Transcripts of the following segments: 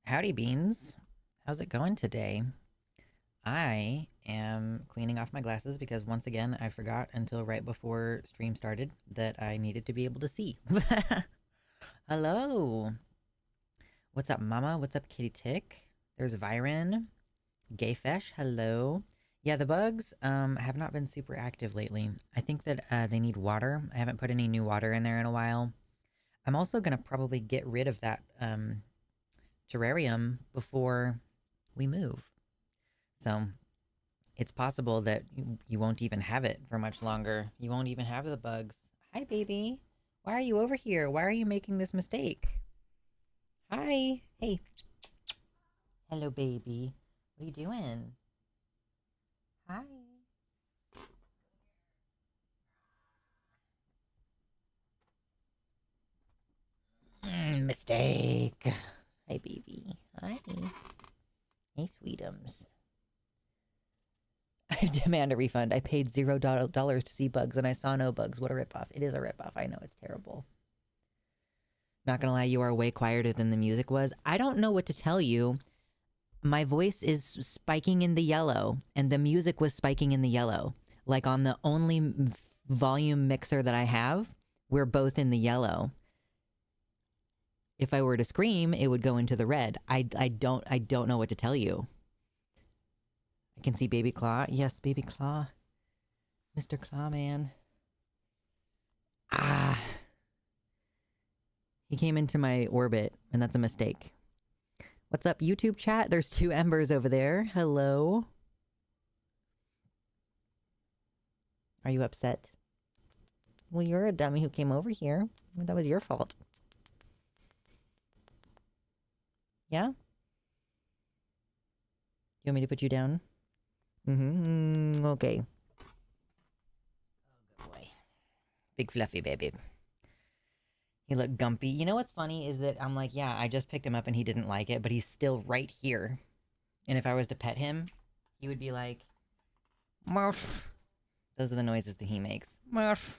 Howdy beans. How's it going today? I am cleaning off my glasses because once again I forgot until right before stream started that I needed to be able to see. Hello. What's up, Mama? What's up, Kitty Tick? There's Viren. Gayfesh, hello. Yeah, the bugs have not been super active lately. I think that they need water. I haven't put any new water in there in a while. I'm also gonna probably get rid of that terrarium before we move. So it's possible that you won't even have it for much longer. You won't even have the bugs. Hi, baby. Why are you over here? Why are you making this mistake? Hi. Hey. Hello, baby. What are you doing? Hi. Mistake. Hi, baby. Hi. Hey, sweetums. I demand a refund. I paid $0 to see bugs and I saw no bugs. What a ripoff. It is a ripoff. I know, it's terrible. Not gonna lie, you are way quieter than the music was. I don't know what to tell you. My voice is spiking in the yellow and the music was spiking in the yellow. Like on the only volume mixer that I have, we're both in the yellow. If I were to scream, it would go into the red. I don't know what to tell you. I can see Baby Claw. Yes, Baby Claw. Mr. Clawman. Ah, he came into my orbit, and that's a mistake. What's up, YouTube chat? There's 2 embers over there. Hello. Are you upset? Well, you're a dummy who came over here. That was your fault. Yeah? You want me to put you down? Okay. Oh, good boy. Big fluffy baby. He looked gumpy. You know what's funny is that I'm like, yeah, I just picked him up and he didn't like it, but he's still right here. And if I was to pet him, he would be like, Murph. Those are the noises that he makes. Murph.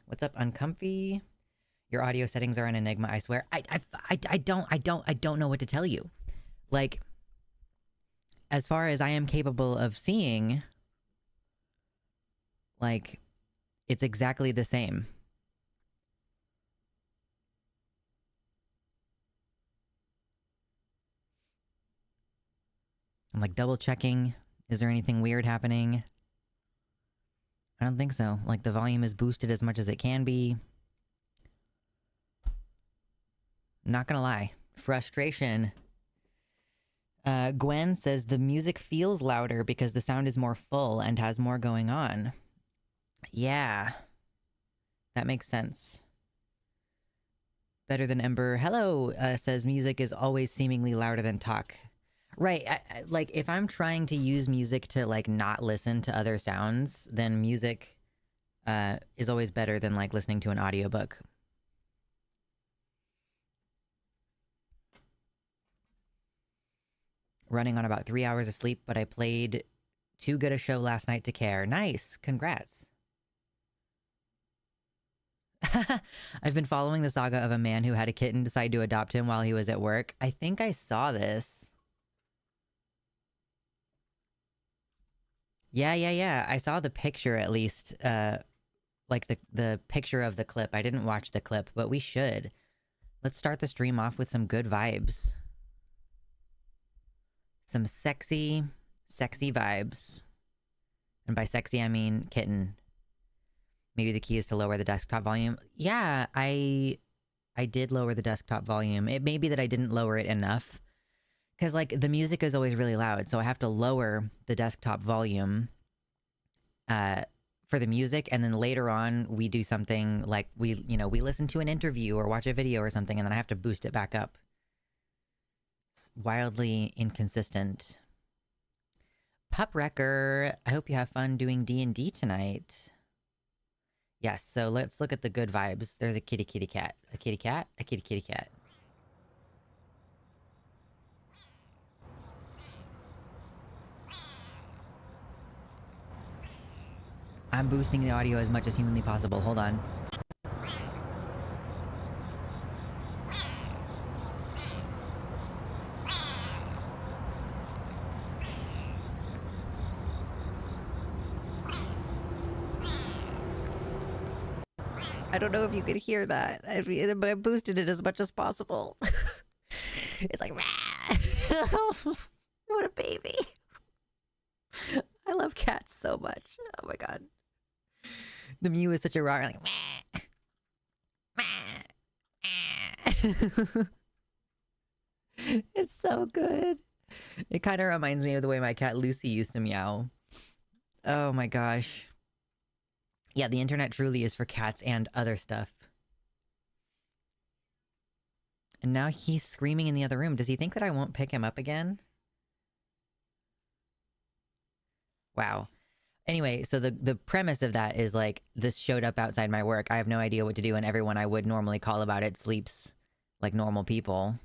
What's up, uncomfy? Your audio settings are an enigma, I swear. I don't know what to tell you. Like, as far as I am capable of seeing, like, it's exactly the same. I'm like double checking. Is there anything weird happening? I don't think so. Like, the volume is boosted as much as it can be. Not gonna lie. Frustration. Gwen says the music feels louder because the sound is more full and has more going on. Yeah. That makes sense. Better than Ember. Hello, says music is always seemingly louder than talk. Right. Like, if I'm trying to use music to, like, not listen to other sounds, then music is always better than, like, listening to an audiobook. Running on about 3 hours of sleep, but I played too good a show last night to care. Nice. Congrats. I've been following the saga of a man who had a kitten decide to adopt him while he was at work. I think I saw this. Yeah. I saw the picture at least. Like the picture of the clip. I didn't watch the clip, but we should. Let's start the stream off with some good vibes. Some sexy vibes. And by sexy, I mean kitten. Maybe the key is to lower the desktop volume. Yeah, I did lower the desktop volume. It may be that I didn't lower it enough. Because, like, the music is always really loud, so I have to lower the desktop volume for the music, and then later on, we do something like, we listen to an interview or watch a video or something, and then I have to boost it back up. It's wildly inconsistent. Pup Wrecker, I hope you have fun doing D&D tonight. Yes, so let's look at the good vibes. There's a kitty cat. A kitty cat? A kitty cat. I'm boosting the audio as much as humanly possible. Hold on. I don't know if you could hear that. I boosted it as much as possible. It's like, what a baby. I love cats so much. Oh my god. The mew is such a roar, like, it's so good. It kind of reminds me of the way my cat Lucy used to meow. Oh my gosh. Yeah, the internet truly is for cats and other stuff. And now he's screaming in the other room. Does he think that I won't pick him up again? Wow. Anyway, so the premise of that is, like, this showed up outside my work. I have no idea what to do, and everyone I would normally call about it sleeps like normal people.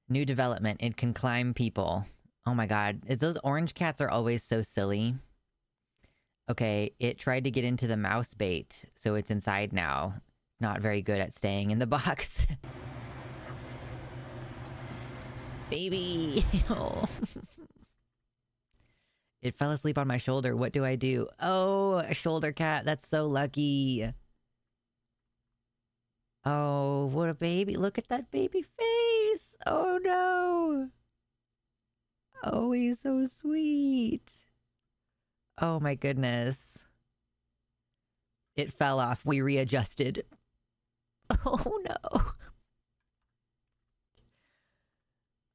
New development. It can climb people. Oh my god. Those orange cats are always so silly. Okay, it tried to get into the mouse bait, so it's inside now. Not very good at staying in the box. Baby! Oh. It fell asleep on my shoulder. What do I do? Oh, a shoulder cat. That's so lucky. Oh, what a baby. Look at that baby face. Oh, no. Oh, he's so sweet. Oh, my goodness. It fell off. We readjusted. Oh no.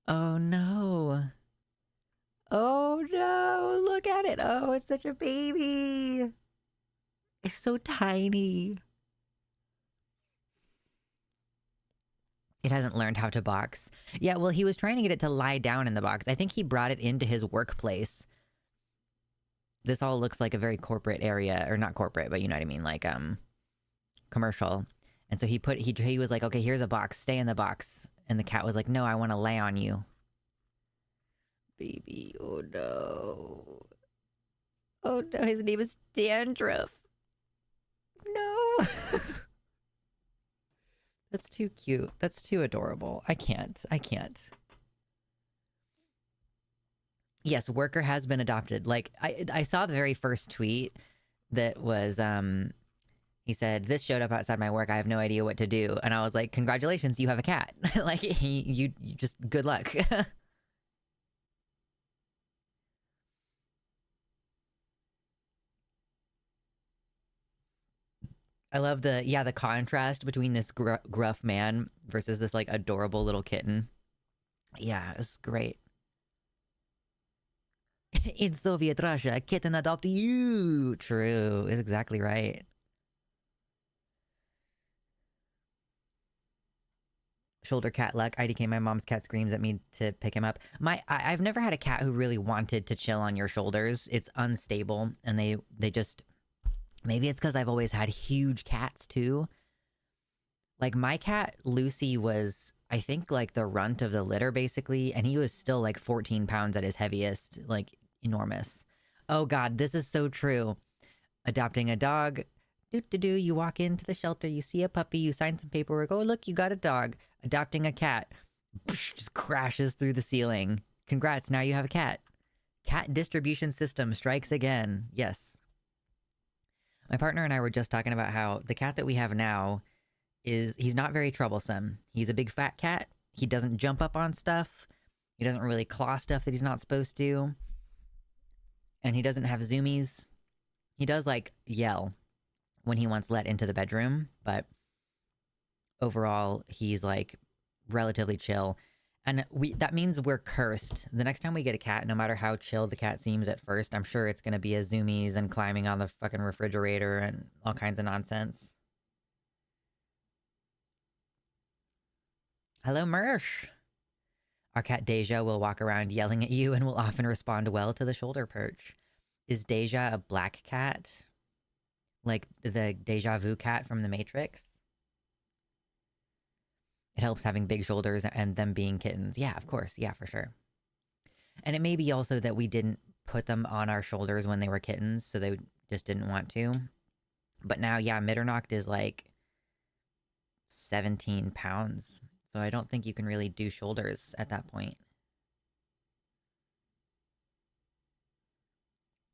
Oh no. Oh no. Look at it. Oh, it's such a baby. It's so tiny. It hasn't learned how to box. Yeah, well, he was trying to get it to lie down in the box. I think he brought it into his workplace. This all looks like a very corporate area, or not corporate, but you know what I mean, like commercial. And so he was like, okay, here's a box, stay in the box. And the cat was like, no, I want to lay on you. Baby, oh no. Oh no, his name is Dandruff. No. That's too cute. That's too adorable. I can't. Yes, Worker has been adopted. Like, I saw the very first tweet that was, he said, this showed up outside my work. I have no idea what to do. And I was like, congratulations, you have a cat. Like, you just, good luck. I love the contrast between this gruff man versus this like adorable little kitten. Yeah, it's great. In Soviet Russia, a kitten adopted you. True, is exactly right. Shoulder cat luck. IDK, my mom's cat screams at me to pick him up. I've never had a cat who really wanted to chill on your shoulders. It's unstable, and they just, maybe it's because I've always had huge cats too. Like my cat Lucy was, I think, like the runt of the litter basically, and he was still like 14 pounds at his heaviest, like enormous. Oh God, this is so true. Adopting a dog. You walk into the shelter, you see a puppy, you sign some paperwork. Oh, look, you got a dog. Adopting a cat. Just crashes through the ceiling. Congrats, now you have a cat. Cat distribution system strikes again. Yes. My partner and I were just talking about how the cat that we have now he's not very troublesome. He's a big fat cat. He doesn't jump up on stuff. He doesn't really claw stuff that he's not supposed to. And he doesn't have zoomies. He does like yell when he wants let into the bedroom, but overall he's like relatively chill. And that means we're cursed. The next time we get a cat, no matter how chill the cat seems at first, I'm sure it's going to be a zoomies and climbing on the fucking refrigerator and all kinds of nonsense. Hello, Mersh. Our cat Deja will walk around yelling at you and will often respond well to the shoulder perch. Is Deja a black cat? Like the Deja Vu cat from The Matrix? It helps having big shoulders and them being kittens. Yeah, of course. Yeah, for sure. And it may be also that we didn't put them on our shoulders when they were kittens, so they just didn't want to. But now, yeah, Mitternacht is like 17 pounds. So I don't think you can really do shoulders at that point.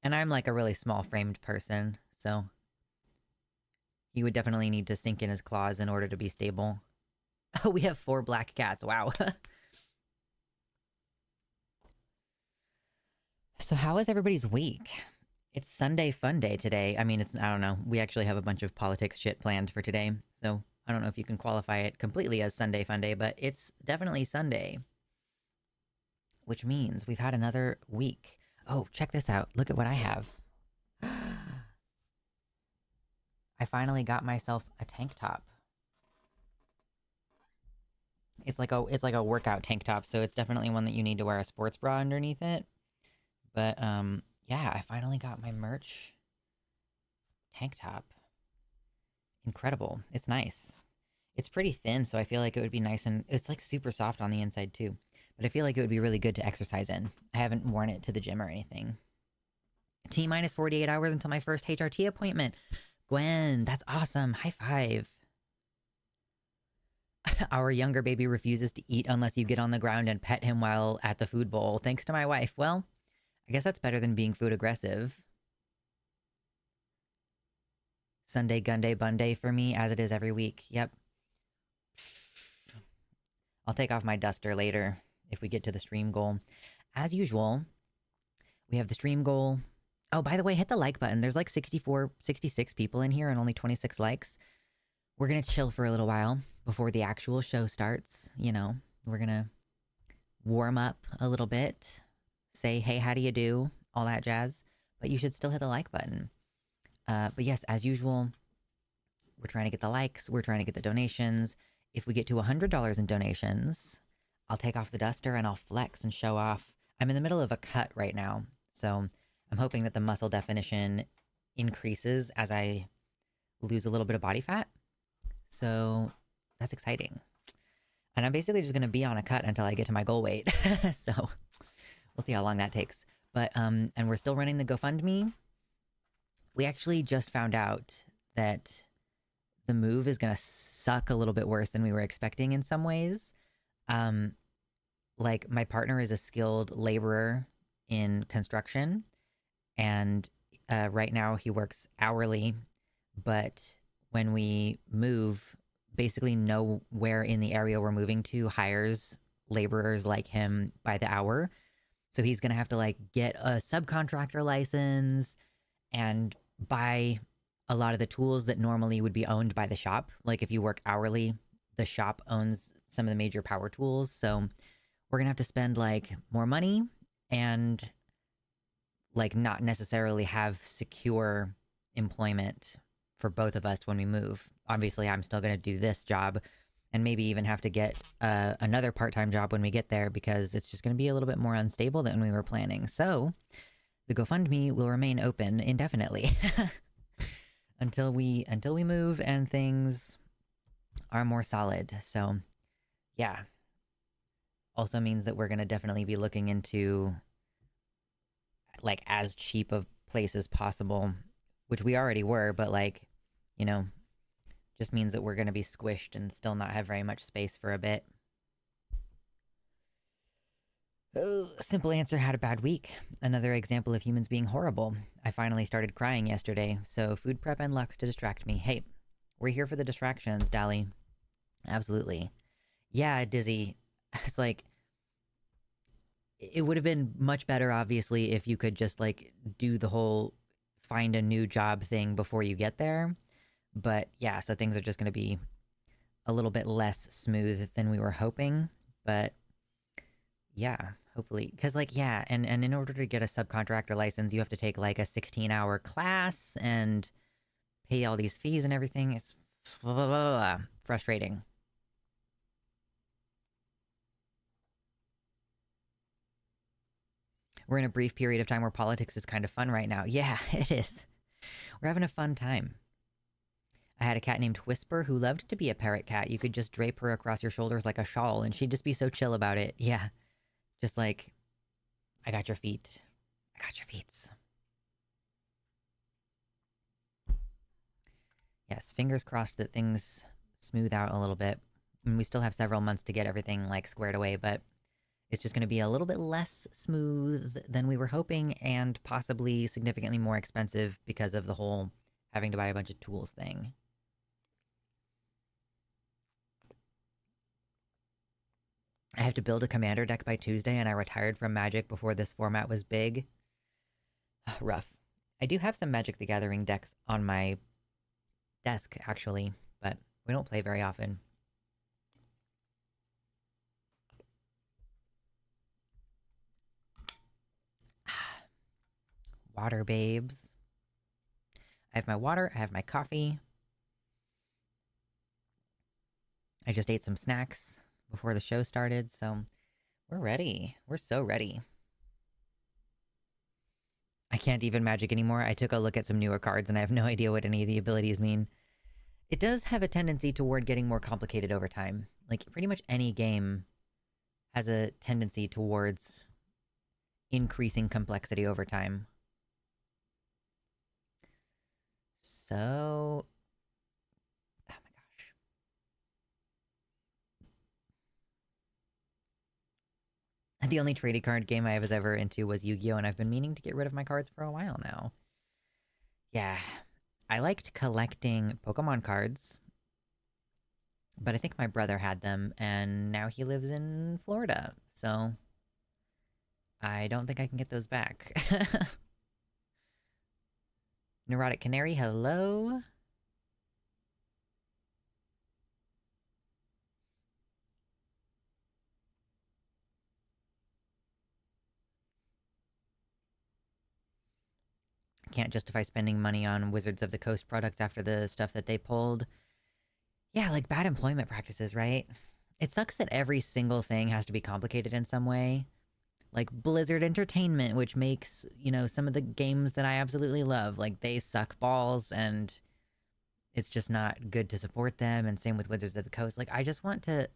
And I'm like a really small framed person, so he would definitely need to sink in his claws in order to be stable. Oh, we have 4 black cats. Wow. So how was everybody's week? It's Sunday fun day today. I mean, I don't know. We actually have a bunch of politics shit planned for today. So I don't know if you can qualify it completely as Sunday fun day, but it's definitely Sunday. Which means we've had another week. Oh, check this out. Look at what I have. I finally got myself a tank top. It's like a workout tank top, so it's definitely one that you need to wear a sports bra underneath it. But yeah, I finally got my merch tank top. Incredible. It's nice. It's pretty thin, so I feel like it would be nice, and it's like super soft on the inside too. But I feel like it would be really good to exercise in. I haven't worn it to the gym or anything. T-minus 48 hours until my first HRT appointment. Gwen, that's awesome. High five. Our younger baby refuses to eat unless you get on the ground and pet him while at the food bowl, thanks to my wife. Well, I guess that's better than being food aggressive. Sunday Gunday Bunday for me, as it is every week. Yep. I'll take off my duster later if we get to the stream goal. As usual, we have the stream goal, Oh, by the way, hit the like button. There's like 64, 66 people in here and only 26 likes. We're going to chill for a little while before the actual show starts. You know, we're going to warm up a little bit, say, hey, how do you do? All that jazz. But you should still hit the like button. But yes, as usual, we're trying to get the likes. We're trying to get the donations. If we get to $100 in donations, I'll take off the duster and I'll flex and show off. I'm in the middle of a cut right now, so I'm hoping that the muscle definition increases as I lose a little bit of body fat. So that's exciting. And I'm basically just going to be on a cut until I get to my goal weight. So we'll see how long that takes. But, and we're still running the GoFundMe. We actually just found out that the move is going to suck a little bit worse than we were expecting in some ways. Like, my partner is a skilled laborer in construction, and right now he works hourly, but when we move, basically nowhere in the area we're moving to hires laborers like him by the hour. So he's going to have to like get a subcontractor license and buy a lot of the tools that normally would be owned by the shop. Like if you work hourly, the shop owns some of the major power tools. So we're going to have to spend like more money and like not necessarily have secure employment for both of us when we move. Obviously, I'm still going to do this job and maybe even have to get another part-time job when we get there because it's just going to be a little bit more unstable than we were planning. So the GoFundMe will remain open indefinitely until we move and things are more solid. So yeah. Also means that we're going to definitely be looking into like as cheap of place as possible, which we already were, but like, you know, just means that we're going to be squished and still not have very much space for a bit. Simple answer, had a bad week. Another example of humans being horrible. I finally started crying yesterday, so food prep and Lux to distract me. Hey, we're here for the distractions, Dally. Absolutely. Yeah, Dizzy. It's like, it would have been much better, obviously, if you could just like do the whole find a new job thing before you get there. But yeah, so things are just going to be a little bit less smooth than we were hoping. But yeah, hopefully. Because like, yeah, and in order to get a subcontractor license, you have to take like a 16-hour class and pay all these fees and everything. It's frustrating. We're in a brief period of time where politics is kind of fun right now. Yeah, it is. We're having a fun time. I had a cat named Whisper who loved to be a parrot cat. You could just drape her across your shoulders like a shawl and she'd just be so chill about it. Yeah. Just like, I got your feet. I got your feet. Yes, fingers crossed that things smooth out a little bit. And we still have several months to get everything like squared away, but it's just going to be a little bit less smooth than we were hoping and possibly significantly more expensive because of the whole having to buy a bunch of tools thing. I have to build a commander deck by Tuesday, and I retired from Magic before this format was big. Rough. I do have some Magic the Gathering decks on my desk, actually, but we don't play very often. Water, babes. I have my water, I have my coffee. I just ate some snacks before the show started, so we're ready. We're so ready. I can't even Magic anymore. I took a look at some newer cards and I have no idea what any of the abilities mean. It does have a tendency toward getting more complicated over time. Like, pretty much any game has a tendency towards increasing complexity over time. So... oh my gosh. The only trading card game I was ever into was Yu-Gi-Oh! And I've been meaning to get rid of my cards for a while now. Yeah. I liked collecting Pokemon cards, but I think my brother had them, and now he lives in Florida, so I don't think I can get those back. Neurotic Canary, hello. Can't justify spending money on Wizards of the Coast products after the stuff that they pulled. Yeah, like bad employment practices, right? It sucks that every single thing has to be complicated in some way. Like Blizzard Entertainment, which makes, some of the games that I absolutely love, like they suck balls and it's just not good to support them. And same with Wizards of the Coast. Like, I just want to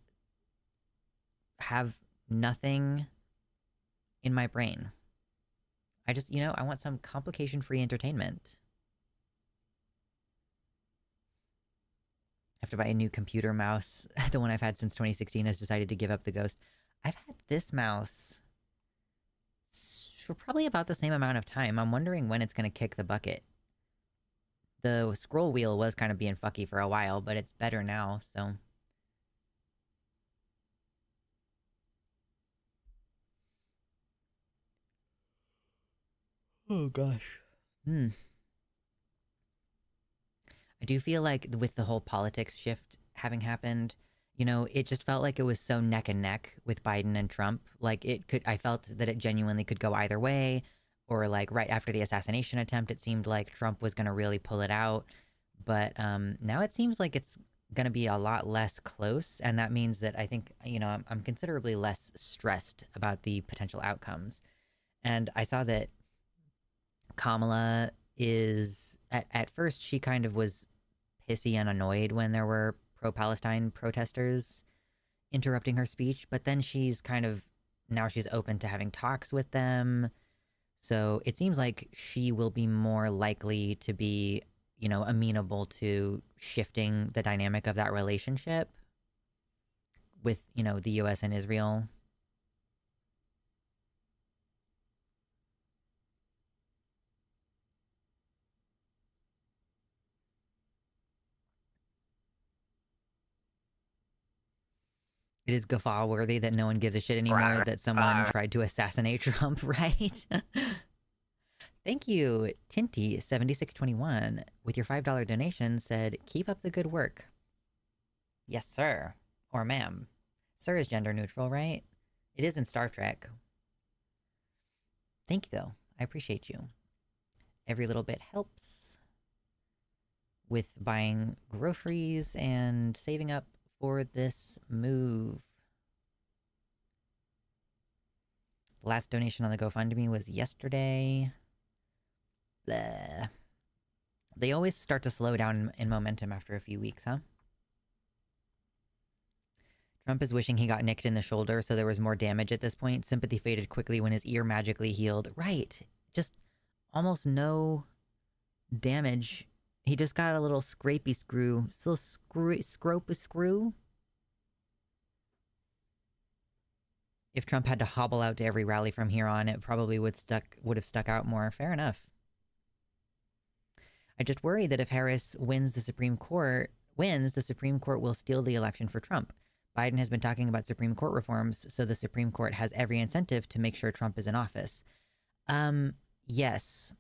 have nothing in my brain. I just, I want some complication free entertainment. I have to buy a new computer mouse. The one I've had since 2016 has decided to give up the ghost. I've had this mouse for probably about the same amount of time. I'm wondering when it's going to kick the bucket. The scroll wheel was kind of being fucky for a while, but it's better now, so. Oh, gosh. I do feel like with the whole politics shift having happened, it just felt like it was so neck and neck with Biden and Trump. Like I felt that it genuinely could go either way. Or like right after the assassination attempt, it seemed like Trump was going to really pull it out. But now it seems like it's going to be a lot less close. And that means that I think, I'm considerably less stressed about the potential outcomes. And I saw that Kamala is, at first, she kind of was pissy and annoyed when there were pro-Palestine protesters interrupting her speech, but then now she's open to having talks with them. So it seems like she will be more likely to be, amenable to shifting the dynamic of that relationship with, the US and Israel. It is guffaw worthy that no one gives a shit anymore that someone tried to assassinate Trump, right? Thank you, Tinty7621, with your $5 donation said, keep up the good work. Yes, sir. Or ma'am. Sir is gender neutral, right? It is in Star Trek. Thank you, though. I appreciate you. Every little bit helps with buying groceries and saving up for this move. The last donation on the GoFundMe was yesterday. Blah. They always start to slow down in momentum after a few weeks, huh? Trump is wishing he got nicked in the shoulder so there was more damage at this point. Sympathy faded quickly when his ear magically healed. Right. Just almost no damage. He just got a little scrapey screw. Still scropey screw. If Trump had to hobble out to every rally from here on, it probably would have stuck out more. Fair enough. I just worry that if Harris wins, the Supreme Court will steal the election for Trump. Biden has been talking about Supreme Court reforms, so the Supreme Court has every incentive to make sure Trump is in office. Yes.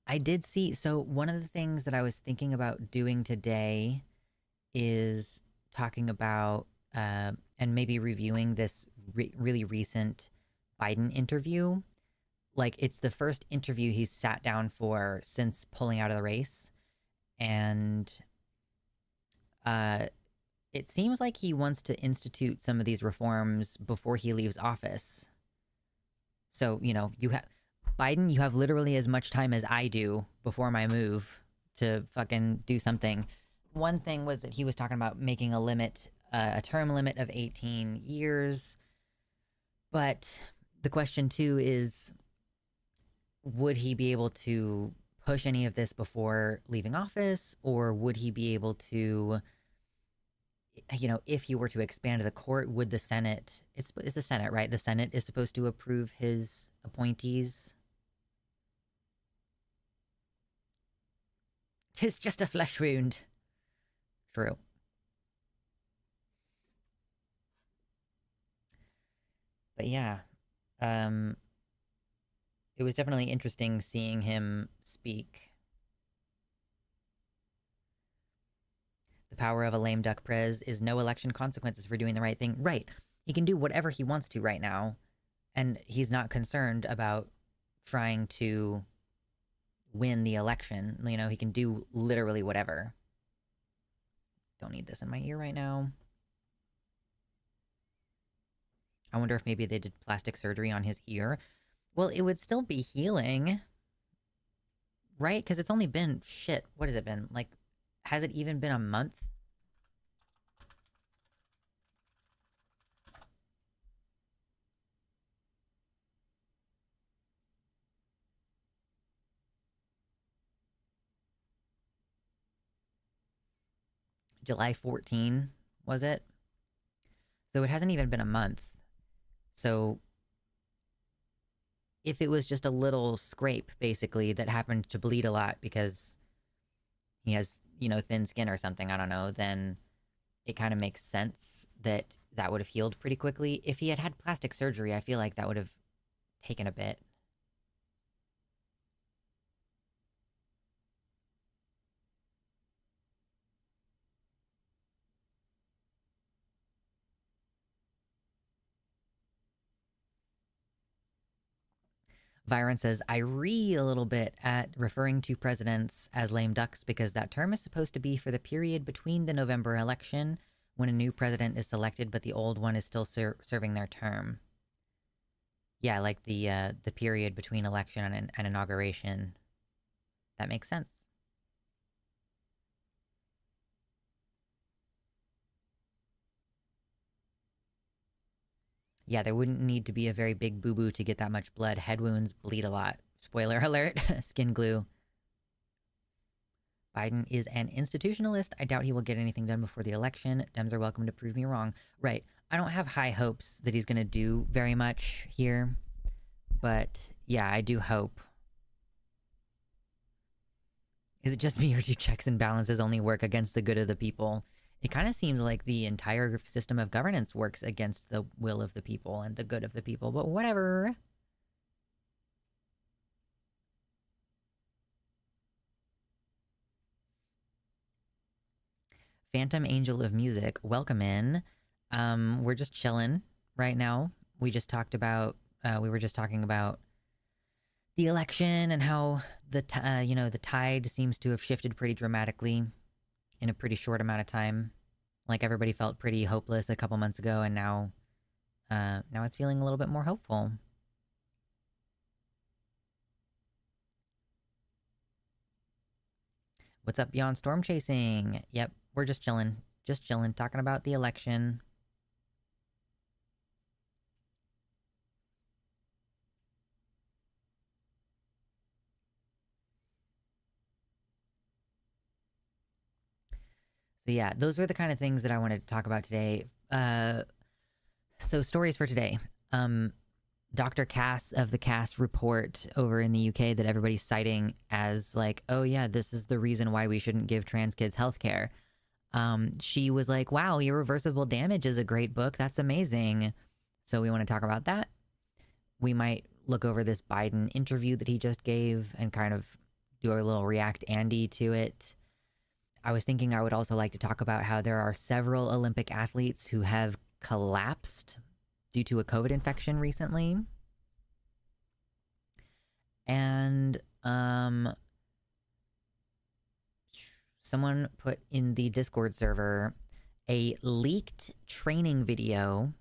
I did see, so one of the things that I was thinking about doing today is talking about, and maybe reviewing this really recent Biden interview. Like, it's the first interview he's sat down for since pulling out of the race. And it seems like he wants to institute some of these reforms before he leaves office. So, Biden, you have literally as much time as I do before my move to fucking do something. One thing was that he was talking about making a term limit of 18 years. But the question too is, would he be able to push any of this before leaving office? Or would he be able to, if he were to expand the court, would the Senate, it's the Senate, right? The Senate is supposed to approve his appointees. 'Tis just a flesh wound. True. But yeah, it was definitely interesting seeing him speak. The power of a lame duck prez is no election consequences for doing the right thing. Right. He can do whatever he wants to right now, and he's not concerned about trying to win the election. You know, he can do literally whatever. Don't need this in my ear right now. I wonder if maybe they did plastic surgery on his ear. Well, it would still be healing, right? Because it's only been, shit, what has it been? Like, has it even been a month? July 14, was it? So it hasn't even been a month. So if it was just a little scrape, basically, that happened to bleed a lot because he has, you know, thin skin or something, I don't know, then it kind of makes sense that that would have healed pretty quickly. If he had had plastic surgery, I feel like that would have taken a bit. Viren says, I ree a little bit at referring to presidents as lame ducks because that term is supposed to be for the period between the November election when a new president is selected, but the old one is still serving their term. Yeah, like the period between election and inauguration. That makes sense. Yeah, there wouldn't need to be a very big boo-boo to get that much blood. Head wounds bleed a lot. Spoiler alert, skin glue. Biden is an institutionalist. I doubt he will get anything done before the election. Dems are welcome to prove me wrong. Right. I don't have high hopes that he's going to do very much here. But yeah, I do hope. Is it just me or do checks and balances only work against the good of the people? It kind of seems like the entire system of governance works against the will of the people and the good of the people, but whatever. Phantom Angel of Music, welcome in. We're just chilling right now. We just talked about, we were just talking about the election and how the tide seems to have shifted pretty dramatically in a pretty short amount of time. Like everybody felt pretty hopeless a couple months ago, and now it's feeling a little bit more hopeful. What's up beyond storm chasing? Yep, we're just chilling, talking about the election. So yeah, those were the kind of things that I wanted to talk about today. So stories for today. Dr. Cass of the Cass report over in the UK that everybody's citing as like, oh yeah, this is the reason why we shouldn't give trans kids healthcare. She was like, wow, Irreversible Damage is a great book. That's amazing. So we want to talk about that. We might look over this Biden interview that he just gave and kind of do a little React Andy to it. I was thinking I would also like to talk about how there are several Olympic athletes who have collapsed due to a COVID infection recently. And someone put in the Discord server a leaked training video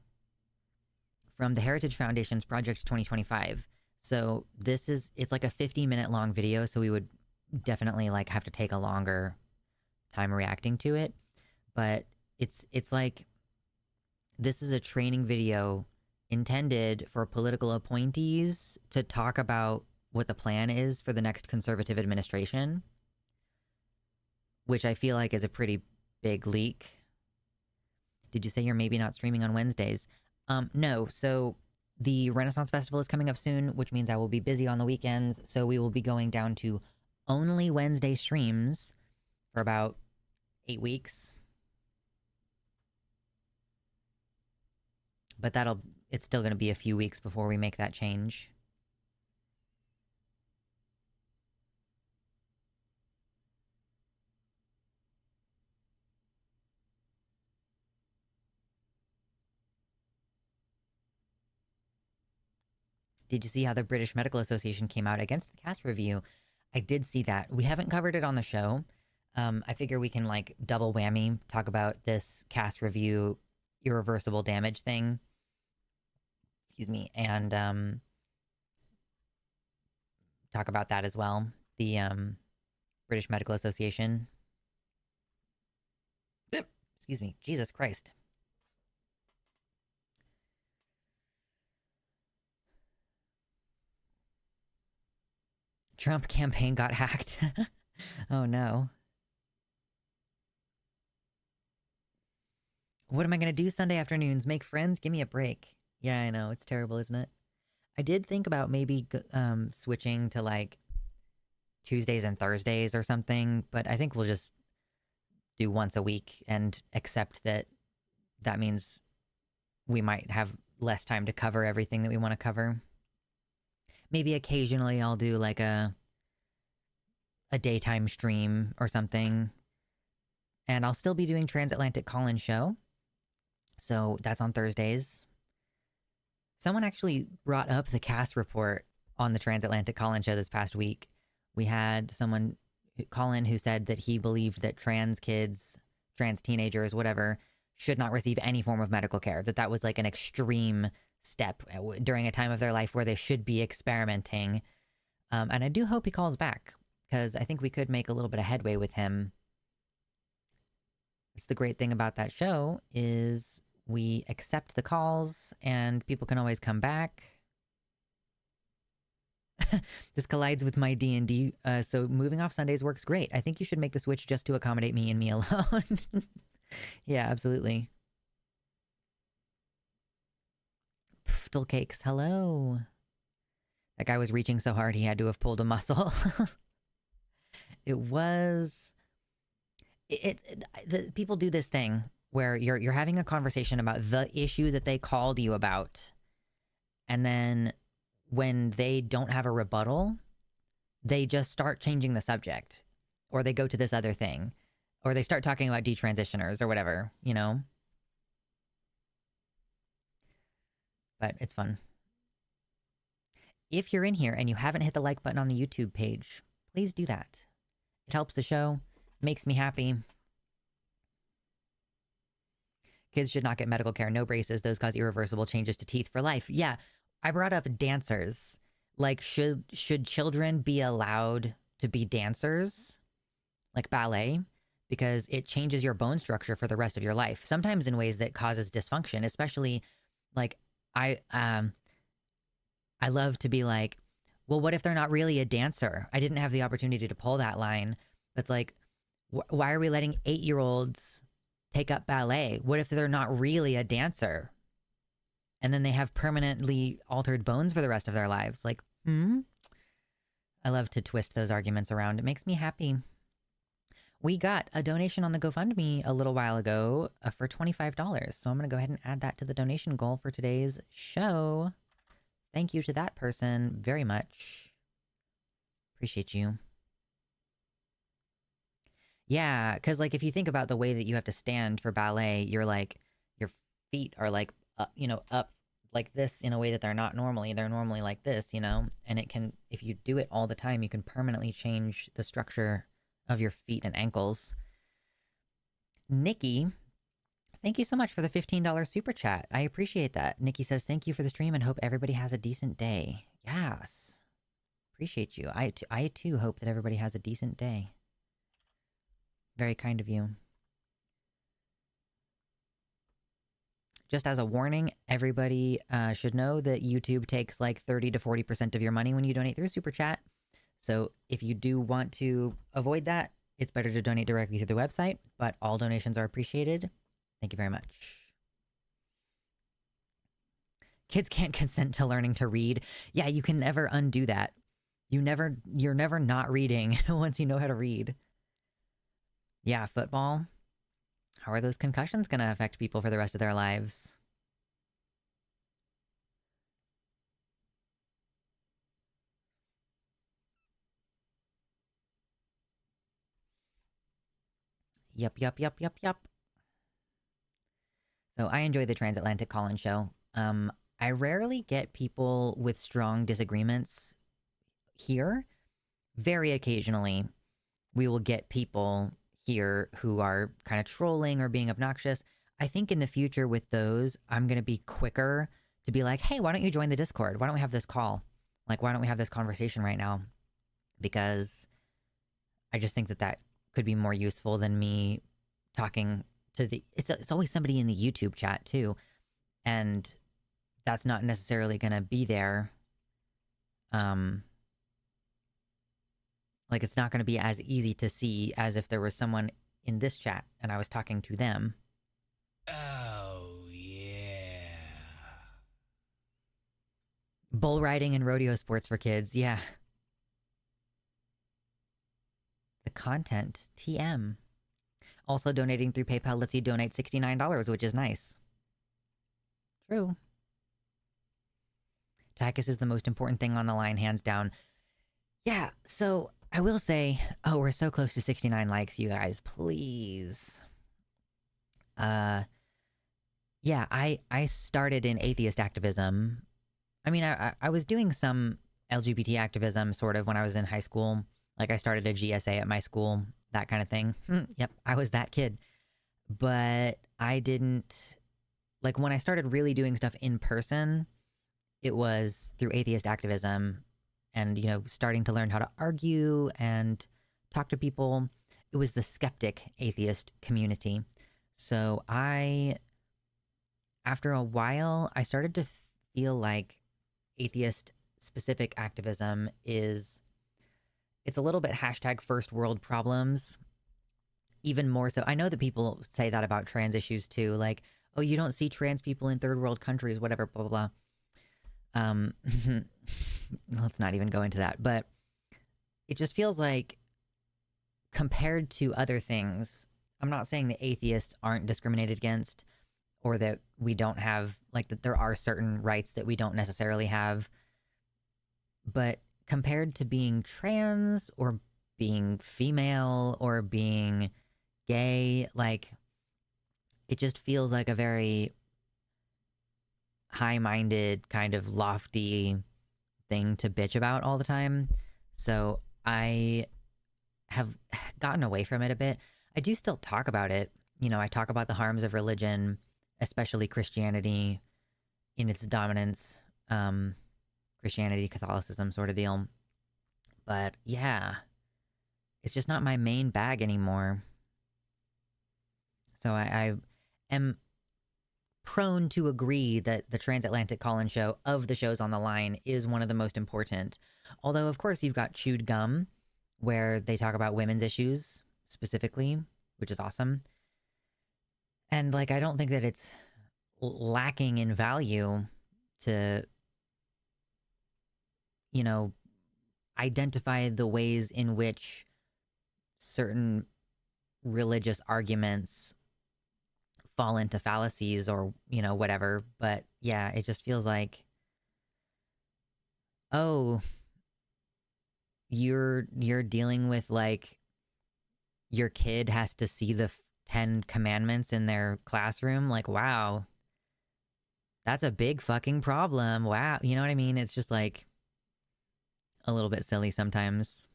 from the Heritage Foundation's Project 2025. So it's like a 50-minute long video, so we would definitely like have to take a longer time reacting to it. But it's like, this is a training video intended for political appointees to talk about what the plan is for the next conservative administration, which I feel like is a pretty big leak. Did you say you're maybe not streaming on Wednesdays? No. So the Renaissance Festival is coming up soon, which means I will be busy on the weekends. So we will be going down to only Wednesday streams for about 8 weeks. But it's still going to be a few weeks before we make that change. Did you see how the British Medical Association came out against the cast review? I did see that. We haven't covered it on the show. I figure we can like double whammy, talk about this cast review irreversible damage thing. Excuse me. And talk about that as well. The British Medical Association. Excuse me. Jesus Christ. Trump campaign got hacked. Oh no. What am I going to do Sunday afternoons? Make friends? Give me a break. Yeah, I know. It's terrible, isn't it? I did think about maybe switching to like Tuesdays and Thursdays or something, but I think we'll just do once a week and accept that that means we might have less time to cover everything that we want to cover. Maybe occasionally I'll do like a daytime stream or something. And I'll still be doing Transatlantic Call-In Show. So that's on Thursdays. Someone actually brought up the cast report on the Transatlantic Call-In Show this past week. We had someone call in who said that he believed that trans kids, trans teenagers, whatever, should not receive any form of medical care. That was like an extreme step during a time of their life where they should be experimenting. And I do hope he calls back, because I think we could make a little bit of headway with him. It's the great thing about that show is we accept the calls and people can always come back. This collides with my D&D, so moving off Sundays works great. I think you should make the switch just to accommodate me and me alone. Yeah, absolutely. Pftel Cakes, hello. That guy was reaching so hard he had to have pulled a muscle. The people do this thing where you're having a conversation about the issue that they called you about, and then when they don't have a rebuttal, they just start changing the subject, or they go to this other thing, or they start talking about detransitioners or whatever, you know? But it's fun. If you're in here and you haven't hit the like button on the YouTube page, please do that. It helps the show, makes me happy. Kids should not get medical care. No braces. Those cause irreversible changes to teeth for life. Yeah, I brought up dancers. Like, should children be allowed to be dancers? Like ballet? Because it changes your bone structure for the rest of your life. Sometimes in ways that causes dysfunction, especially like I love to be like, well, what if they're not really a dancer? I didn't have the opportunity to pull that line. But it's like, why are we letting 8-year-olds take up ballet? What if they're not really a dancer? And then they have permanently altered bones for the rest of their lives. Like, I love to twist those arguments around. It makes me happy. We got a donation on the GoFundMe a little while ago for $25. So I'm going to go ahead and add that to the donation goal for today's show. Thank you to that person very much. Appreciate you. Yeah, because like if you think about the way that you have to stand for ballet, you're like, your feet are like, up like this in a way that they're not normally. They're normally like this, you know? And it can, if you do it all the time, you can permanently change the structure of your feet and ankles. Nikki, thank you so much for the $15 super chat. I appreciate that. Nikki says, thank you for the stream and hope everybody has a decent day. Yes. Appreciate you. I too hope that everybody has a decent day. Very kind of you. Just as a warning, everybody should know that YouTube takes like 30 to 40% of your money when you donate through Super Chat. So if you do want to avoid that, it's better to donate directly through the website, but all donations are appreciated. Thank you very much. Kids can't consent to learning to read. Yeah, you can never undo that. You're never not reading once you know how to read. Yeah, football. How are those concussions going to affect people for the rest of their lives? Yup. So I enjoy the Transatlantic Call-In Show. I rarely get people with strong disagreements here. Very occasionally, we will get people here who are kind of trolling or being obnoxious. I think in the future with those, I'm going to be quicker to be like, hey, why don't you join the Discord? Why don't we have this call? Like, why don't we have this conversation right now? Because I just think that that could be more useful than me talking to the. It's always somebody in the YouTube chat too, and that's not necessarily going to be there. Like, it's not going to be as easy to see as if there was someone in this chat and I was talking to them. Oh, yeah. Bull riding and rodeo sports for kids. Yeah. The content. TM. Also donating through PayPal lets you donate $69, which is nice. True. Tachus is the most important thing on the line, hands down. Yeah, so I will say, oh, we're so close to 69 likes, you guys. Please. Yeah, I started in atheist activism. I mean, I was doing some LGBT activism sort of when I was in high school. Like, I started a GSA at my school, that kind of thing. Yep, I was that kid. But I didn't, like, when I started really doing stuff in person, it was through atheist activism and, you know, starting to learn how to argue and talk to people. It was the skeptic atheist community. So after a while, I started to feel like atheist specific activism it's a little bit hashtag first world problems, even more so. I know that people say that about trans issues too, like, oh, you don't see trans people in third world countries, whatever, blah, blah, blah. Let's not even go into that, but it just feels like compared to other things, I'm not saying that atheists aren't discriminated against or that we don't have, like, that there are certain rights that we don't necessarily have, but compared to being trans or being female or being gay, like, it just feels like a very high-minded, kind of lofty thing to bitch about all the time. So I have gotten away from it a bit. I do still talk about it. You know, I talk about the harms of religion, especially Christianity in its dominance, Christianity, Catholicism sort of deal. But yeah, it's just not my main bag anymore. So I am prone to agree that the Transatlantic Call-In Show of the shows on the line is one of the most important. Although, of course, you've got Chewed Gum, where they talk about women's issues specifically, which is awesome. And, like, I don't think that it's lacking in value to, you know, identify the ways in which certain religious arguments fall into fallacies or, you know, whatever. But yeah, it just feels like, oh, you're dealing with, like, your kid has to see the 10 commandments in their classroom. Like, wow, that's a big fucking problem. Wow. You know what I mean? It's just like a little bit silly sometimes.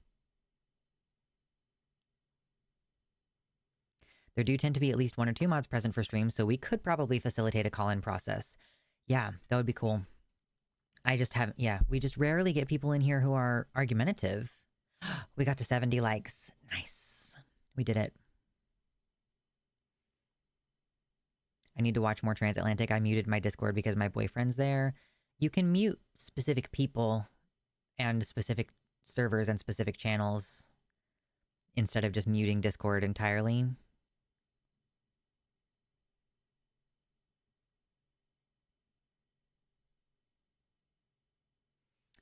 There do tend to be at least 1 or 2 mods present for streams, so we could probably facilitate a call-in process. Yeah, that would be cool. I just haven't, yeah, we just rarely get people in here who are argumentative. We got to 70 likes. Nice. We did it. I need to watch more Transatlantic. I muted my Discord because my boyfriend's there. You can mute specific people and specific servers and specific channels instead of just muting Discord entirely.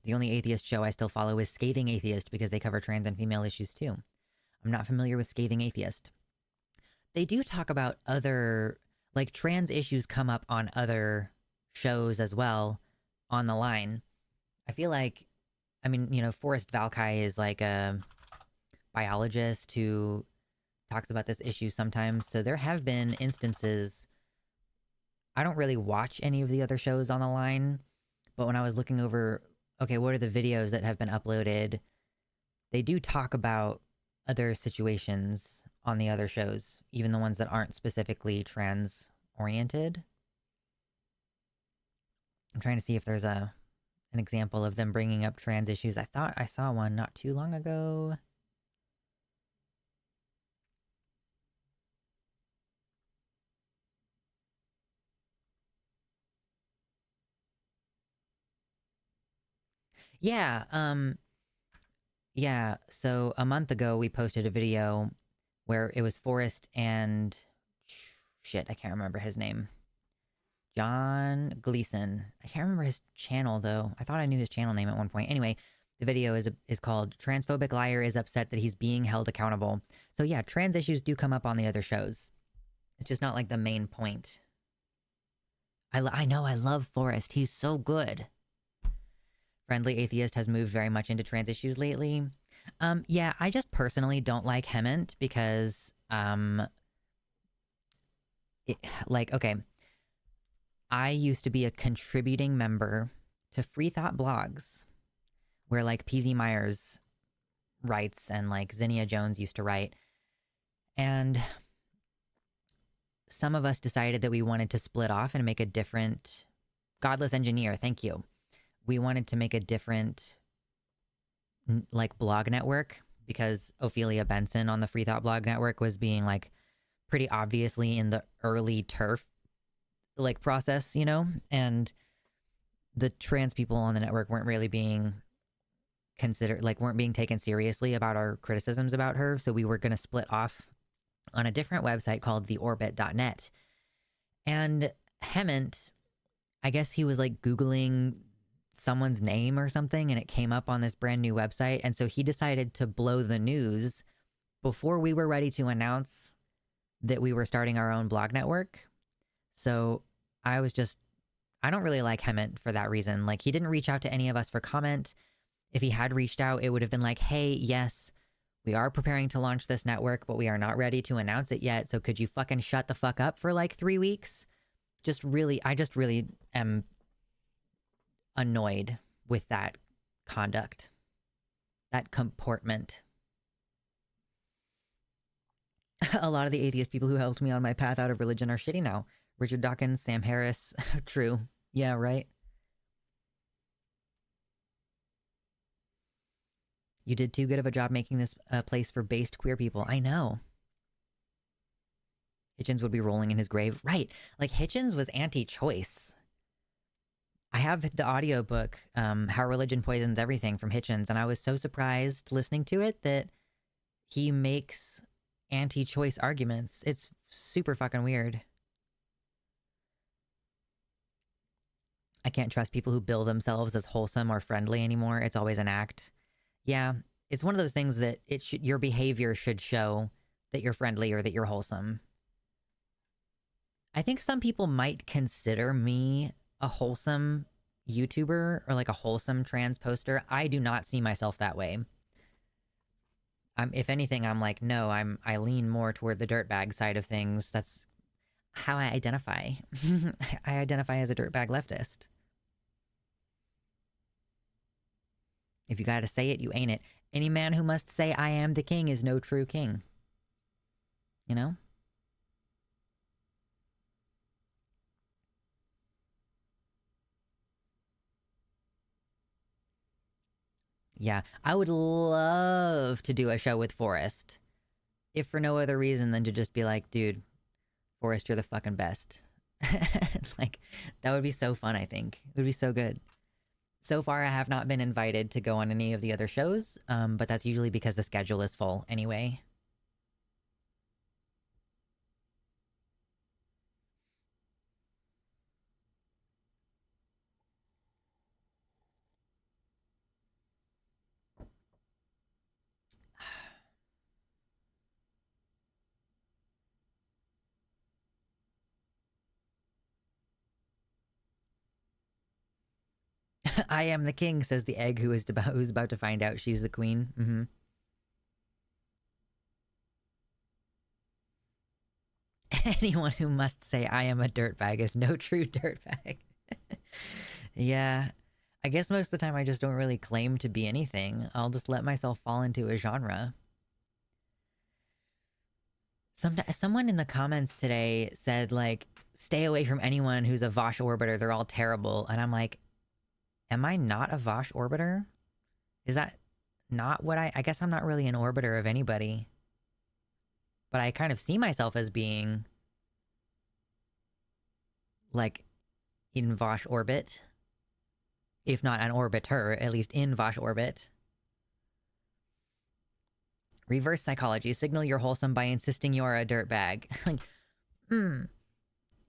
The only atheist show I still follow is Scathing Atheist because they cover trans and female issues too. I'm not familiar with Scathing Atheist. They do talk about other, like, trans issues come up on other shows as well on the line. I feel like, I mean, you know, Forrest Valkai is like a biologist who talks about this issue sometimes. So there have been instances I don't really watch any of the other shows on the line, but when I was looking over, okay, what are the videos that have been uploaded? They do talk about other situations on the other shows, even the ones that aren't specifically trans oriented. I'm trying to see if there's an example of them bringing up trans issues. I thought I saw one not too long ago. Yeah, yeah, so a month ago we posted a video where it was Forrest and shit, I can't remember his name. John Gleason. I can't remember his channel though. I thought I knew his channel name at one point. Anyway, the video is called "Transphobic Liar is Upset That He's Being Held Accountable." So yeah, trans issues do come up on the other shows. It's just not like the main point. I know, I love Forrest. He's so good. Friendly Atheist has moved very much into trans issues lately. Yeah, I just personally don't like Hemant because, okay, I used to be a contributing member to Free Thought blogs where like PZ Myers writes and like Zinnia Jones used to write. And some of us decided that we wanted to split off and make a different Godless Engineer. Thank you. We wanted to make a different like blog network because Ophelia Benson on the Free Thought blog network was being like pretty obviously in the early turf like process, you know, and the trans people on the network weren't really being considered, like weren't being taken seriously about our criticisms about her. So we were going to split off on a different website called theorbit.net. And Hemant, I guess he was like Googling someone's name or something and it came up on this brand new website. And so he decided to blow the news before we were ready to announce that we were starting our own blog network. So I don't really like Hemant for that reason. Like he didn't reach out to any of us for comment. If he had reached out, it would have been like, hey, yes, we are preparing to launch this network, but we are not ready to announce it yet. So could you fucking shut the fuck up for like 3 weeks? I just really am annoyed with that conduct, that comportment. A lot of the atheist people who helped me on my path out of religion are shitty now. Richard Dawkins, Sam Harris. True. Yeah, right. You did too good of a job making this a place for based queer people. I know. Hitchens would be rolling in his grave. Right. Like Hitchens was anti-choice. I have the audiobook, How Religion Poisons Everything from Hitchens, and I was so surprised listening to it that he makes anti-choice arguments. It's super fucking weird. I can't trust people who bill themselves as wholesome or friendly anymore. It's always an act. Yeah, it's one of those things that your behavior should show that you're friendly or that you're wholesome. I think some people might consider me a wholesome YouTuber or like a wholesome trans poster. I do not see myself that way. If anything, I'm like, no, I lean more toward the dirtbag side of things. That's how I identify. I identify as a dirtbag leftist. If you gotta say it, you ain't it. Any man who must say I am the king is no true king. You know? Yeah, I would love to do a show with Forrest. If for no other reason than to just be like, dude, Forrest, you're the fucking best. Like, that would be so fun, I think. It would be so good. So far, I have not been invited to go on any of the other shows, but that's usually because the schedule is full anyway. I am the king, says the egg who's about to find out she's the queen. Mm-hmm. Anyone who must say I am a dirtbag is no true dirtbag. Yeah. I guess most of the time I just don't really claim to be anything. I'll just let myself fall into a genre. Someone in the comments today said, like, stay away from anyone who's a Vosh orbiter. They're all terrible. And I'm like, am I not a Vosh orbiter? Is that not what I guess I'm not really an orbiter of anybody. But I kind of see myself as being, like, in Vosh orbit. If not an orbiter, at least in Vosh orbit. Reverse psychology. Signal you're wholesome by insisting you're a dirtbag. Like,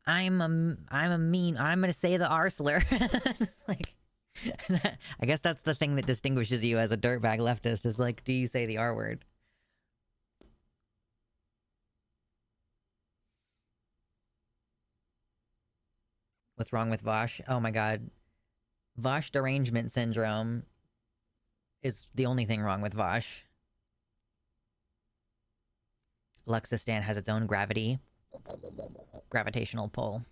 I'm gonna say the R slur. It's like, I guess that's the thing that distinguishes you as a dirtbag leftist is like, do you say the R word? What's wrong with Vosh? Oh my god. Vosh derangement syndrome is the only thing wrong with Vosh. Luxander has its own gravitational pull.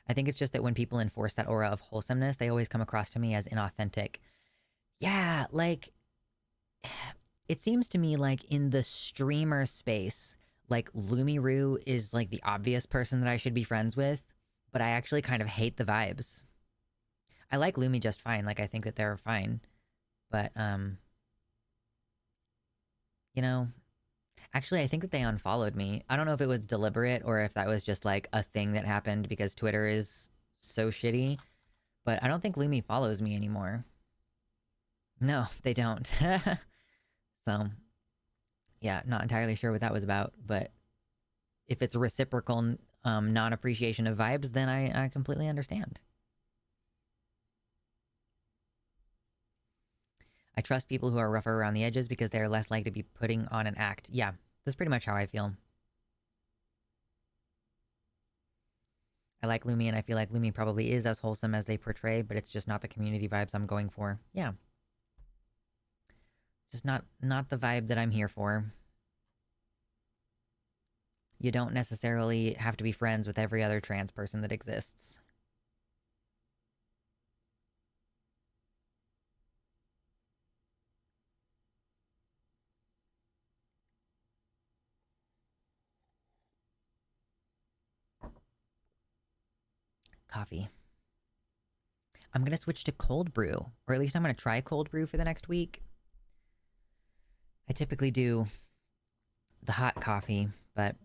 I think it's just that when people enforce that aura of wholesomeness, they always come across to me as inauthentic. Yeah, like, it seems to me like in the streamer space, like Lumiru is like the obvious person that I should be friends with, but I actually kind of hate the vibes. I like Lumi just fine, like I think that they're fine, but you know, actually I think that they unfollowed me. I don't know if it was deliberate or if that was just like a thing that happened because Twitter is so shitty, but I don't think Lumi follows me anymore. No, they don't. So, yeah, not entirely sure what that was about, but if it's reciprocal non-appreciation of vibes, then I completely understand. I trust people who are rougher around the edges because they're less likely to be putting on an act. Yeah, that's pretty much how I feel. I like Lumi and I feel like Lumi probably is as wholesome as they portray, but it's just not the community vibes I'm going for. Yeah. Just not the vibe that I'm here for. You don't necessarily have to be friends with every other trans person that exists. Coffee. I'm gonna switch to cold brew, or at least I'm gonna try cold brew for the next week. I typically do the hot coffee, but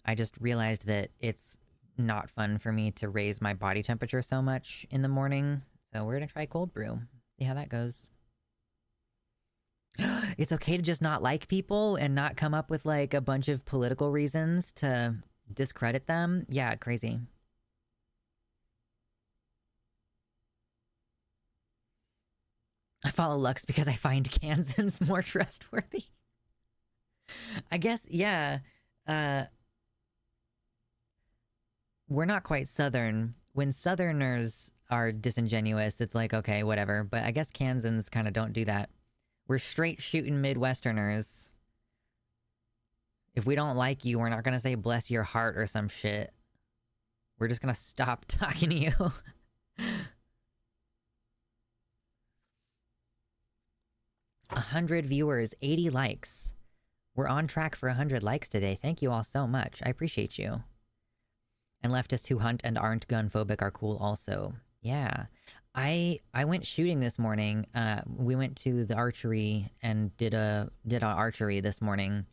I just realized that it's not fun for me to raise my body temperature so much in the morning. So we're gonna try cold brew. See how that goes. It's okay to just not like people and not come up with like a bunch of political reasons to discredit them. Yeah, crazy. I follow Lux because I find Kansans more trustworthy. I guess, yeah. We're not quite Southern. When Southerners are disingenuous, it's like, okay, whatever. But I guess Kansans kind of don't do that. We're straight shooting Midwesterners. If we don't like you, we're not going to say bless your heart or some shit. We're just going to stop talking to you. 100 viewers, 80 likes. We're on track for 100 likes today. Thank you all so much. I appreciate you. And leftists who hunt and aren't gun-phobic are cool also. Yeah. I went shooting this morning. We went to the archery and did a archery this morning.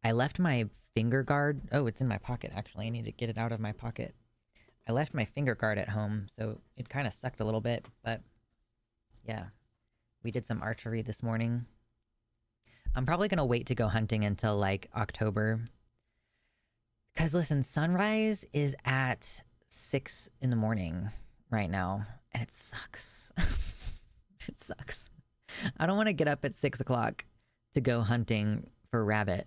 I left my finger guard. Oh, it's in my pocket, actually. I need to get it out of my pocket. I left my finger guard at home, so it kind of sucked a little bit, but yeah. We did some archery this morning. I'm probably going to wait to go hunting until like October. Because listen, sunrise is at 6 in the morning right now. And it sucks. It sucks. I don't want to get up at 6 o'clock to go hunting for rabbit.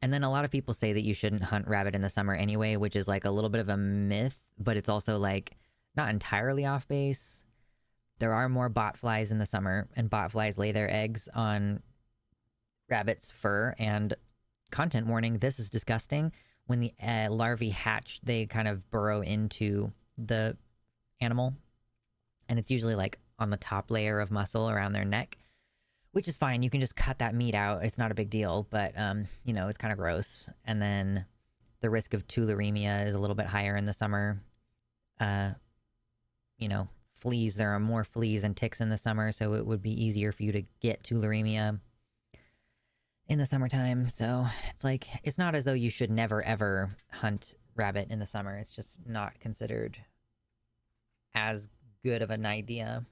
And then a lot of people say that you shouldn't hunt rabbit in the summer anyway, which is like a little bit of a myth, but it's also like not entirely off base. There are more bot flies in the summer, and bot flies lay their eggs on rabbits' fur. And content warning, this is disgusting. When the larvae hatch, they kind of burrow into the animal, and it's usually like on the top layer of muscle around their neck, which is fine. You can just cut that meat out. It's not a big deal, but you know, it's kind of gross. And then the risk of tularemia is a little bit higher in the summer. You know, fleas, there are more fleas and ticks in the summer, so it would be easier for you to get tularemia in the summertime. So it's like, it's not as though you should never ever hunt rabbit in the summer. It's just not considered as good of an idea.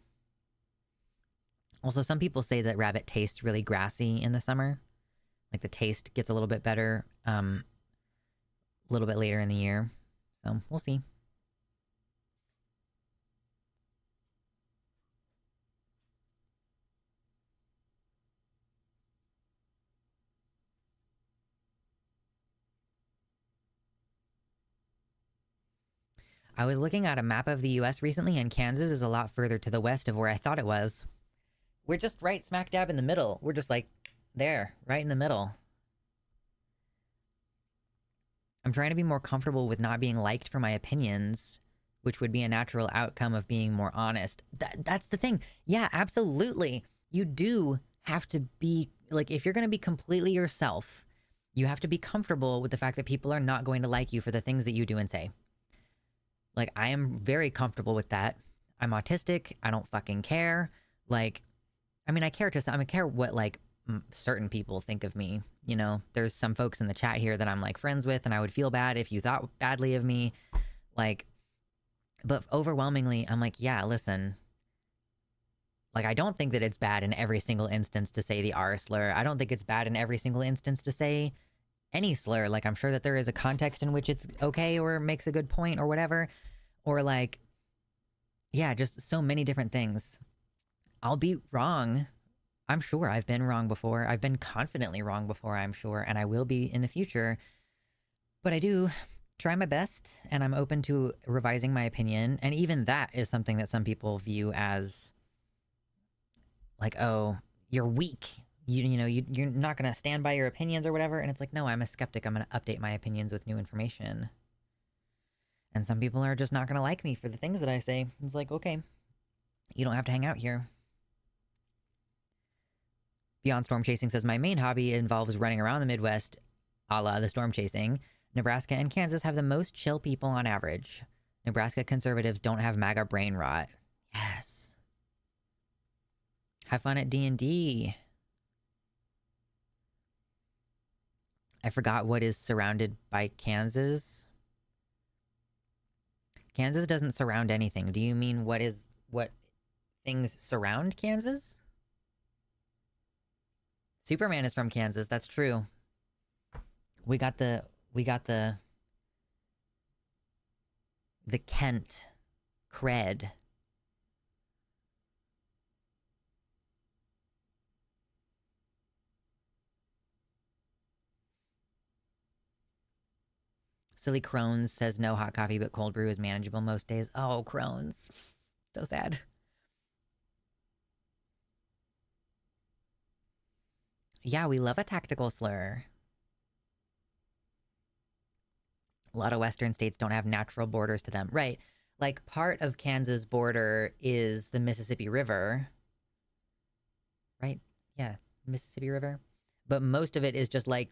Also, some people say that rabbit tastes really grassy in the summer. Like the taste gets a little bit better a little bit later in the year. So we'll see. I was looking at a map of the US recently, and Kansas is a lot further to the west of where I thought it was. We're just right smack dab in the middle. We're just like there, right in the middle. I'm trying to be more comfortable with not being liked for my opinions, which would be a natural outcome of being more honest. That's the thing. Yeah, absolutely. You do have to be, like, if you're going to be completely yourself, you have to be comfortable with the fact that people are not going to like you for the things that you do and say. Like, I am very comfortable with that. I'm autistic. I don't fucking care. Like, I mean, I care what, like, certain people think of me. You know, there's some folks in the chat here that I'm, like, friends with, and I would feel bad if you thought badly of me. Like, but overwhelmingly, I'm like, yeah, listen. Like, I don't think that it's bad in every single instance to say the R slur. I don't think it's bad in every single instance to say any slur. Like, I'm sure that there is a context in which it's okay or makes a good point or whatever. Or, like, yeah, just so many different things. I'll be wrong. I'm sure I've been wrong before. I've been confidently wrong before, I'm sure, and I will be in the future. But I do try my best, and I'm open to revising my opinion. And even that is something that some people view as, like, oh, you're weak. You're not going to stand by your opinions or whatever. And it's like, no, I'm a skeptic. I'm going to update my opinions with new information. And some people are just not going to like me for the things that I say. It's like, okay, you don't have to hang out here. Beyond Storm Chasing says, my main hobby involves running around the Midwest, a la the storm chasing. Nebraska and Kansas have the most chill people on average. Nebraska conservatives don't have MAGA brain rot. Yes. Have fun at D&D. I forgot what is surrounded by Kansas. Kansas doesn't surround anything. Do you mean what things surround Kansas? Superman is from Kansas. That's true. We got the Kent cred. Silly Crohn's says no hot coffee, but cold brew is manageable most days. Oh, Crohn's. So sad. Yeah, we love a tactical slur. A lot of Western states don't have natural borders to them. Right. Like, part of Kansas' border is the Mississippi River. Right? Yeah, Mississippi River. But most of it is just, like,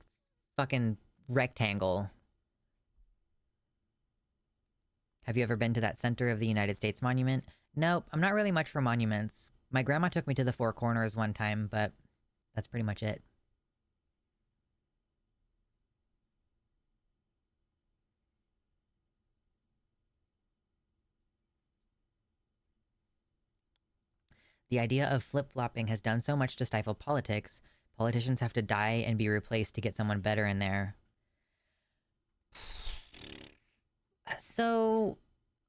fucking rectangle. Have you ever been to that Center of the United States monument? Nope, I'm not really much for monuments. My grandma took me to the Four Corners one time, but that's pretty much it. The idea of flip-flopping has done so much to stifle politics. Politicians have to die and be replaced to get someone better in there. So,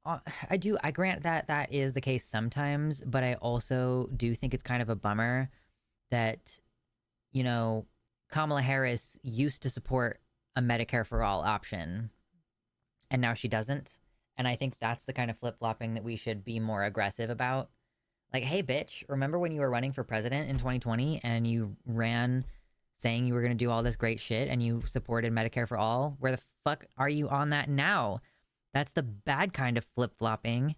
I grant that that is the case sometimes, but I also do think it's kind of a bummer that, you know, Kamala Harris used to support a Medicare for all option, and now she doesn't. And I think that's the kind of flip-flopping that we should be more aggressive about. Like, hey, bitch, remember when you were running for president in 2020 and you ran saying you were going to do all this great shit and you supported Medicare for all? Where the fuck are you on that now? That's the bad kind of flip-flopping,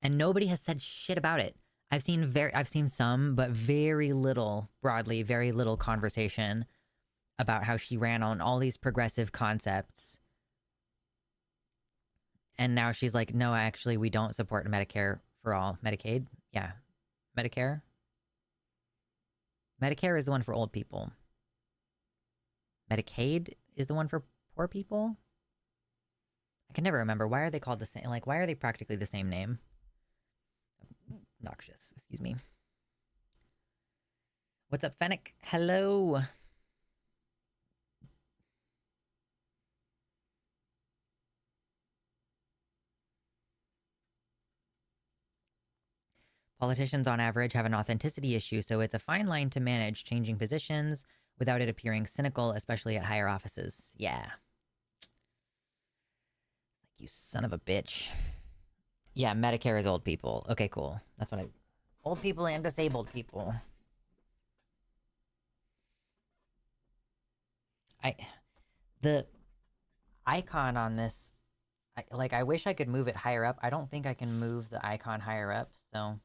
and nobody has said shit about it. I've seen some, but very little, broadly, very little conversation about how she ran on all these progressive concepts. And now she's like, no, actually, we don't support Medicare for all. Medicaid? Yeah. Medicare? Medicare is the one for old people. Medicaid is the one for poor people? I can never remember. Why are they called the same? Like, why are they practically the same name? Noxious. Excuse me. What's up, Fennec? Hello. Politicians on average have an authenticity issue, so it's a fine line to manage changing positions without it appearing cynical, especially at higher offices. Yeah. Like, you son of a bitch. Yeah, Medicare is old people. Okay, cool. That's what I... Old people and disabled people. The icon on this... I wish I could move it higher up. I don't think I can move the icon higher up, so...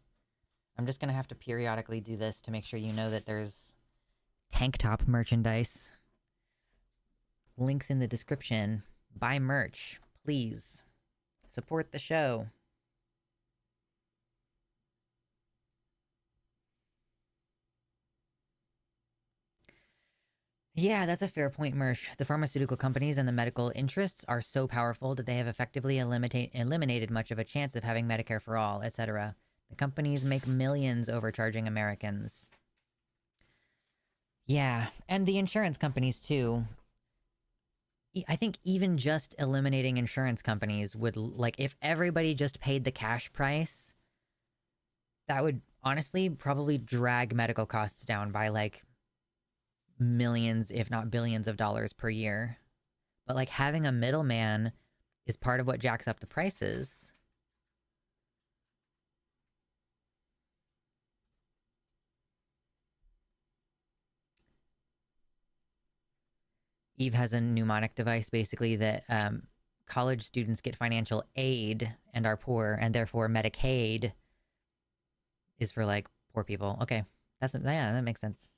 I'm just gonna have to periodically do this to make sure you know that there's tank top merchandise. Links in the description. Buy merch, please. Support the show. Yeah, that's a fair point, Mersh. The pharmaceutical companies and the medical interests are so powerful that they have effectively eliminated much of a chance of having Medicare for all, etc. The companies make millions overcharging Americans. Yeah, and the insurance companies too. I think even just eliminating insurance companies would, like, if everybody just paid the cash price, that would honestly probably drag medical costs down by, like, millions, if not billions of dollars per year. But, like, having a middleman is part of what jacks up the prices. Eve has a mnemonic device, basically, that college students get financial aid and are poor, and therefore Medicaid is for, like, poor people. Okay, yeah, that makes sense.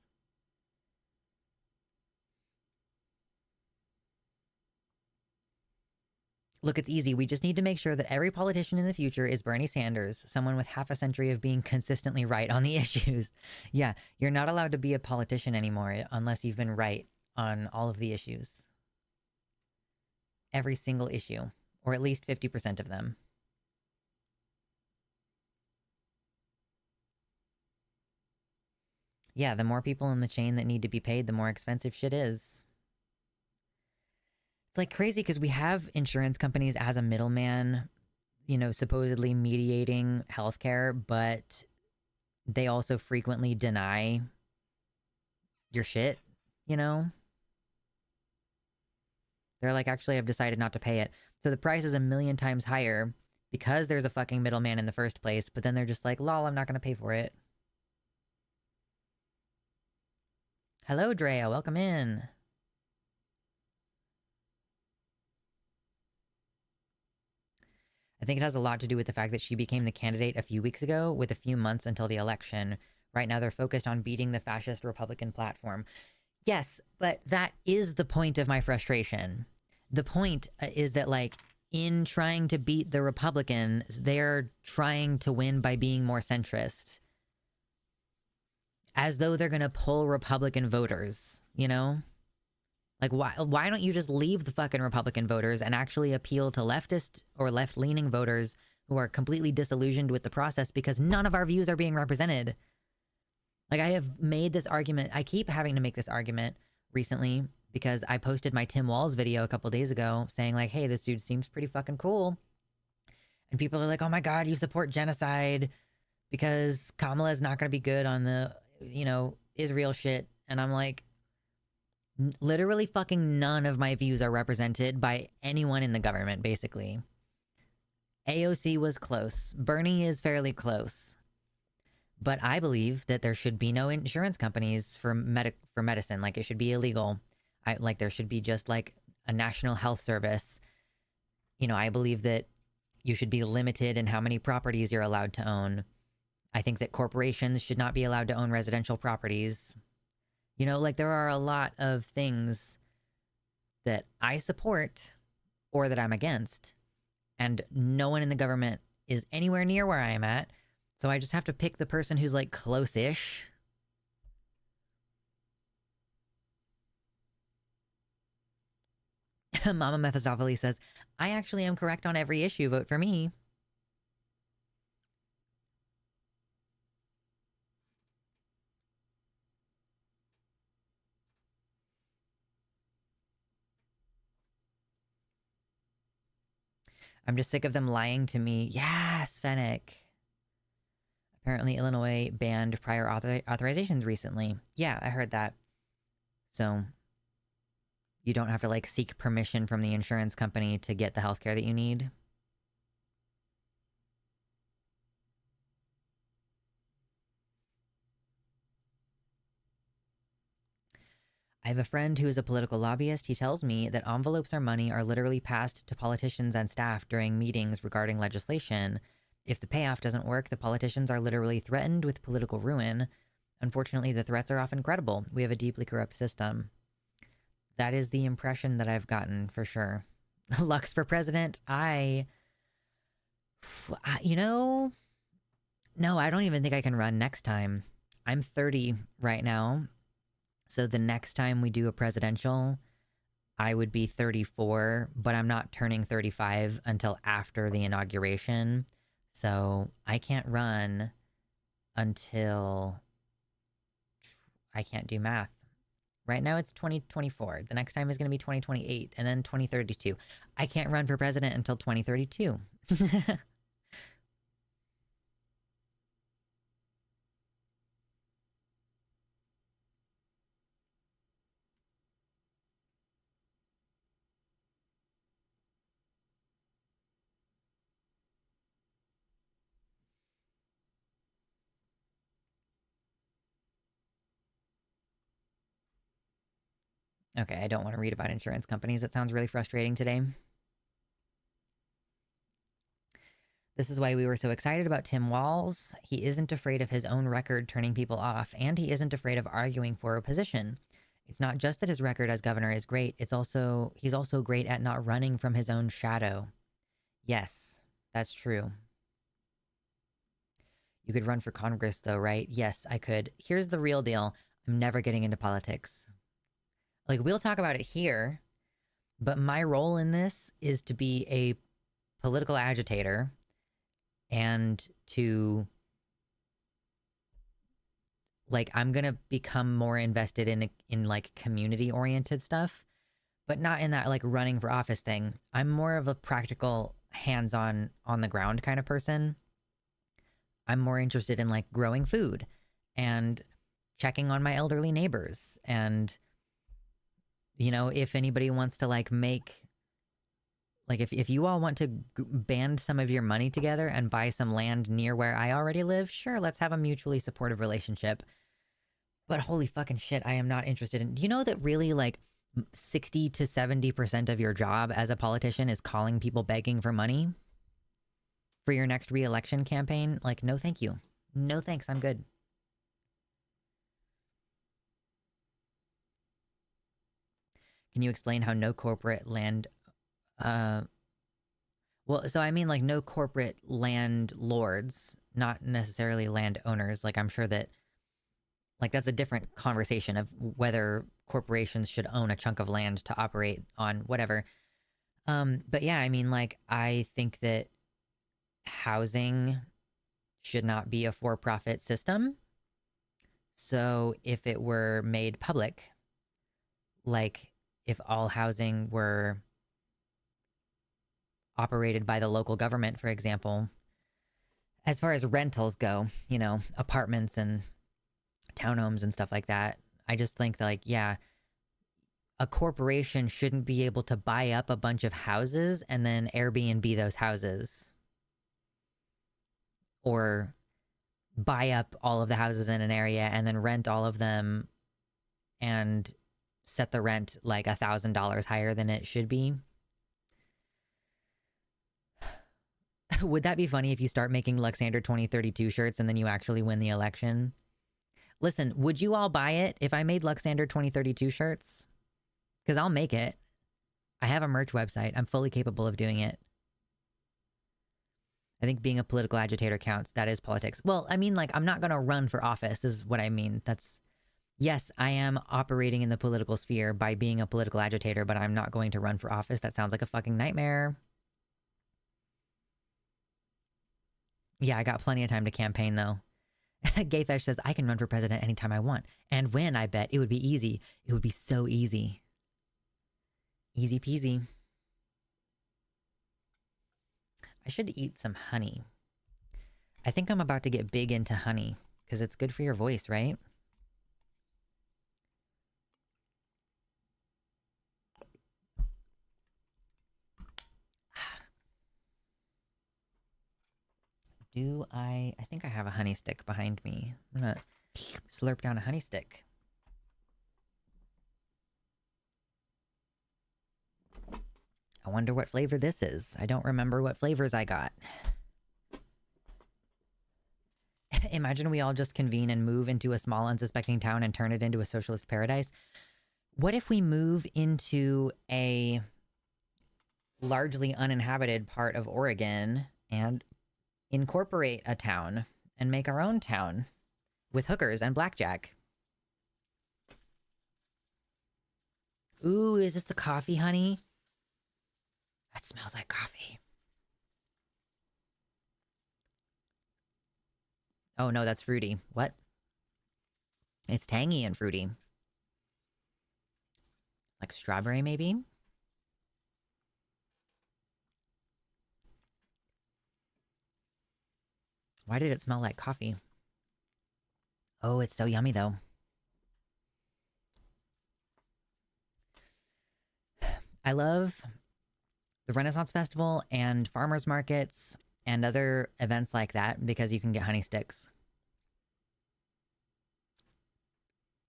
Look, it's easy. We just need to make sure that every politician in the future is Bernie Sanders, someone with half a century of being consistently right on the issues. Yeah, you're not allowed to be a politician anymore unless you've been right on all of the issues. Every single issue, or at least 50% of them. Yeah, the more people in the chain that need to be paid, the more expensive shit is. It's like crazy because we have insurance companies as a middleman, you know, supposedly mediating healthcare, but they also frequently deny your shit, you know? They're like, actually, I've decided not to pay it. So the price is a million times higher because there's a fucking middleman in the first place, but then they're just like, lol, I'm not going to pay for it. Hello, Drea. Welcome in. I think it has a lot to do with the fact that she became the candidate a few weeks ago with a few months until the election. Right now, they're focused on beating the fascist Republican platform. Yes, but that is the point of my frustration. The point is that, like, in trying to beat the Republicans, they're trying to win by being more centrist. As though they're going to pull Republican voters, you know? Like, why don't you just leave the fucking Republican voters and actually appeal to leftist or left-leaning voters who are completely disillusioned with the process because none of our views are being represented? Like, I have made this argument. I keep having to make this argument recently because I posted my Tim Walz video a couple days ago saying, like, hey, this dude seems pretty fucking cool. And people are like, oh my God, you support genocide because Kamala is not going to be good on the, you know, Israel shit. And I'm like, literally fucking none of my views are represented by anyone in the government, basically. AOC was close. Bernie is fairly close. But I believe that there should be no insurance companies for medicine. Like, it should be illegal. Like, there should be just like a national health service. You know, I believe that you should be limited in how many properties you're allowed to own. I think that corporations should not be allowed to own residential properties. You know, like, there are a lot of things that I support or that I'm against, and no one in the government is anywhere near where I am at. So I just have to pick the person who's like close-ish. Mama Mephistopheles says, I actually am correct on every issue. Vote for me. I'm just sick of them lying to me. Yes, Fennec. Apparently, Illinois banned prior authorizations recently. Yeah, I heard that. So you don't have to like seek permission from the insurance company to get the healthcare that you need. I have a friend who is a political lobbyist. He tells me that envelopes or money are literally passed to politicians and staff during meetings regarding legislation. If the payoff doesn't work, the politicians are literally threatened with political ruin. Unfortunately, the threats are often credible. We have a deeply corrupt system. That is the impression that I've gotten, for sure. Lux for president, you know, no, I don't even think I can run next time. I'm 30 right now. So the next time we do a presidential, I would be 34, but I'm not turning 35 until after the inauguration. So I can't run until I can't do math. Right now it's 2024. The next time is going to be 2028 and then 2032. I can't run for president until 2032. Okay, I don't want to read about insurance companies. It sounds really frustrating today. This is why we were so excited about Tim Walz. He isn't afraid of his own record turning people off, and he isn't afraid of arguing for a position. It's not just that his record as governor is great, he's also great at not running from his own shadow. Yes, that's true. You could run for Congress though, right? Yes, I could. Here's the real deal. I'm never getting into politics. Like, we'll talk about it here, but my role in this is to be a political agitator and to, like, I'm gonna become more invested in like community oriented stuff, but not in that like running for office thing. I'm more of a practical, hands-on, on the ground kind of person. I'm more interested in like growing food and checking on my elderly neighbors, and, you know, if anybody wants to like make, like, if you all want to band some of your money together and buy some land near where I already live, sure, let's have a mutually supportive relationship. But holy fucking shit, I am not interested in, do you know that really like 60 to 70% of your job as a politician is calling people begging for money for your next re-election campaign? Like, no thank you. No thanks, I'm good. Can you explain how no corporate land, well, so I mean like no corporate landlords, not necessarily landowners. Like, I'm sure that, like, that's a different conversation of whether corporations should own a chunk of land to operate on, whatever. But yeah, I mean, like, I think that housing should not be a for-profit system. So if it were made public, like if all housing were operated by the local government, for example, as far as rentals go, you know, apartments and townhomes and stuff like that, I just think that, like, yeah, a corporation shouldn't be able to buy up a bunch of houses and then Airbnb those houses, or buy up all of the houses in an area and then rent all of them and set the rent like $1,000 higher than it should be. Would that be funny if you start making Luxander 2032 shirts and then you actually win the election? Listen, would you all buy it if I made Luxander 2032 shirts? Because I'll make it. I have a merch website. I'm fully capable of doing it. I think being a political agitator counts. That is politics. Well, I mean, like, I'm not going to run for office is what I mean. That's, yes, I am operating in the political sphere by being a political agitator, but I'm not going to run for office. That sounds like a fucking nightmare. Yeah, I got plenty of time to campaign, though. Gayfesh says, I can run for president anytime I want. And when, I bet. It would be easy. It would be so easy. Easy peasy. I should eat some honey. I think I'm about to get big into honey because it's good for your voice, right? I think I have a honey stick behind me. I'm gonna slurp down a honey stick. I wonder what flavor this is. I don't remember what flavors I got. Imagine we all just convene and move into a small, unsuspecting town and turn it into a socialist paradise. What if we move into a largely uninhabited part of Oregon and incorporate a town and make our own town with hookers and blackjack? Ooh, is this the coffee, honey? That smells like coffee. Oh no, that's fruity. What? It's tangy and fruity. Like strawberry, maybe? Why did it smell like coffee? Oh, it's so yummy, though. I love the Renaissance Festival and farmers markets and other events like that because you can get honey sticks.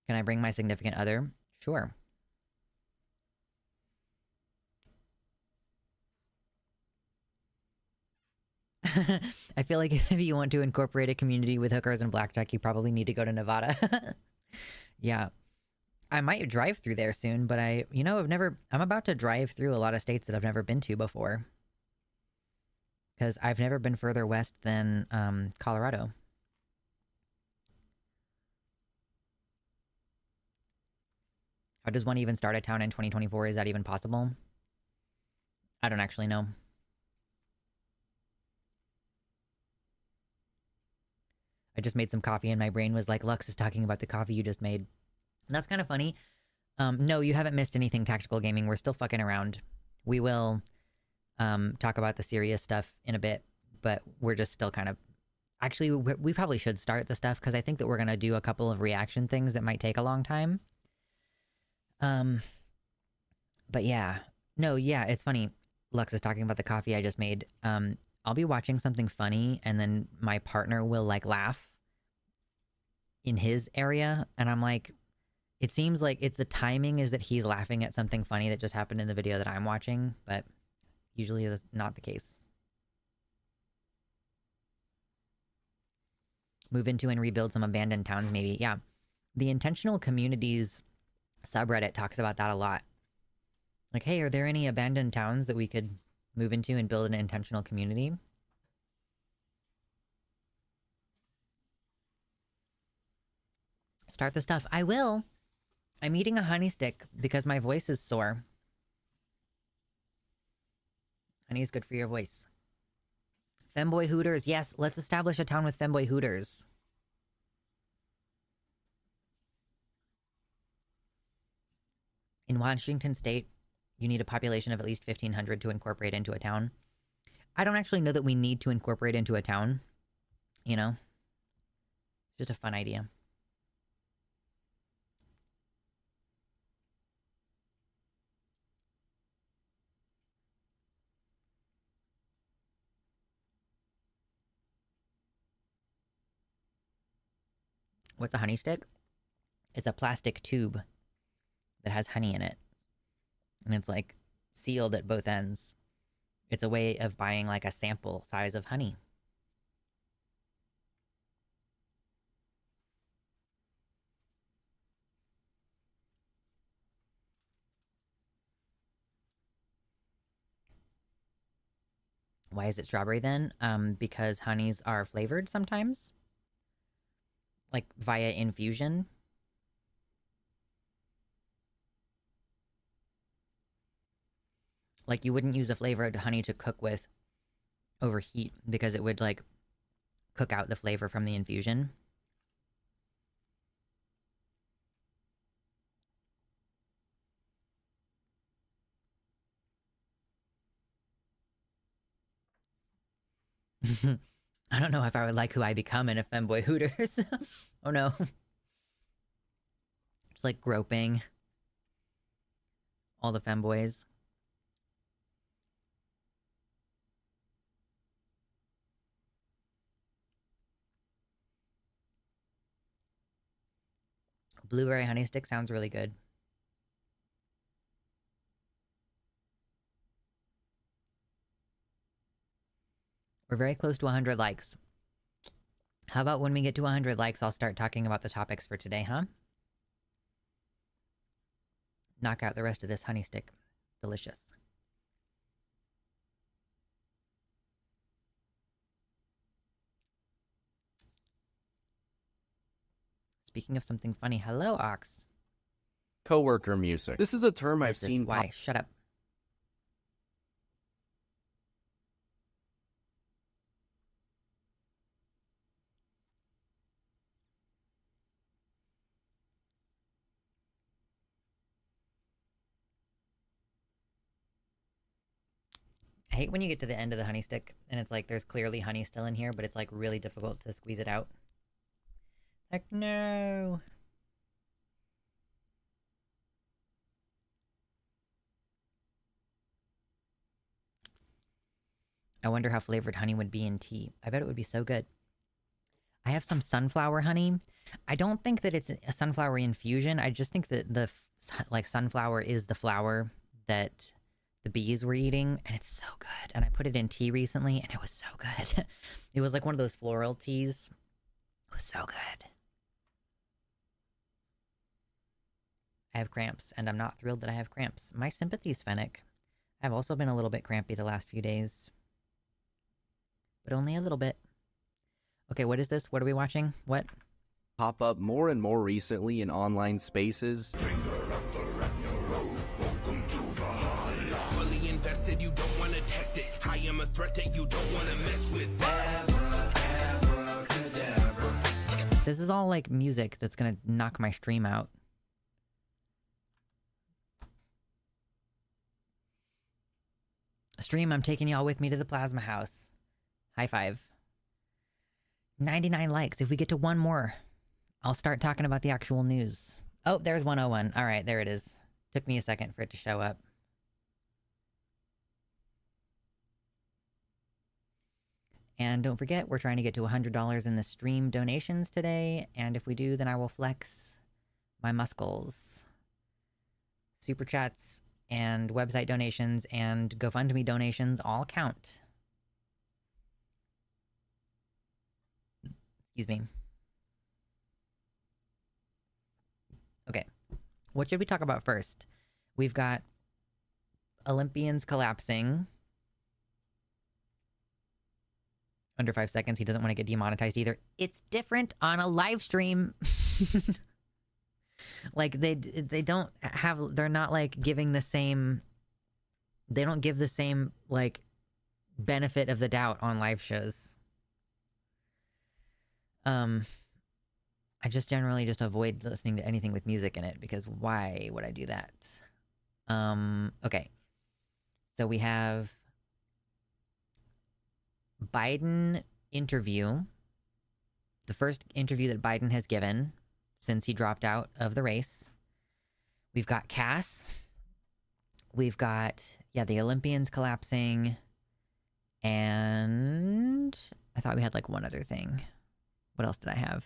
Can I bring my significant other? Sure. I feel like if you want to incorporate a community with hookers and blackjack, you probably need to go to Nevada. Yeah. I might drive through there soon, but I'm about to drive through a lot of states that I've never been to before. Because I've never been further west than Colorado. How does one even start a town in 2024? Is that even possible? I don't actually know. I just made some coffee and my brain was like, Lux is talking about the coffee you just made. And that's kind of funny. No, you haven't missed anything tactical gaming. We're still fucking around. We will talk about the serious stuff in a bit, but we're just still kind of... Actually, we probably should start the stuff because I think that we're going to do a couple of reaction things that might take a long time. But yeah. No, yeah, it's funny. Lux is talking about the coffee I just made. I'll be watching something funny and then my partner will like laugh in his area. And I'm like, it seems like the timing is that he's laughing at something funny that just happened in the video that I'm watching, but usually that's not the case. Move into and rebuild some abandoned towns, maybe. Yeah. The intentional communities subreddit talks about that a lot. Like, hey, are there any abandoned towns that we could move into and build an intentional community? Start the stuff. I will. I'm eating a honey stick because my voice is sore. Honey is good for your voice. Femboy Hooters. Yes, let's establish a town with Femboy Hooters. In Washington State, you need a population of at least 1,500 to incorporate into a town. I don't actually know that we need to incorporate into a town. You know? It's just a fun idea. What's a honey stick? It's a plastic tube that has honey in it. And it's like sealed at both ends. It's a way of buying like a sample size of honey. Why is it strawberry then? Because honeys are flavored sometimes, like via infusion. Like you wouldn't use a flavored honey to cook with over heat because it would like cook out the flavor from the infusion. I don't know if I would like who I become in a femboy Hooters. Oh no. It's like groping all the femboys. Blueberry honey stick sounds really good. We're very close to 100 likes. How about when we get to 100 likes, I'll start talking about the topics for today, huh? Knock out the rest of this honey stick. Delicious. Speaking of something funny, hello, Ox. Coworker music. This is a term I've seen. Why? Shut up. I hate when you get to the end of the honey stick and it's like there's clearly honey still in here, but it's like really difficult to squeeze it out. Like, no. I wonder how flavored honey would be in tea. I bet it would be so good. I have some sunflower honey. I don't think that it's a sunflower infusion. I just think that the sunflower is the flower that the bees were eating, and it's so good. And I put it in tea recently, and it was so good. It was like one of those floral teas. It was so good. I have cramps, and I'm not thrilled that I have cramps. My sympathies, Fennec. I've also been a little bit crampy the last few days. But only a little bit. Okay, what is this? What are we watching? What? Pop up more and more recently in online spaces. Fully invested, you don't want to test it. I am a threat that you don't want to mess with. This is all like music that's gonna knock my stream out. Stream, I'm taking y'all with me to the plasma house. High five. 99 likes. If we get to one more, I'll start talking about the actual news. Oh, there's 101. All right, there it is. Took me a second for it to show up. And don't forget, we're trying to get to $100 in the stream donations today. And if we do, then I will flex my muscles. Super chats and website donations and GoFundMe donations all count. Excuse me. Okay. What should we talk about first? We've got Olympians collapsing. Under 5 seconds. He doesn't want to get demonetized either. It's different on a live stream. Like they don't have, they're not like giving the same, they don't give the same like benefit of the doubt on live shows. I just generally just avoid listening to anything with music in it because why would I do that? Okay. So we have Biden interview. The first interview that Biden has given since he dropped out of the race. We've got Cass. We've got, the Olympians collapsing. And I thought we had like one other thing. What else did I have?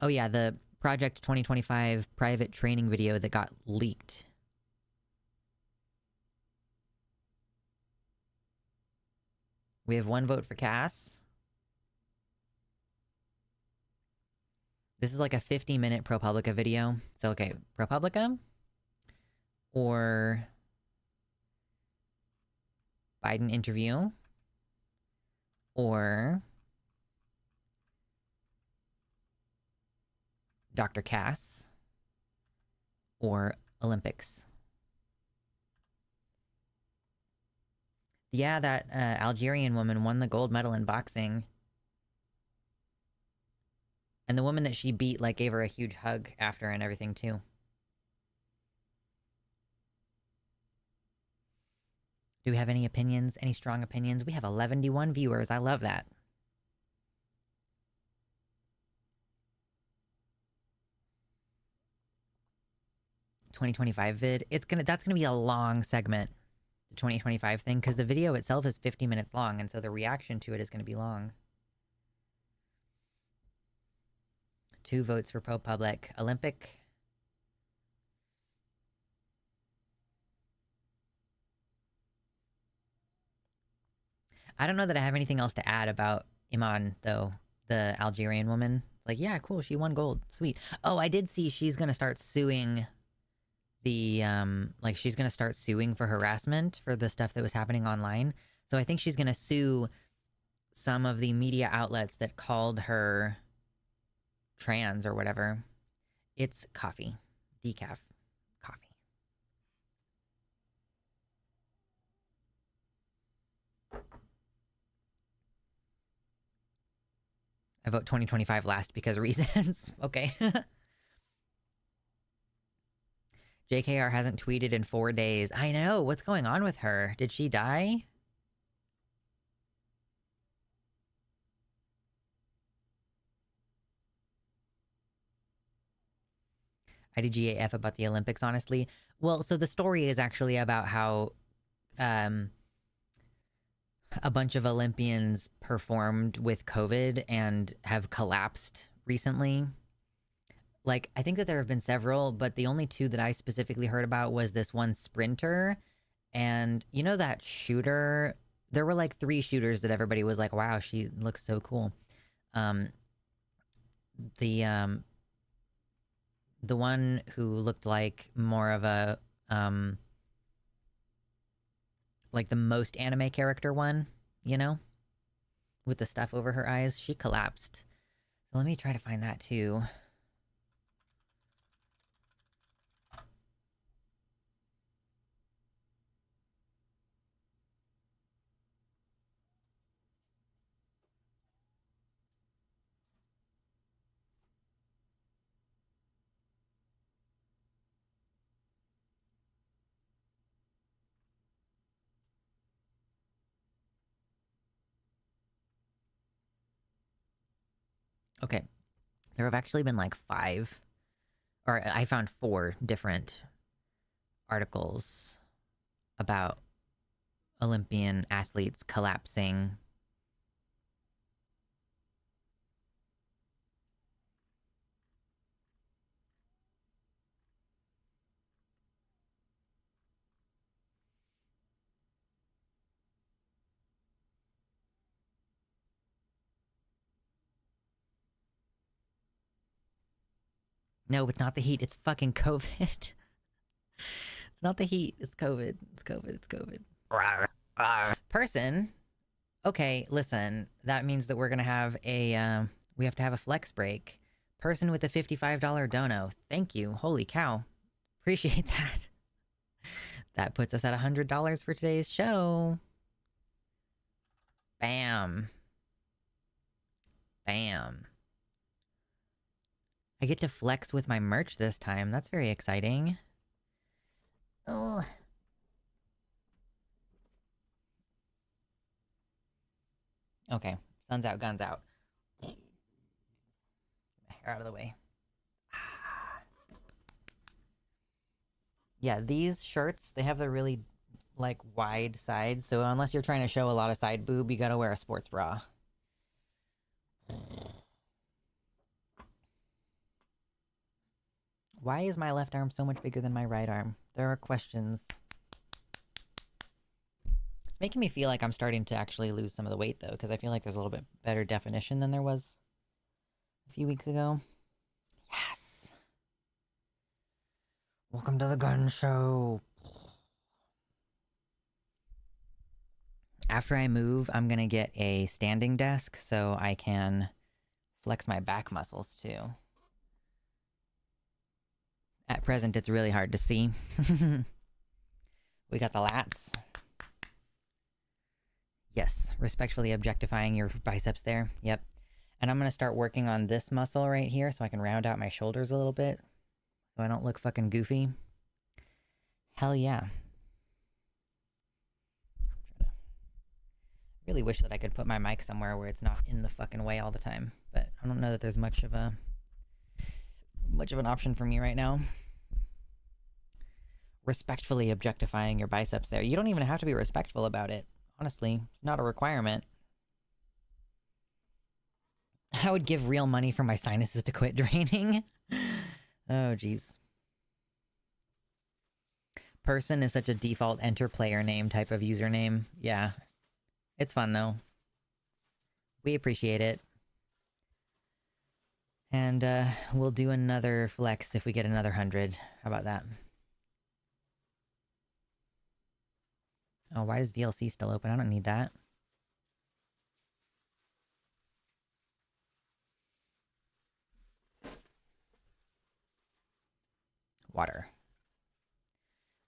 Oh yeah, the Project 2025 private training video that got leaked. We have 1 vote for Cass. This is like a 50-minute ProPublica video. So, okay, ProPublica or Biden interview or Dr. Cass or Olympics. Yeah, that Algerian woman won the gold medal in boxing. And the woman that she beat, like, gave her a huge hug after and everything, too. Do we have any opinions? Any strong opinions? We have 11-1 viewers. I love that. '25 vid. That's gonna be a long segment, the 2025 thing, because the video itself is 50 minutes long, and so the reaction to it is gonna be long. 2 votes for ProPublic. Olympic. I don't know that I have anything else to add about Iman, though, the Algerian woman. Like, yeah, cool, she won gold. Sweet. Oh, I did see she's gonna start suing the, like, she's gonna start suing for harassment for the stuff that was happening online. So I think she's gonna sue some of the media outlets that called her trans or whatever. It's coffee. Decaf coffee. I vote 2025 last because reasons. Okay. JKR hasn't tweeted in 4 days. I know. What's going on with her? Did she die? IDGAF about the Olympics, honestly. Well, so the story is actually about how a bunch of Olympians performed with COVID and have collapsed recently. Like, I think that there have been several, but the only 2 that I specifically heard about was this one sprinter. And you know that shooter? There were like 3 shooters that everybody was like, wow, she looks so cool. The one who looked like more of a, like the most anime character one, you know? With the stuff over her eyes, she collapsed. So let me try to find that too. Okay. There have actually been like 5, or I found 4 different articles about Olympian athletes collapsing. No, it's not the heat. It's fucking COVID. It's not the heat. It's COVID. It's COVID. It's COVID. Person. Okay, listen. That means that we're going to have a, we have to have a flex break. Person with a $55 dono. Thank you. Holy cow. Appreciate that. That puts us at $100 for today's show. Bam. Bam. I get to flex with my merch this time. That's very exciting. Ugh. Okay. Sun's out, guns out. Get my hair out of the way. Yeah, these shirts, they have the really, like, wide sides. So unless you're trying to show a lot of side boob, you gotta wear a sports bra. Why is my left arm so much bigger than my right arm? There are questions. It's making me feel like I'm starting to actually lose some of the weight, though, because I feel like there's a little bit better definition than there was a few weeks ago. Yes! Welcome to the gun show! After I move, I'm gonna get a standing desk so I can flex my back muscles, too. At present, it's really hard to see. We got the lats. Yes, respectfully objectifying your biceps there. Yep. And I'm going to start working on this muscle right here so I can round out my shoulders a little bit so I don't look fucking goofy. Hell yeah. Really wish that I could put my mic somewhere where it's not in the fucking way all the time, but I don't know that there's much of an option for me right now. Respectfully objectifying your biceps there. You don't even have to be respectful about it. Honestly, it's not a requirement. I would give real money for my sinuses to quit draining. Oh, jeez. Person is such a default enter player name type of username. Yeah. It's fun, though. We appreciate it. And we'll do another flex if we get another 100. How about that? Oh, why is VLC still open? I don't need that. Water.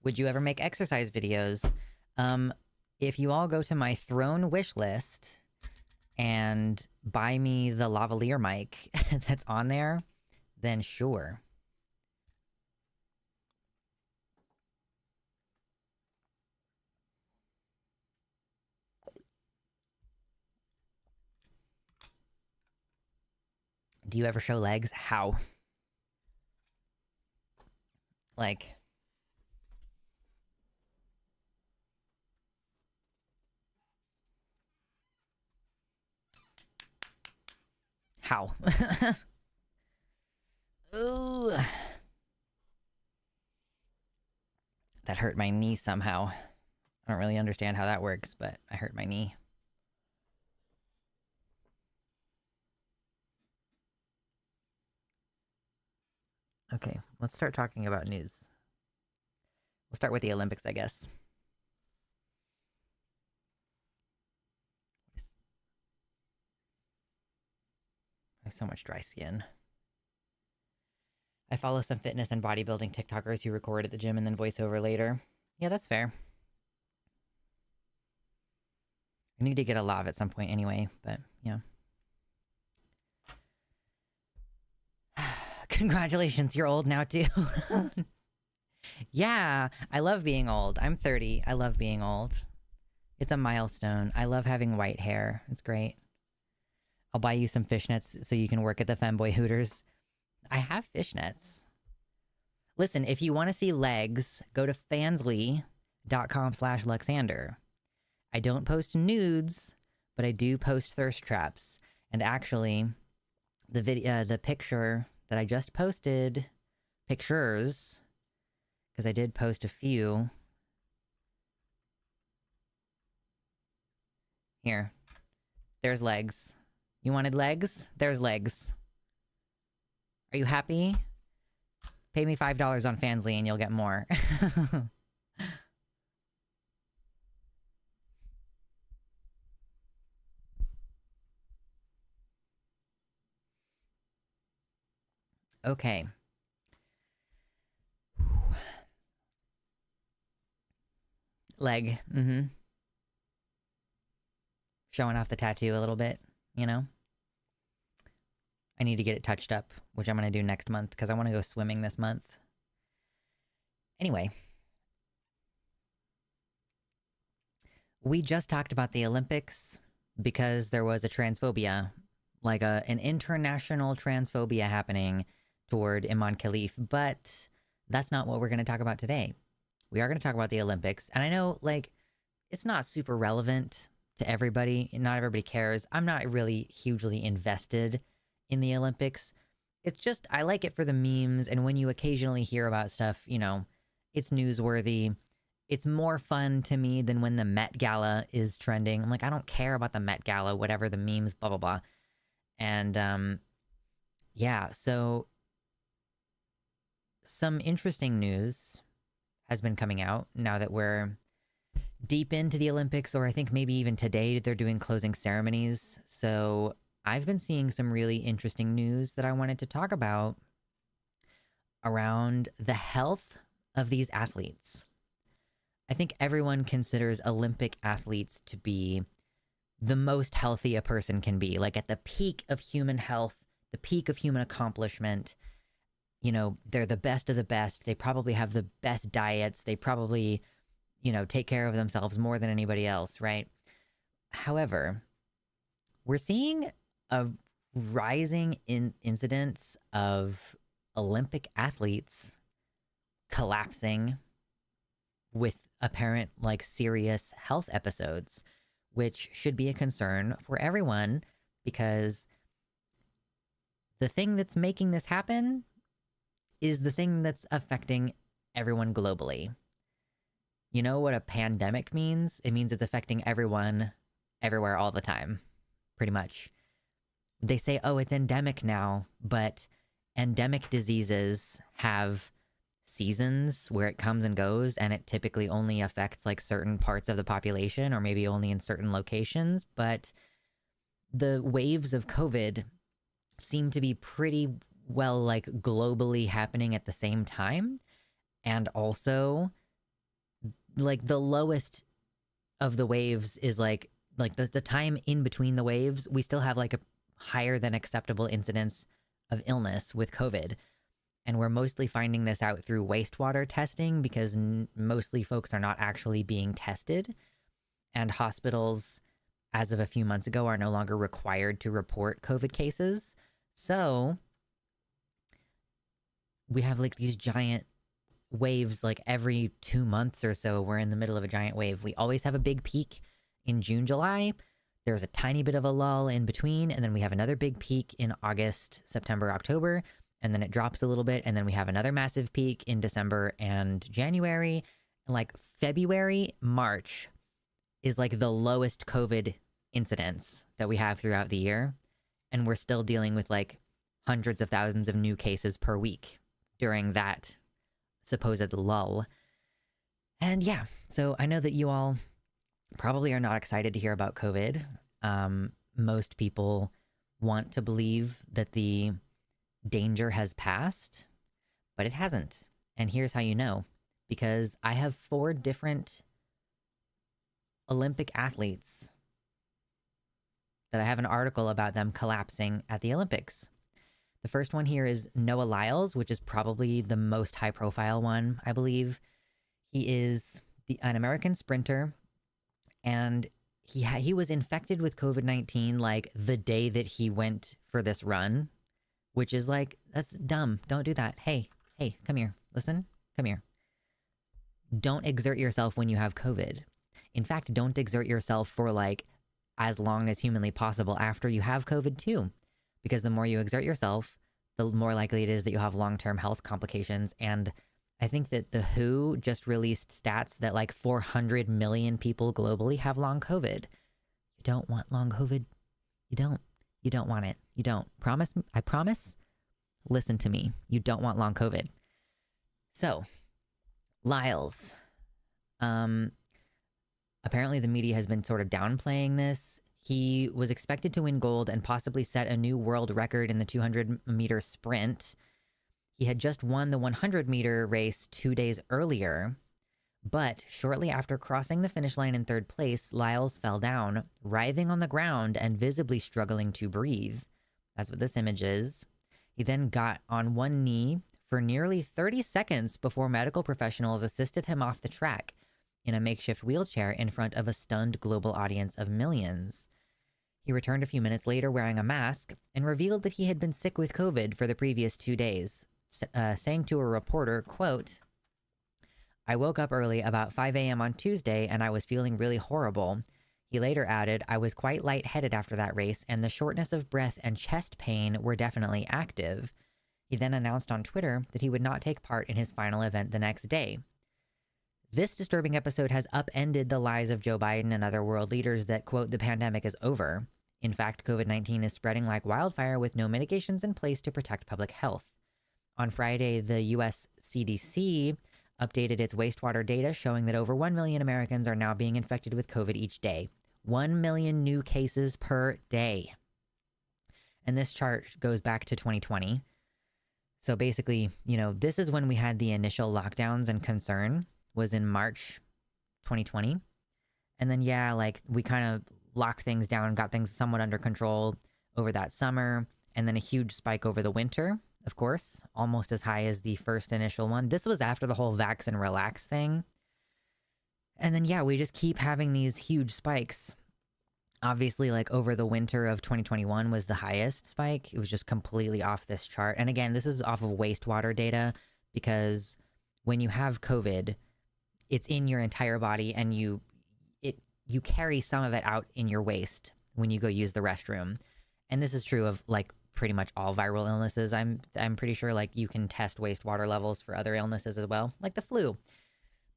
Would you ever make exercise videos? If you all go to my throne wish list and buy me the lavalier mic that's on there, then sure. Do you ever show legs? How? Like... How? Ooh. That hurt my knee somehow. I don't really understand how that works, but I hurt my knee. Okay, let's start talking about news. We'll start with the Olympics, I guess. I have so much dry skin. I follow some fitness and bodybuilding TikTokers who record at the gym and then voice over later. Yeah, that's fair. I need to get a lav at some point anyway, but yeah. Congratulations, you're old now too. Yeah, I love being old. I'm 30. I love being old. It's a milestone. I love having white hair. It's great. I'll buy you some fishnets so you can work at the Femboy Hooters. I have fishnets. Listen, if you want to see legs, go to fansly.com/Luxander. I don't post nudes, but I do post thirst traps. And actually, the picture that I just posted, pictures, because I did post a few. Here. There's legs. You wanted legs? There's legs. Are you happy? Pay me $5 on Fansly and you'll get more. Okay. Leg. Mm-hmm. Showing off the tattoo a little bit, you know? I need to get it touched up, which I'm going to do next month because I want to go swimming this month. Anyway. We just talked about the Olympics because there was a transphobia, like an international transphobia happening toward Imam Khalif, but that's not what we're going to talk about today. We are going to talk about the Olympics, and I know, like, it's not super relevant to everybody. Not everybody cares. I'm not really hugely invested in the Olympics. It's just, I like it for the memes. And when you occasionally hear about stuff, you know, it's newsworthy. It's more fun to me than when the Met Gala is trending. I'm like, I don't care about the Met Gala, whatever the memes, blah, blah, blah. And yeah, so some interesting news has been coming out now that we're deep into the Olympics, or I think maybe even today they're doing closing ceremonies. So I've been seeing some really interesting news that I wanted to talk about around the health of these athletes. I think everyone considers Olympic athletes to be the most healthy a person can be, like at the peak of human health, the peak of human accomplishment. You know, they're the best of the best. They probably have the best diets. They probably, you know, take care of themselves more than anybody else, right? However, we're seeing a rising incidence of Olympic athletes collapsing with apparent, like, serious health episodes, which should be a concern for everyone, because the thing that's making this happen is the thing that's affecting everyone globally. You know what a pandemic means? It means it's affecting everyone, everywhere, all the time, pretty much. They say, oh, it's endemic now, but endemic diseases have seasons where it comes and goes, and it typically only affects like certain parts of the population, or maybe only in certain locations. But the waves of COVID seem to be pretty well, like, globally happening at the same time. And also, like, the lowest of the waves is like the time in between the waves, we still have like a higher than acceptable incidence of illness with COVID. And we're mostly finding this out through wastewater testing, because mostly folks are not actually being tested. And hospitals, as of a few months ago, are no longer required to report COVID cases. So we have like these giant waves, like every 2 months or so, we're in the middle of a giant wave. We always have a big peak in June, July. There's a tiny bit of a lull in between, and then we have another big peak in August, September, October, and then it drops a little bit, and then we have another massive peak in December and January. And like February, March is like the lowest COVID incidence that we have throughout the year, and we're still dealing with like hundreds of thousands of new cases per week during that supposed lull. And yeah, so I know that you all probably are not excited to hear about COVID. Most people want to believe that the danger has passed, but it hasn't. And here's how you know, because I have 4 different Olympic athletes that I have an article about them collapsing at the Olympics. The first one here is Noah Lyles, which is probably the most high profile one, I believe. He is an American sprinter, and he was infected with COVID-19 like the day that he went for this run, which is like, that's dumb. Don't do that. Hey, come here. Listen, come here. Don't exert yourself when you have COVID. In fact, don't exert yourself for like as long as humanly possible after you have COVID too. Because the more you exert yourself, the more likely it is that you'll have long-term health complications. And I think that the WHO just released stats that like 400 million people globally have long COVID. You don't want long COVID. You don't. You don't want it. You don't. Promise? I promise? Listen to me. You don't want long COVID. So, Lyles. Apparently the media has been sort of downplaying this. He was expected to win gold and possibly set a new world record in the 200-meter sprint. He had just won the 100-meter race 2 days earlier, but shortly after crossing the finish line in 3rd place, Lyles fell down, writhing on the ground and visibly struggling to breathe. That's what this image is. He then got on one knee for nearly 30 seconds before medical professionals assisted him off the track in a makeshift wheelchair in front of a stunned global audience of millions. He returned a few minutes later wearing a mask and revealed that he had been sick with COVID for the previous 2 days, saying to a reporter, quote, "I woke up early about 5 a.m. on Tuesday and I was feeling really horrible." He later added, "I was quite lightheaded after that race and the shortness of breath and chest pain were definitely active." He then announced on Twitter that he would not take part in his final event the next day. This disturbing episode has upended the lies of Joe Biden and other world leaders that, quote, the pandemic is over. In fact, COVID-19 is spreading like wildfire with no mitigations in place to protect public health. On Friday, the U.S. CDC updated its wastewater data showing that over 1 million Americans are now being infected with COVID each day. 1 million new cases per day. And this chart goes back to 2020. So basically, this is when we had the initial lockdowns and concern was in March 2020. And then, we kind of locked things down, got things somewhat under control over that summer. And then a huge spike over the winter, of course, almost as high as the first initial one. This was after the whole vax and relax thing. And then, we just keep having these huge spikes. Obviously, over the winter of 2021 was the highest spike. It was just completely off this chart. And again, this is off of wastewater data because when you have COVID, it's in your entire body and you carry some of it out in your waste when you go use the restroom. And this is true of pretty much all viral illnesses. I'm pretty sure you can test wastewater levels for other illnesses as well, like the flu.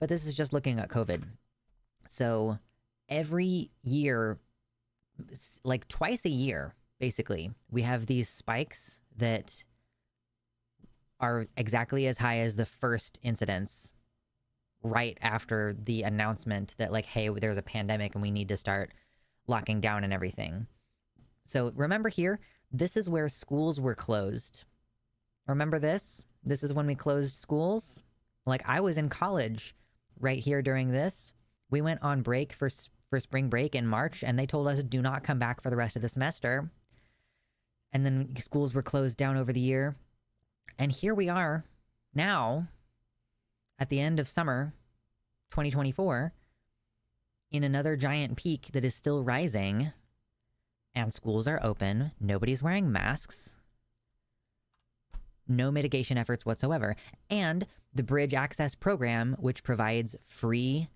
But this is just looking at COVID. So every year, twice a year, basically, we have these spikes that are exactly as high as the first incidence right after the announcement that hey, there's a pandemic and we need to start locking down and everything. So remember here, this is where schools were closed. Remember this? This is when we closed schools. I was in college right here during this. We went on break for spring break in March, and they told us do not come back for the rest of the semester. And then schools were closed down over the year. And here we are now at the end of summer 2024 in another giant peak that is still rising, and schools are open. Nobody's wearing masks. No mitigation efforts whatsoever. And the Bridge Access Program, which provides free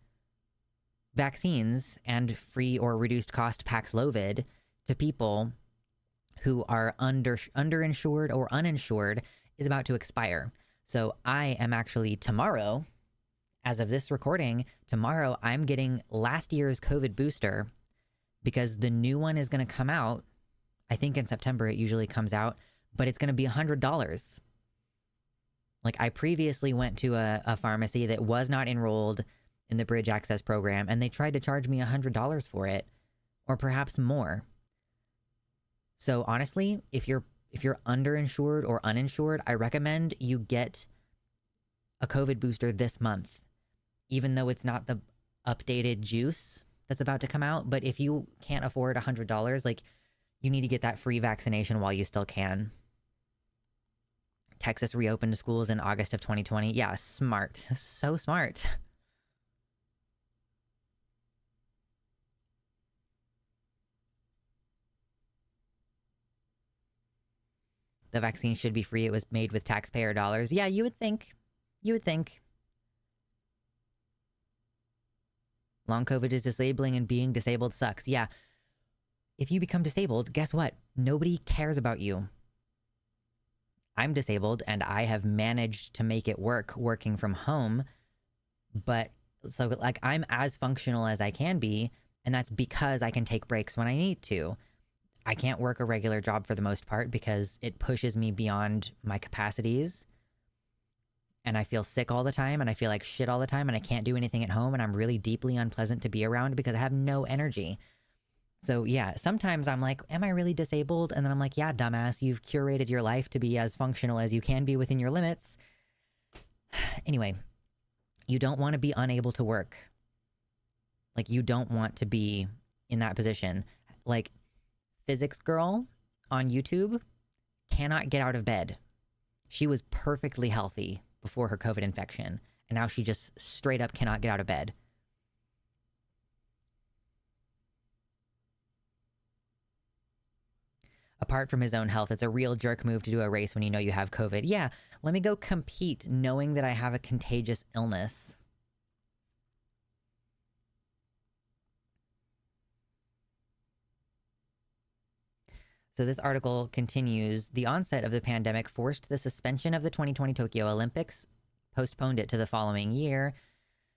vaccines and free or reduced cost Paxlovid to people who are underinsured or uninsured, is about to expire. So I am actually tomorrow, as of this recording, tomorrow I'm getting last year's COVID booster because the new one is going to come out. I think in September it usually comes out, but it's going to be $100. I previously went to a pharmacy that was not enrolled in the Bridge Access Program, and they tried to charge me $100 for it, or perhaps more. So honestly, if you're underinsured or uninsured, I recommend you get a COVID booster this month, even though it's not the updated juice that's about to come out. But if you can't afford $100, you need to get that free vaccination while you still can. Texas reopened schools in August of 2020. Yeah, smart. So smart. The vaccine should be free. It was made with taxpayer dollars. Yeah, you would think. You would think. Long COVID is disabling, and being disabled sucks. Yeah. If you become disabled, guess what? Nobody cares about you. I'm disabled, and I have managed to make it work working from home. But so I'm as functional as I can be, and that's because I can take breaks when I need to. I can't work a regular job for the most part because it pushes me beyond my capacities. And I feel sick all the time, and I feel like shit all the time, and I can't do anything at home, and I'm really deeply unpleasant to be around because I have no energy. So yeah, sometimes I'm like, am I really disabled? And then I'm like, yeah, dumbass, you've curated your life to be as functional as you can be within your limits. Anyway, you don't want to be unable to work. You don't want to be in that position. Physics girl on YouTube cannot get out of bed. She was perfectly healthy before her COVID infection, and now she just straight up cannot get out of bed. Apart from his own health, it's a real jerk move to do a race when you know you have COVID. Yeah, let me go compete knowing that I have a contagious illness. So this article continues, the onset of the pandemic forced the suspension of the 2020 Tokyo Olympics, postponed it to the following year,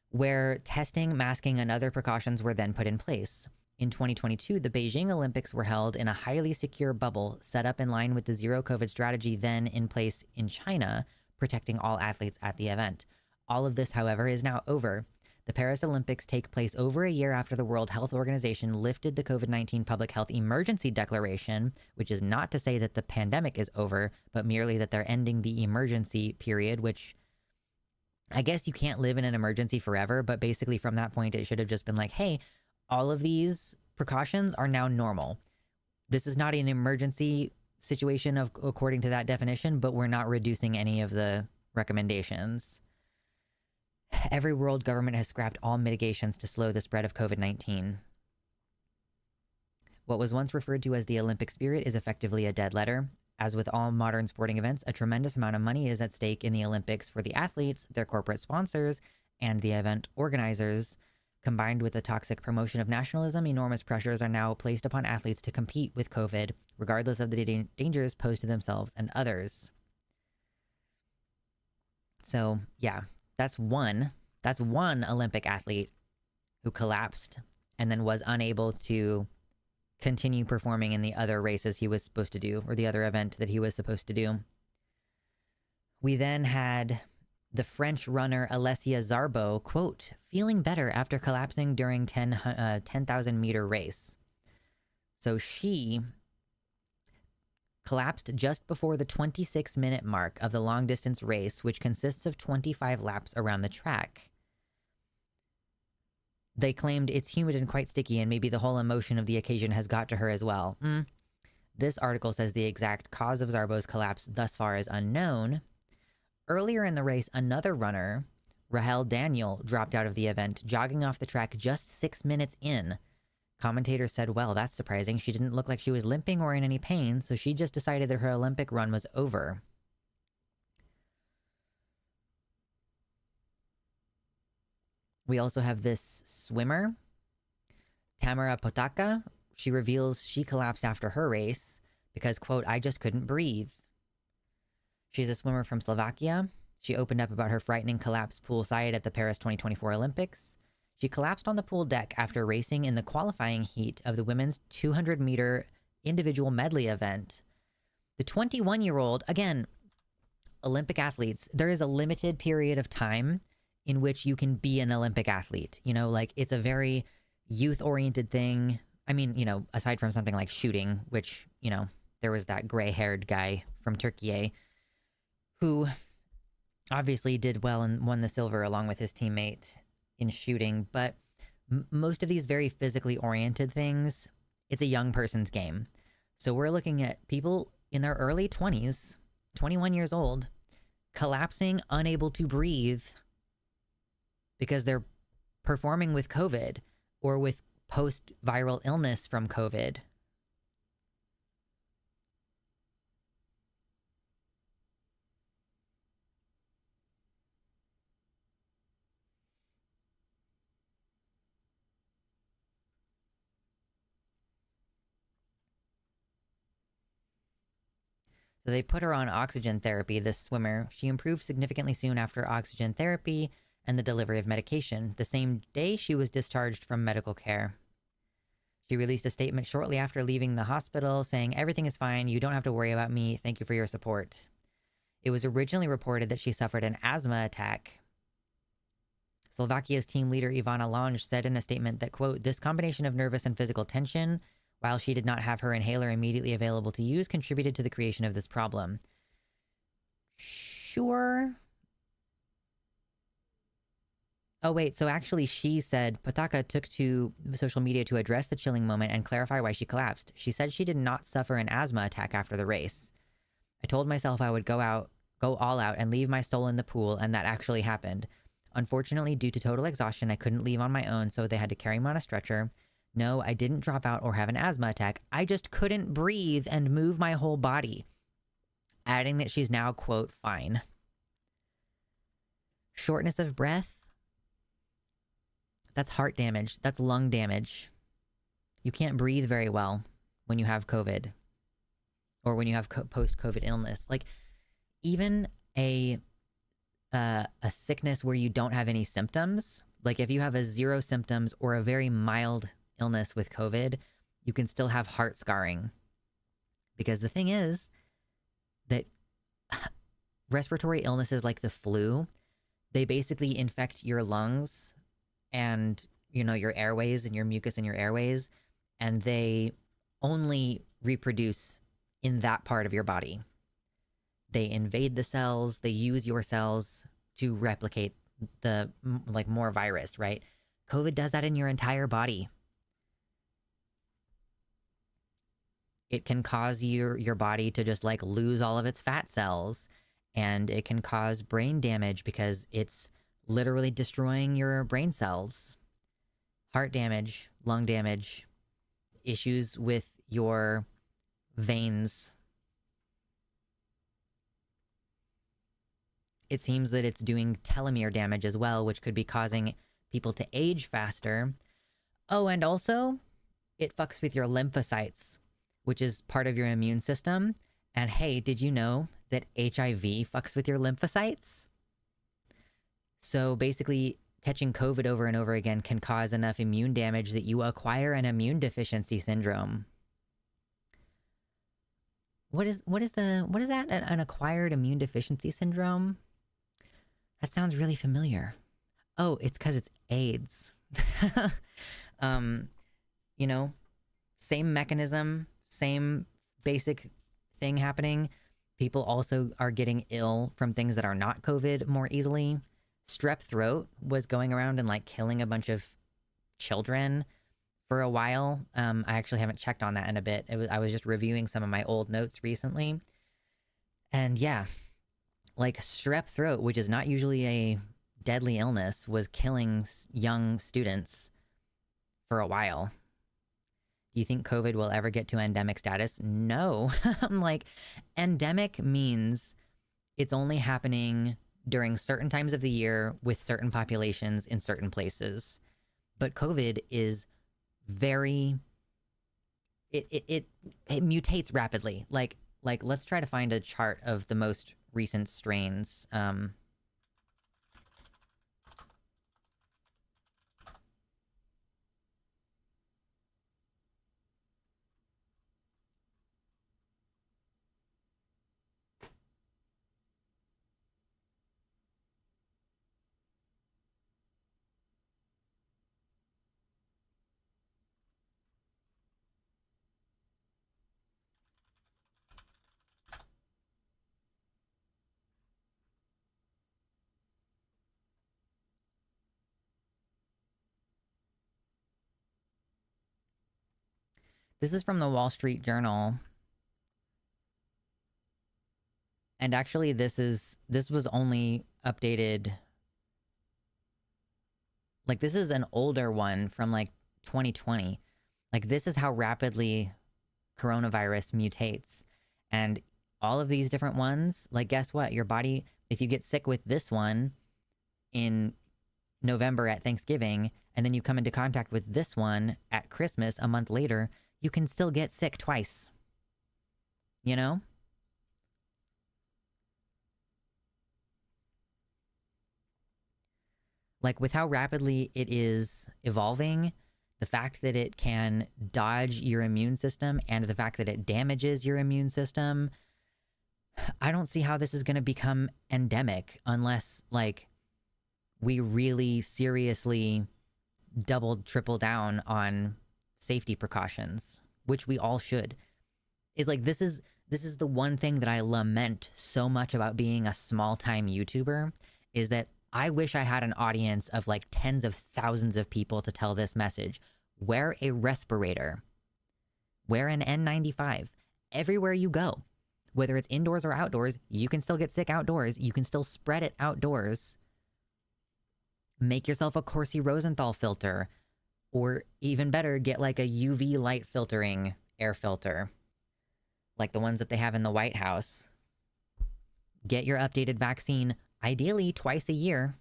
where testing, masking, and other precautions were then put in place. In 2022, the Beijing Olympics were held in a highly secure bubble set up in line with the zero COVID strategy then in place in China, protecting all athletes at the event. All of this, however, is now over. The Paris Olympics take place over a year after the World Health Organization lifted the COVID-19 public health emergency declaration, which is not to say that the pandemic is over, but merely that they're ending the emergency period, which I guess you can't live in an emergency forever, but basically from that point, it should have just been like, hey, all of these precautions are now normal. This is not an emergency situation according to that definition, but we're not reducing any of the recommendations. Every world government has scrapped all mitigations to slow the spread of COVID-19. What was once referred to as the Olympic spirit is effectively a dead letter. As with all modern sporting events, a tremendous amount of money is at stake in the Olympics for the athletes, their corporate sponsors, and the event organizers. Combined with the toxic promotion of nationalism, enormous pressures are now placed upon athletes to compete with COVID, regardless of the dangers posed to themselves and others. So, yeah, that's one Olympic athlete who collapsed and then was unable to continue performing in the other races he was supposed to do, or the other event that he was supposed to do. We then had the French runner Alessia Zarbo, quote, feeling better after collapsing during 10,000 meter race. So she collapsed just before the 26-minute mark of the long distance race, which consists of 25 laps around the track. They claimed it's humid and quite sticky, and maybe the whole emotion of the occasion has got to her as well. This article says the exact cause of Zarbo's collapse thus far is unknown. Earlier in the race, another runner, Rahel Daniel, dropped out of the event, jogging off the track just 6 minutes in. Commentators said, well, that's surprising. She didn't look like she was limping or in any pain, so she just decided that her Olympic run was over. We also have this swimmer, Tamara Potaka. She reveals she collapsed after her race because, quote, I just couldn't breathe. She's a swimmer from Slovakia. She opened up about her frightening collapse poolside at the Paris 2024 Olympics. She collapsed on the pool deck after racing in the qualifying heat of the women's 200-meter individual medley event. The 21-year-old, again, Olympic athletes, there is a limited period of time in which you can be an Olympic athlete. You know, like it's a very youth-oriented thing. I mean, you know, aside from something like shooting, which, you know, there was that gray-haired guy from Turkey who obviously did well and won the silver along with his teammate in shooting. But most of these very physically oriented things, it's a young person's game. So we're looking at people in their early 20s, 21 years old, collapsing, unable to breathe because they're performing with COVID or with post-viral illness from COVID. So they put her on oxygen therapy, this swimmer. She improved significantly soon after oxygen therapy and the delivery of medication. The same day, she was discharged from medical care. She released a statement shortly after leaving the hospital saying, everything is fine. You don't have to worry about me. Thank you for your support. It was originally reported that she suffered an asthma attack. Slovakia's team leader Ivana Lange said in a statement that, quote, this combination of nervous and physical tension, while she did not have her inhaler immediately available to use, contributed to the creation of this problem. Sure. Oh, wait. So actually, she said Potaka took to social media to address the chilling moment and clarify why she collapsed. She said she did not suffer an asthma attack after the race. I told myself I would go all out and leave my soul in the pool, and that actually happened. Unfortunately, due to total exhaustion, I couldn't leave on my own, so they had to carry me on a stretcher. No, I didn't drop out or have an asthma attack. I just couldn't breathe and move my whole body. Adding that she's now, quote, fine. Shortness of breath. That's heart damage. That's lung damage. You can't breathe very well when you have COVID. or when you have post-COVID illness. Like even a sickness where you don't have any symptoms, like if you have a 0 symptoms or a very mild illness with COVID, you can still have heart scarring. Because the thing is that respiratory illnesses like the flu, they basically infect your lungs and, you know, your airways and your mucus in your airways, and they only reproduce in that part of your body. They invade the cells, they use your cells to replicate the, like, more virus, right? COVID does that in your entire body. It can cause your body to just like lose all of its fat cells, and it can cause brain damage because it's literally destroying your brain cells. Heart damage, lung damage, issues with your veins. It seems that it's doing telomere damage as well, which could be causing people to age faster. Oh, and also, it fucks with your lymphocytes, which is part of your immune system. And hey, did you know that HIV fucks with your lymphocytes? So basically, catching COVID over and over again can cause enough immune damage that you acquire an immune deficiency syndrome. What is that? An acquired immune deficiency syndrome? That sounds really familiar. Oh, it's because it's AIDS. You know, same mechanism, same basic thing happening. People also are getting ill from things that are not COVID more easily. Strep throat was going around and like killing a bunch of children for a while. I actually haven't checked on that in a bit. I was just reviewing some of my old notes recently. And yeah, like strep throat, which is not usually a deadly illness, was killing young students for a while. Do you think COVID will ever get to endemic status? No. I'm like, endemic means it's only happening during certain times of the year with certain populations in certain places. But COVID is very, it mutates rapidly. Like let's try to find a chart of the most recent strains. This is from the Wall Street Journal. And actually this was only updated, like this is an older one from like 2020. Like this is how rapidly coronavirus mutates. And all of these different ones, like guess what? Your body, if you get sick with this one in November at Thanksgiving, and then you come into contact with this one at Christmas a month later, you can still get sick twice. You know? Like with how rapidly it is evolving, the fact that it can dodge your immune system and the fact that it damages your immune system, I don't see how this is going to become endemic unless like we really seriously triple down on safety precautions, which we all should. Is like this is the one thing that I lament so much about being a small-time YouTuber, is that I wish I had an audience of like tens of thousands of people to tell this message. Wear a respirator. Wear an N95. Everywhere you go, whether it's indoors or outdoors, you can still get sick outdoors. You can still spread it outdoors. Make yourself a Corsi Rosenthal filter. Or even better, get like a UV light filtering air filter. Like the ones that they have in the White House. Get your updated vaccine, ideally twice a year.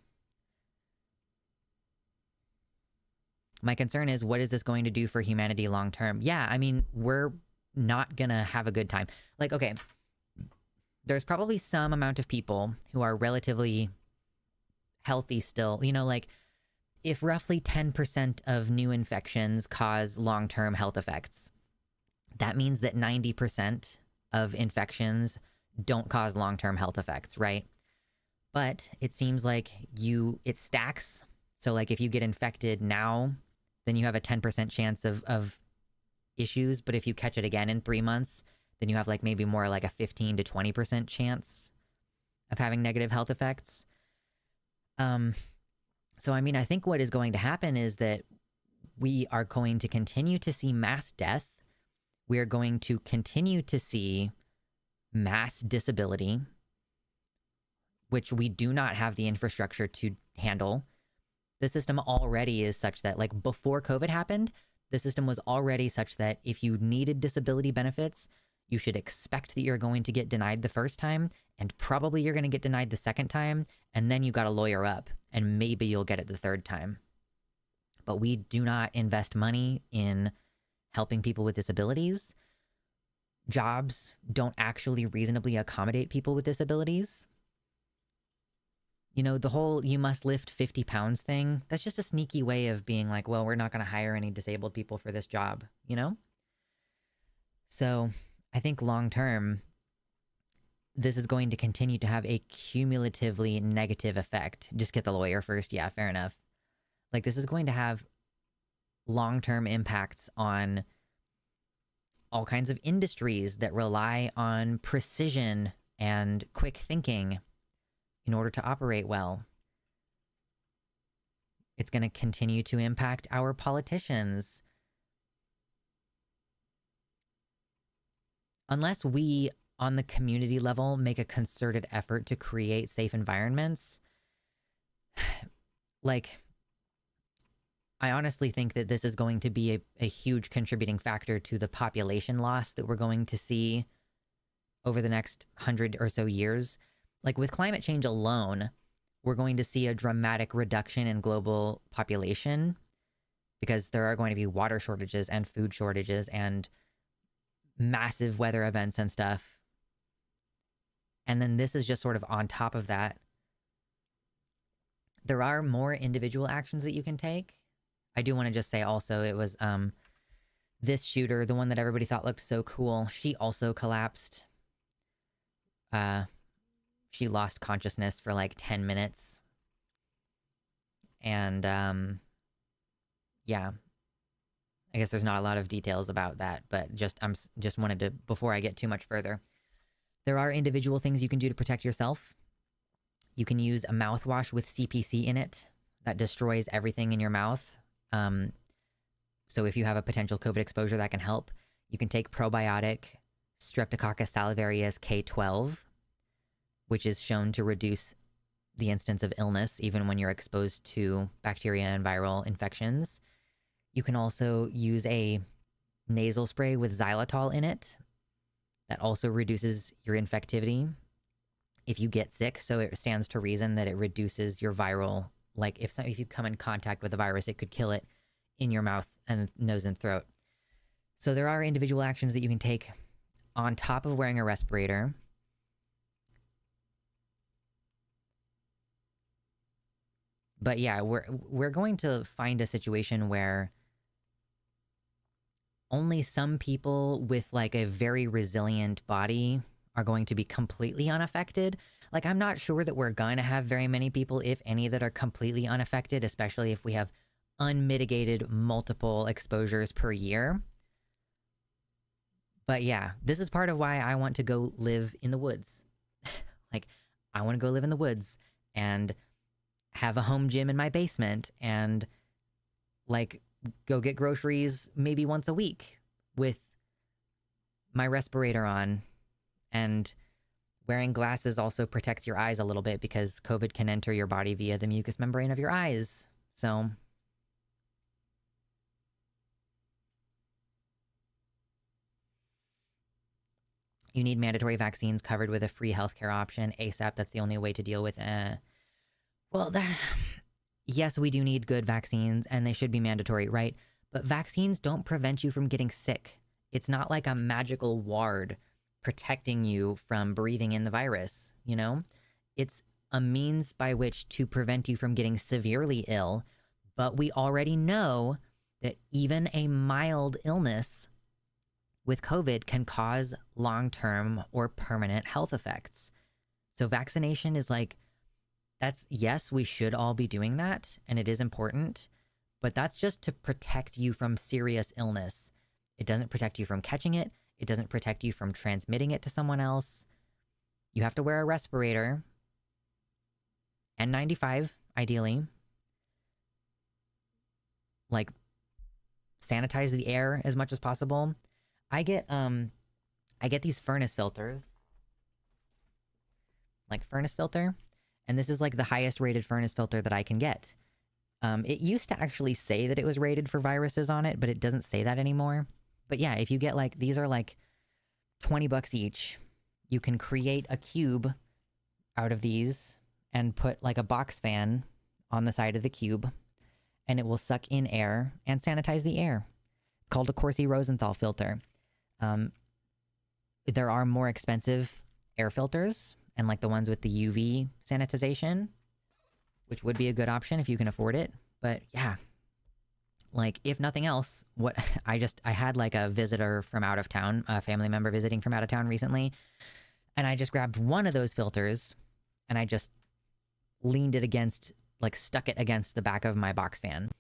My concern is, what is this going to do for humanity long term? Yeah, I mean, we're not gonna have a good time. Like, okay, there's probably some amount of people who are relatively healthy still. You know, like if roughly 10% of new infections cause long-term health effects, that means that 90% of infections don't cause long-term health effects, right? But it seems like it stacks. So like if you get infected now, then you have a 10% chance of issues. But if you catch it again in 3 months, then you have like maybe more like a 15 to 20% chance of having negative health effects. So, I mean, I think what is going to happen is that we are going to continue to see mass death. We are going to continue to see mass disability, which we do not have the infrastructure to handle. The system already is such that, like, before COVID happened, the system was already such that if you needed disability benefits, you should expect that you're going to get denied the first time, and probably you're going to get denied the second time, and then you got to lawyer up, and maybe you'll get it the third time. But we do not invest money in helping people with disabilities. Jobs don't actually reasonably accommodate people with disabilities. You know, the whole you must lift 50 pounds thing, that's just a sneaky way of being like, well, we're not going to hire any disabled people for this job, you know? So I think long term, this is going to continue to have a cumulatively negative effect. Just get the lawyer first. Yeah, fair enough. Like, this is going to have long-term impacts on all kinds of industries that rely on precision and quick thinking in order to operate well. It's going to continue to impact our politicians. Unless we, on the community level, make a concerted effort to create safe environments, like, I honestly think that this is going to be a huge contributing factor to the population loss that we're going to see over the next 100 or so years. Like, with climate change alone, we're going to see a dramatic reduction in global population because there are going to be water shortages and food shortages and massive weather events and stuff. And then this is just sort of on top of that. There are more individual actions that you can take. I do want to just say also, it was this shooter, the one that everybody thought looked so cool, she also collapsed. She lost consciousness for like 10 minutes. And yeah, I guess there's not a lot of details about that, but just wanted to, before I get too much further, there are individual things you can do to protect yourself. You can use a mouthwash with CPC in it that destroys everything in your mouth. So if you have a potential COVID exposure, that can help. You can take probiotic Streptococcus salivarius K12, which is shown to reduce the instance of illness even when you're exposed to bacteria and viral infections. You can also use a nasal spray with xylitol in it that also reduces your infectivity if you get sick. So it stands to reason that it reduces your viral, like if you come in contact with a virus, it could kill it in your mouth and nose and throat. So there are individual actions that you can take on top of wearing a respirator. But yeah, we're going to find a situation where only some people with like a very resilient body are going to be completely unaffected. Like, I'm not sure that we're going to have very many people, if any, that are completely unaffected, especially if we have unmitigated multiple exposures per year. But yeah, this is part of why I want to go live in the woods. Like, I want to go live in the woods and have a home gym in my basement and like go get groceries maybe once a week with my respirator on. And wearing glasses also protects your eyes a little bit because COVID can enter your body via the mucous membrane of your eyes. So you need mandatory vaccines covered with a free healthcare option ASAP. That's the only way to deal with yes, we do need good vaccines and they should be mandatory, right? But vaccines don't prevent you from getting sick. It's not like a magical ward protecting you from breathing in the virus, you know? It's a means by which to prevent you from getting severely ill, but we already know that even a mild illness with COVID can cause long-term or permanent health effects. So vaccination is like, that's, yes, we should all be doing that, and it is important, but that's just to protect you from serious illness. It doesn't protect you from catching it. It doesn't protect you from transmitting it to someone else. You have to wear a respirator, N95, ideally. Like, sanitize the air as much as possible. I get these furnace filters. Like furnace filter. And this is like the highest rated furnace filter that I can get. It used to actually say that it was rated for viruses on it, but it doesn't say that anymore. But yeah, if you get like, these are like $20 each. You can create a cube out of these and put like a box fan on the side of the cube, and it will suck in air and sanitize the air. It's called a Corsi-Rosenthal filter. There are more expensive air filters, and like the ones with the UV sanitization, which would be a good option if you can afford it. But yeah, like if nothing else, what I had like a visitor from out of town, a family member visiting from out of town recently, and I just grabbed one of those filters and I just leaned it against, like stuck it against the back of my box fan.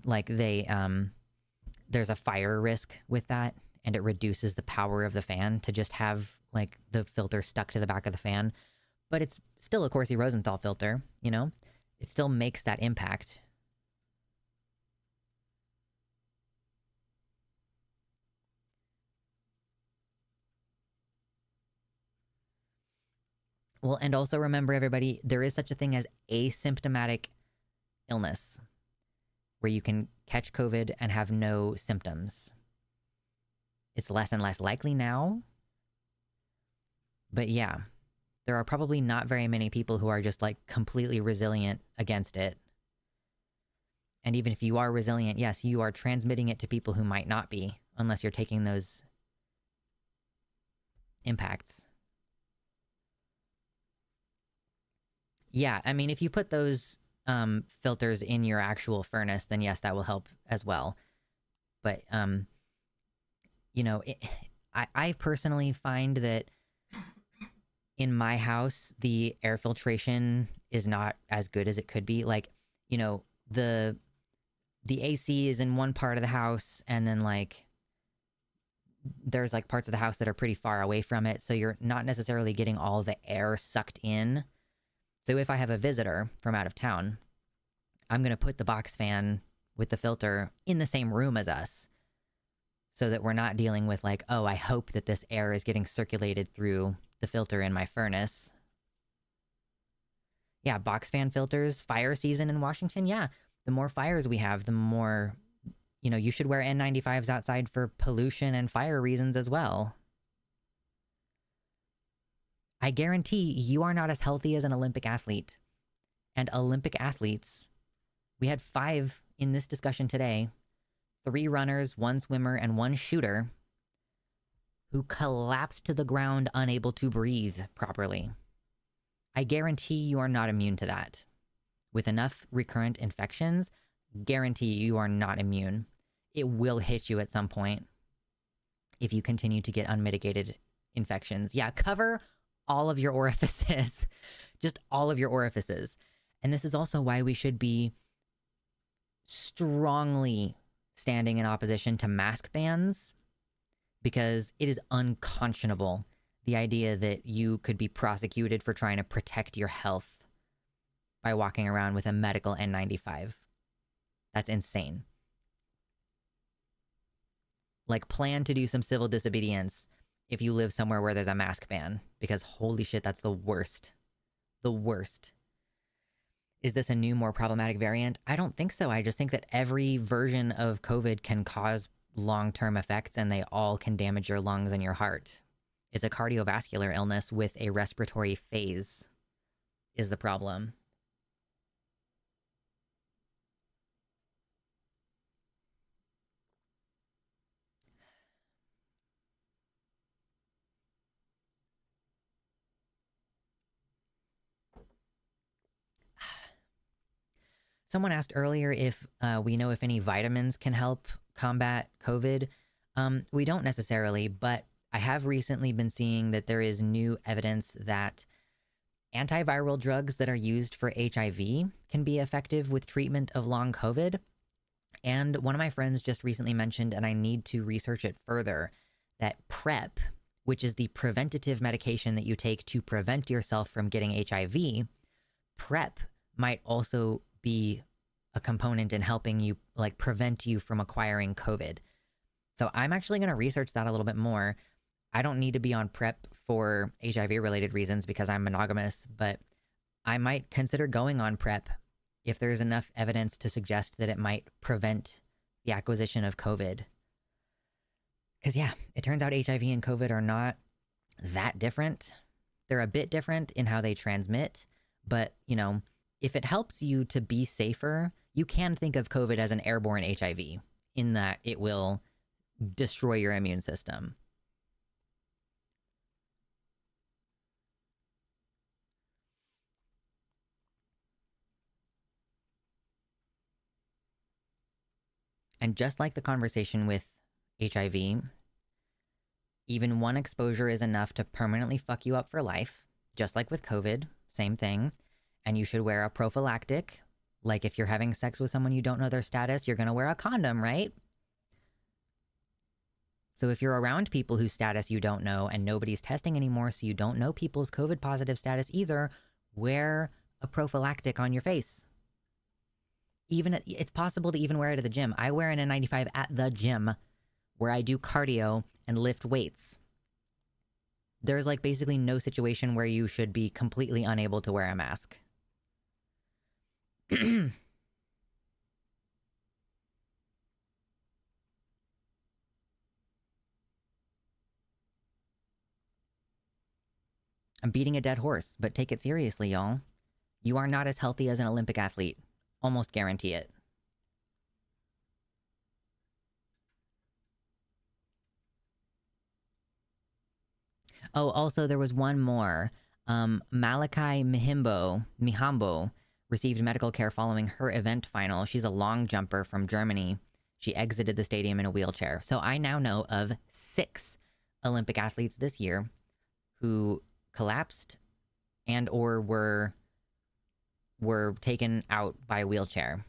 Like there's a fire risk with that, and it reduces the power of the fan to just have like the filter stuck to the back of the fan. But it's still a Corsi-Rosenthal filter, you know? It still makes that impact. Well, and also remember, everybody, there is such a thing as asymptomatic illness, where you can catch COVID and have no symptoms. It's less and less likely now. But yeah, there are probably not very many people who are just like completely resilient against it. And even if you are resilient, yes, you are transmitting it to people who might not be, unless you're taking those impacts. Yeah, I mean, if you put those filters in your actual furnace, then yes, that will help as well. But, you know, I personally find that in my house, the air filtration is not as good as it could be. Like, you know, the AC is in one part of the house, and then like there's like parts of the house that are pretty far away from it, so you're not necessarily getting all the air sucked in. So if I have a visitor from out of town, I'm going to put the box fan with the filter in the same room as us, so that we're not dealing with like, oh, I hope that this air is getting circulated through the filter in my furnace. Yeah, box fan filters, fire season in Washington. Yeah, the more fires we have, the more, you know, you should wear N95s outside for pollution and fire reasons as well. I guarantee you are not as healthy as an Olympic athlete. And Olympic athletes, we had 5 in this discussion today, 3 runners, 1 swimmer, and 1 shooter, who collapsed to the ground unable to breathe properly. I guarantee you are not immune to that. With enough recurrent infections, guarantee you are not immune. It will hit you at some point if you continue to get unmitigated infections. Yeah, cover all of your orifices. Just all of your orifices. And this is also why we should be strongly standing in opposition to mask bans, because it is unconscionable, the idea that you could be prosecuted for trying to protect your health by walking around with a medical N95. That's insane. Like, plan to do some civil disobedience if you live somewhere where there's a mask ban, because holy shit, that's the worst. The worst. Is this a new, more problematic variant? I don't think so. I just think that every version of COVID can cause long-term effects, and they all can damage your lungs and your heart. It's a cardiovascular illness with a respiratory phase is the problem. Someone asked earlier if we know if any vitamins can help combat COVID. We don't necessarily, but I have recently been seeing that there is new evidence that antiviral drugs that are used for HIV can be effective with treatment of long COVID. And one of my friends just recently mentioned, and I need to research it further, that PrEP, which is the preventative medication that you take to prevent yourself from getting HIV, PrEP might also be a component in helping you, like, prevent you from acquiring COVID. So I'm actually going to research that a little bit more. I don't need to be on PrEP for HIV related reasons because I'm monogamous, but I might consider going on PrEP if there's enough evidence to suggest that it might prevent the acquisition of COVID. Because, yeah, it turns out HIV and COVID are not that different. They're a bit different in how they transmit, but, you know, if it helps you to be safer, you can think of COVID as an airborne HIV in that it will destroy your immune system. And just like the conversation with HIV, even one exposure is enough to permanently fuck you up for life. Just like with COVID, same thing. And you should wear a prophylactic. Like if you're having sex with someone you don't know their status, you're going to wear a condom, right? So if you're around people whose status you don't know and nobody's testing anymore, so you don't know people's COVID positive status either, wear a prophylactic on your face. Even it's possible to even wear it at the gym. I wear an N95 at the gym where I do cardio and lift weights. There's like basically no situation where you should be completely unable to wear a mask. I'm beating a dead horse, but take it seriously, y'all. You are not as healthy as an Olympic athlete. Almost guarantee it. Oh, also there was one more. Malachi Mihambo received medical care following her event final. She's a long jumper from Germany. She exited the stadium in a wheelchair. So I now know of 6 Olympic athletes this year who collapsed and or were taken out by a wheelchair.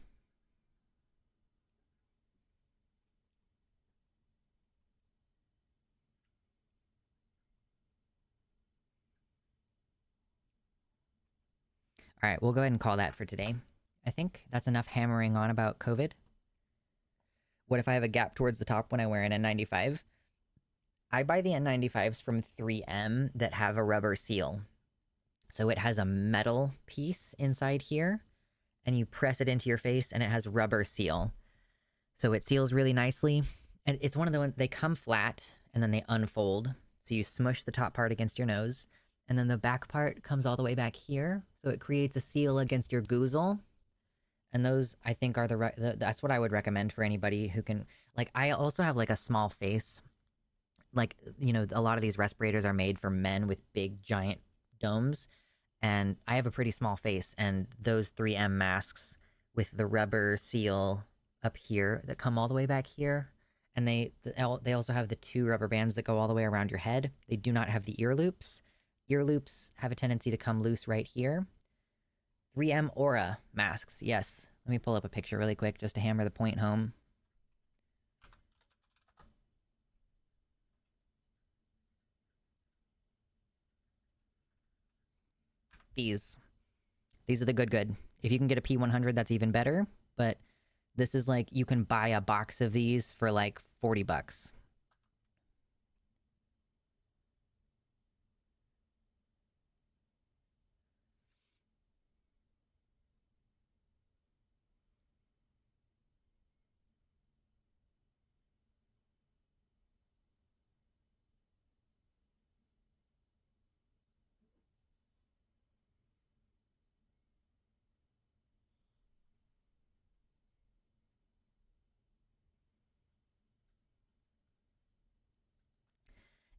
All right, we'll go ahead and call that for today. I think that's enough hammering on about COVID. What if I have a gap towards the top when I wear an N95? I buy the N95s from 3M that have a rubber seal. So it has a metal piece inside here, and you press it into your face, and it has rubber seal. So it seals really nicely. And it's one of the ones, they come flat, and then they unfold. So you smush the top part against your nose, and then the back part comes all the way back here. So it creates a seal against your goozle. And those, I think, are that's what I would recommend for anybody who can, like, I also have, like, a small face. Like, you know, a lot of these respirators are made for men with big, giant domes. And I have a pretty small face, and those 3M masks with the rubber seal up here that come all the way back here, and they also have the 2 rubber bands that go all the way around your head. They do not have the ear loops. Ear loops have a tendency to come loose right here. 3M Aura masks, yes. Let me pull up a picture really quick just to hammer the point home. These are the good. If you can get a P100, that's even better. But this is like, you can buy a box of these for like $40.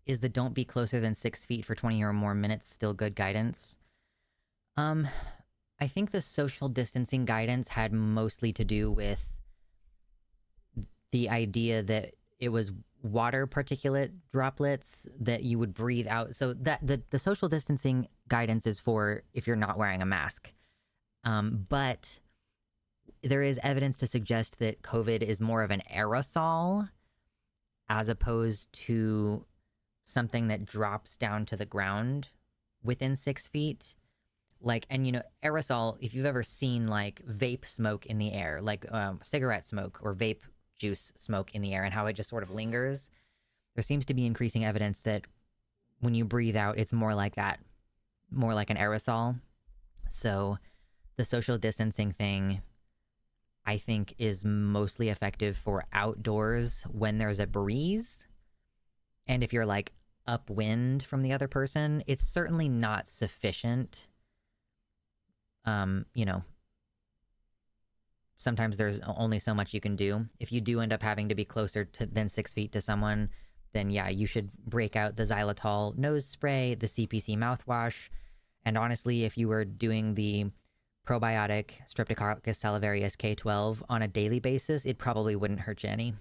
Is the don't be closer than 6 feet for 20 or more minutes still good guidance? I I think the social distancing guidance had mostly to do with the idea that it was water particulate droplets that you would breathe out. So that the social distancing guidance is for if you're not wearing a mask. But there is evidence to suggest that COVID is more of an aerosol as opposed to something that drops down to the ground within 6 feet. Like, and you know, aerosol, if you've ever seen like vape smoke in the air, like cigarette smoke or vape juice smoke in the air and how it just sort of lingers, there seems to be increasing evidence that when you breathe out, it's more like that, more like an aerosol. So the social distancing thing, I think, is mostly effective for outdoors when there's a breeze. And if you're like upwind from the other person, it's certainly not sufficient. You know, sometimes there's only so much you can do. If you do end up having to be closer to than 6 feet to someone, then yeah, you should break out the xylitol nose spray, the CPC mouthwash, and honestly, if you were doing the probiotic Streptococcus salivarius K12 on a daily basis, it probably wouldn't hurt you any.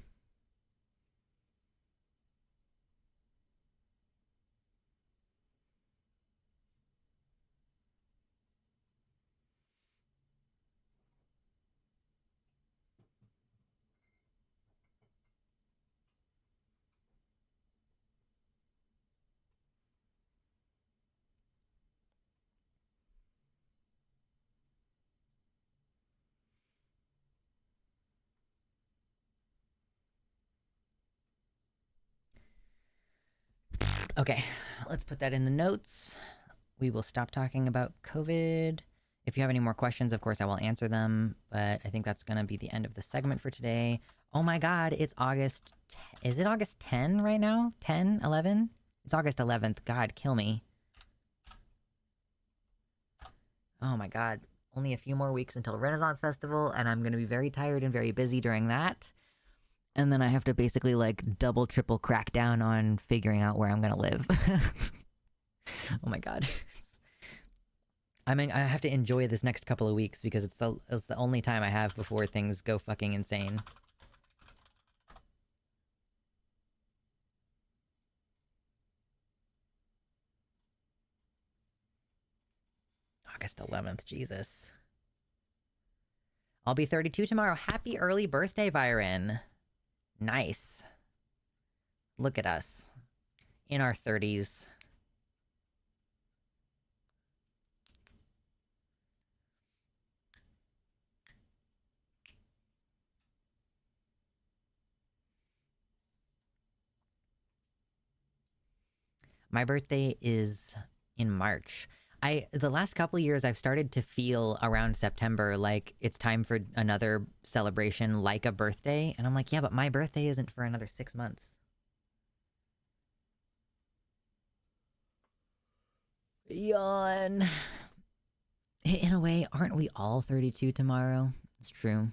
Okay, let's put that in the notes. We will stop talking about COVID. If you have any more questions, of course, I will answer them, but I think that's going to be the end of the segment for today. Oh my God, it's August. Is it August 10 right now? 10, 11? It's August 11th. God, kill me. Oh my God. Only a few more weeks until Renaissance Festival, and I'm going to be very tired and very busy during that. And then I have to basically like double, triple crack down on figuring out where I'm going to live. Oh my God. I mean, I have to enjoy this next couple of weeks because it's the only time I have before things go fucking insane. August 11th, Jesus. I'll be 32 tomorrow. Happy early birthday, Byron. Nice. Look at us. In our 30s. My birthday is in March. The last couple of years I've started to feel around September like it's time for another celebration like a birthday, and I'm like, yeah, but my birthday isn't for another 6 months. Yawn. In a way, aren't we all 32 tomorrow? It's true.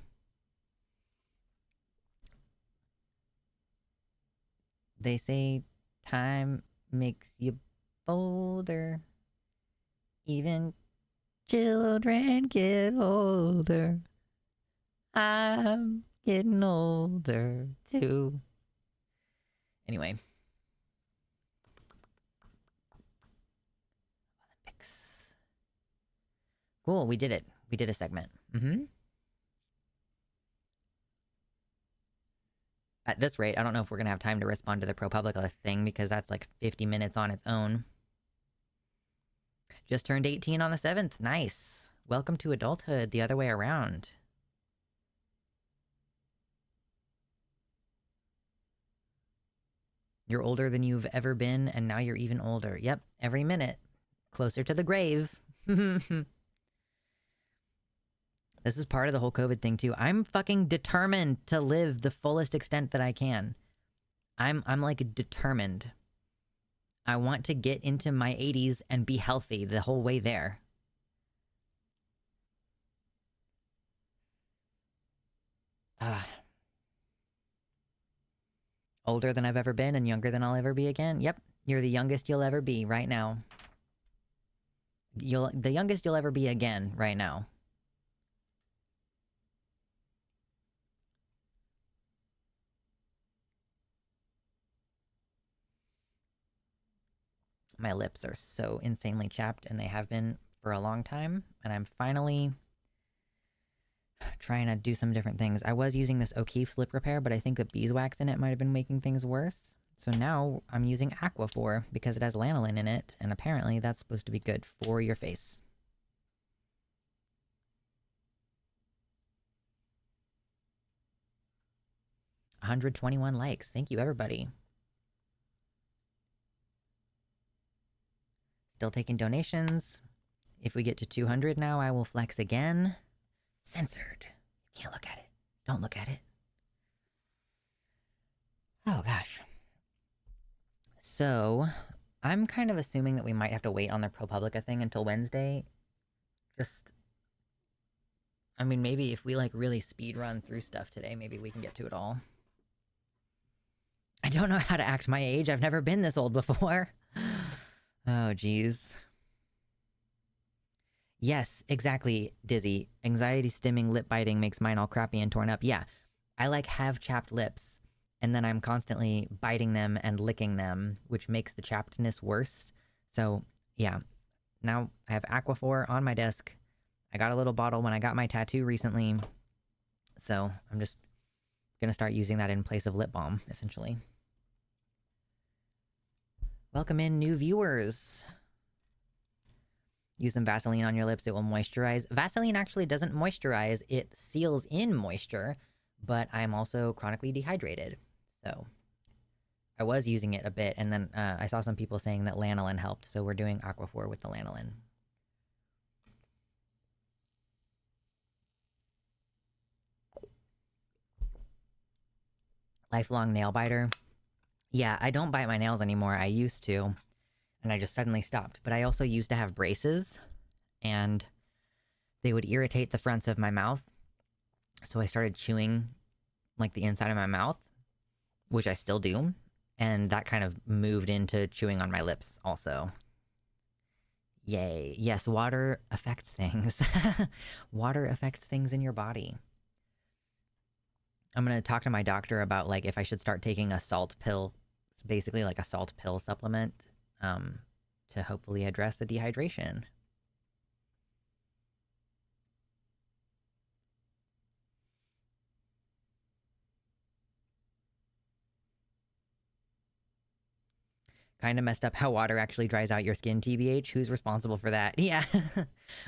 They say time makes you bolder. Even children get older. I'm getting older too. Anyway. Olympics. Cool, we did it. We did a segment. At this rate, I don't know if we're going to have time to respond to the ProPublica thing because that's like 50 minutes on its own. Just turned 18 on the 7th. Nice. Welcome to adulthood the other way around. You're older than you've ever been, and now you're even older. Yep, every minute. Closer to the grave. This is part of the whole COVID thing, too. I'm fucking determined to live the fullest extent that I can. I'm like determined. I want to get into my 80s and be healthy the whole way there. Older than I've ever been and younger than I'll ever be again. Yep, you're the youngest you'll ever be right now. the youngest you'll ever be again right now. My lips are so insanely chapped, and they have been for a long time, and I'm finally trying to do some different things. I was using this O'Keefe's lip repair, but I think the beeswax in it might have been making things worse. So now I'm using Aquaphor because it has lanolin in it, and apparently that's supposed to be good for your face. $121 likes. Thank you, everybody. Still taking donations. If we get to 200 now, I will flex again. Censored. You can't look at it. Don't look at it. Oh, gosh. So, I'm kind of assuming that we might have to wait on the ProPublica thing until Wednesday. I mean, maybe if we, like, really speed run through stuff today, maybe we can get to it all. I don't know how to act my age. I've never been this old before. Oh, geez. Yes, exactly, Dizzy. Anxiety stimming lip biting makes mine all crappy and torn up. Yeah, I like have chapped lips, and then I'm constantly biting them and licking them, which makes the chappedness worse. So, yeah. Now I have Aquaphor on my desk. I got a little bottle when I got my tattoo recently. So I'm just gonna start using that in place of lip balm, essentially. Welcome in, new viewers. Use some Vaseline on your lips, it will moisturize. Vaseline actually doesn't moisturize, it seals in moisture, but I'm also chronically dehydrated. So I was using it a bit, and then I saw some people saying that lanolin helped, so we're doing Aquaphor with the lanolin. Lifelong nail biter. Yeah, I don't bite my nails anymore. I used to, and I just suddenly stopped. But I also used to have braces, and they would irritate the fronts of my mouth. So I started chewing, like, the inside of my mouth, which I still do. And that kind of moved into chewing on my lips also. Yay. Yes, water affects things. Water affects things in your body. I'm going to talk to my doctor about, like, if I should start taking a salt pill. It's basically like a salt pill supplement to hopefully address the dehydration. Kind of messed up how water actually dries out your skin, TBH. Who's responsible for that? Yeah.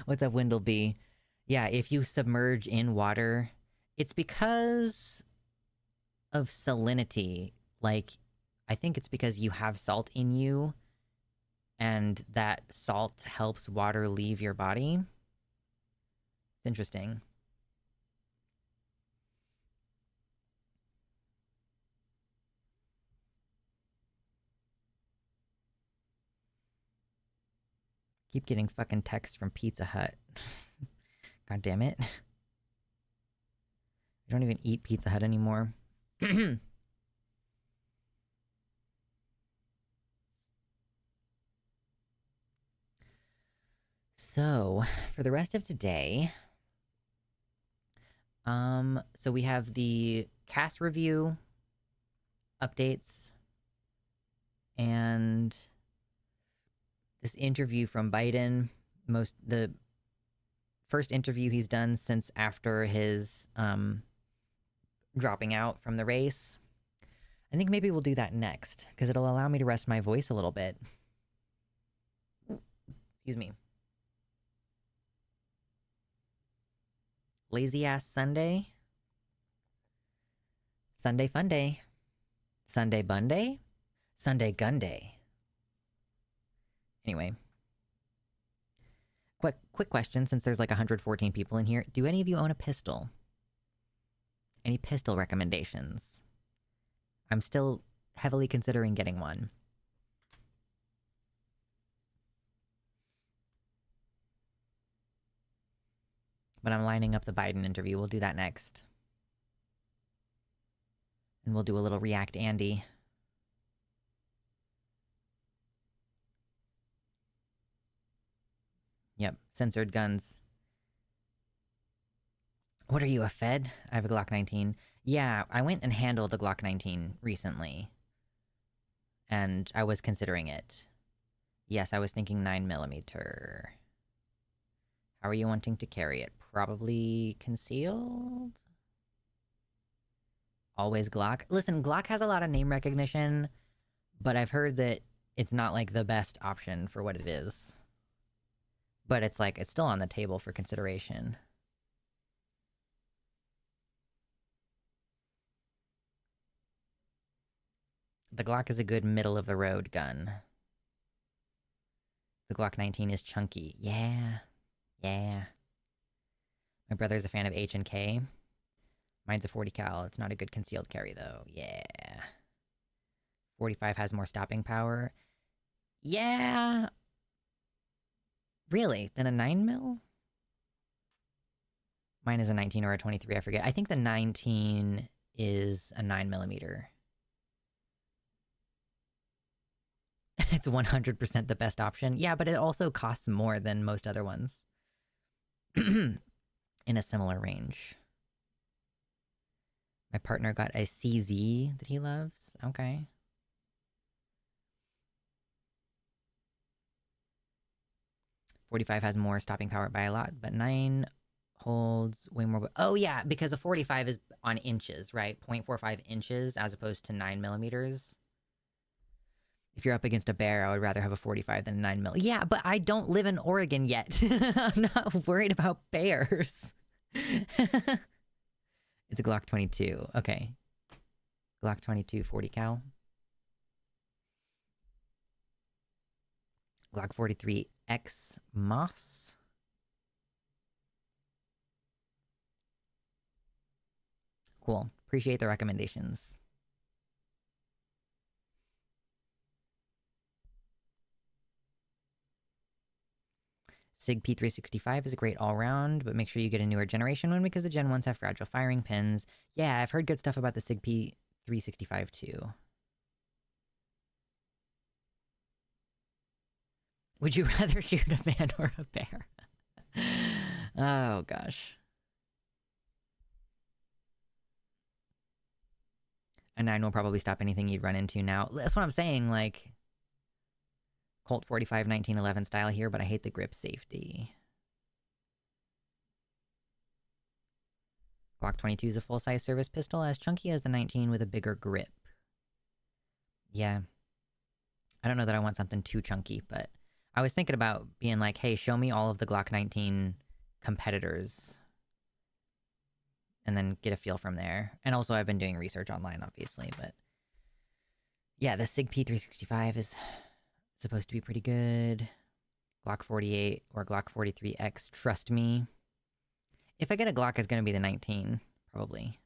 What's up, Windleby? Yeah, if you submerge in water, it's because of salinity. Like, I think it's because you have salt in you, and that salt helps water leave your body. It's interesting. Keep getting fucking texts from Pizza Hut. God damn it. I don't even eat Pizza Hut anymore. So, for the rest of today, so we have the cast review updates and this interview from Biden, the first interview he's done since after his dropping out from the race. I think maybe we'll do that next, because it'll allow me to rest my voice a little bit. Excuse me. Lazy ass Sunday. Sunday fun day. Sunday bun day. Sunday gun day. Anyway. Quick question, since there's like 114 people in here. Do any of you own a pistol? Any pistol recommendations? I'm still heavily considering getting one. But I'm lining up the Biden interview. We'll do that next. And we'll do a little React Andy. Yep, censored guns. What are you, a Fed? I have a Glock 19. Yeah, I went and handled a Glock 19 recently. And I was considering it. Yes, I was thinking 9mm. How are you wanting to carry it? Probably concealed? Always Glock? Listen, Glock has a lot of name recognition, but I've heard that it's not, like, the best option for what it is. But it's, like, it's still on the table for consideration. The Glock is a good middle-of-the-road gun. The Glock 19 is chunky. Yeah. Yeah. My brother's a fan of H&K. Mine's a 40 cal. It's not a good concealed carry, though. Yeah. 45 has more stopping power. Yeah. Really? Than a 9mm? Mine is a 19 or a 23, I forget. I think the 19 is a 9mm. It's 100% the best option. Yeah, but it also costs more than most other ones. In a similar range. My partner got a CZ that he loves. Okay. .45 has more stopping power by a lot, but 9 holds way more. Oh yeah, because a 45 is on inches, right? 0.45 inches as opposed to 9mm. If you're up against a bear, I would rather have a 45 than a 9mm. Yeah, but I don't live in Oregon yet. I'm not worried about bears. It's a Glock 22. Okay. Glock 22 40 cal. Glock 43 X Moss. Cool. Appreciate the recommendations. SIG P365 is a great all-round, but make sure you get a newer generation one because the Gen 1s have fragile firing pins. Yeah, I've heard good stuff about the SIG P365 too. Would you rather shoot a man or a bear? Oh, gosh. A 9 will probably stop anything you'd run into now. That's what I'm saying, like... Colt 45 1911 style here, but I hate the grip safety. Glock 22 is a full-size service pistol, as chunky as the 19 with a bigger grip. Yeah. I don't know that I want something too chunky, but I was thinking about being like, hey, show me all of the Glock 19 competitors. And then get a feel from there. And also I've been doing research online, obviously, but... Yeah, the SIG P365 is... supposed to be pretty good. Glock 48 or Glock 43X, trust me. If I get a Glock, it's going to be the 19, probably.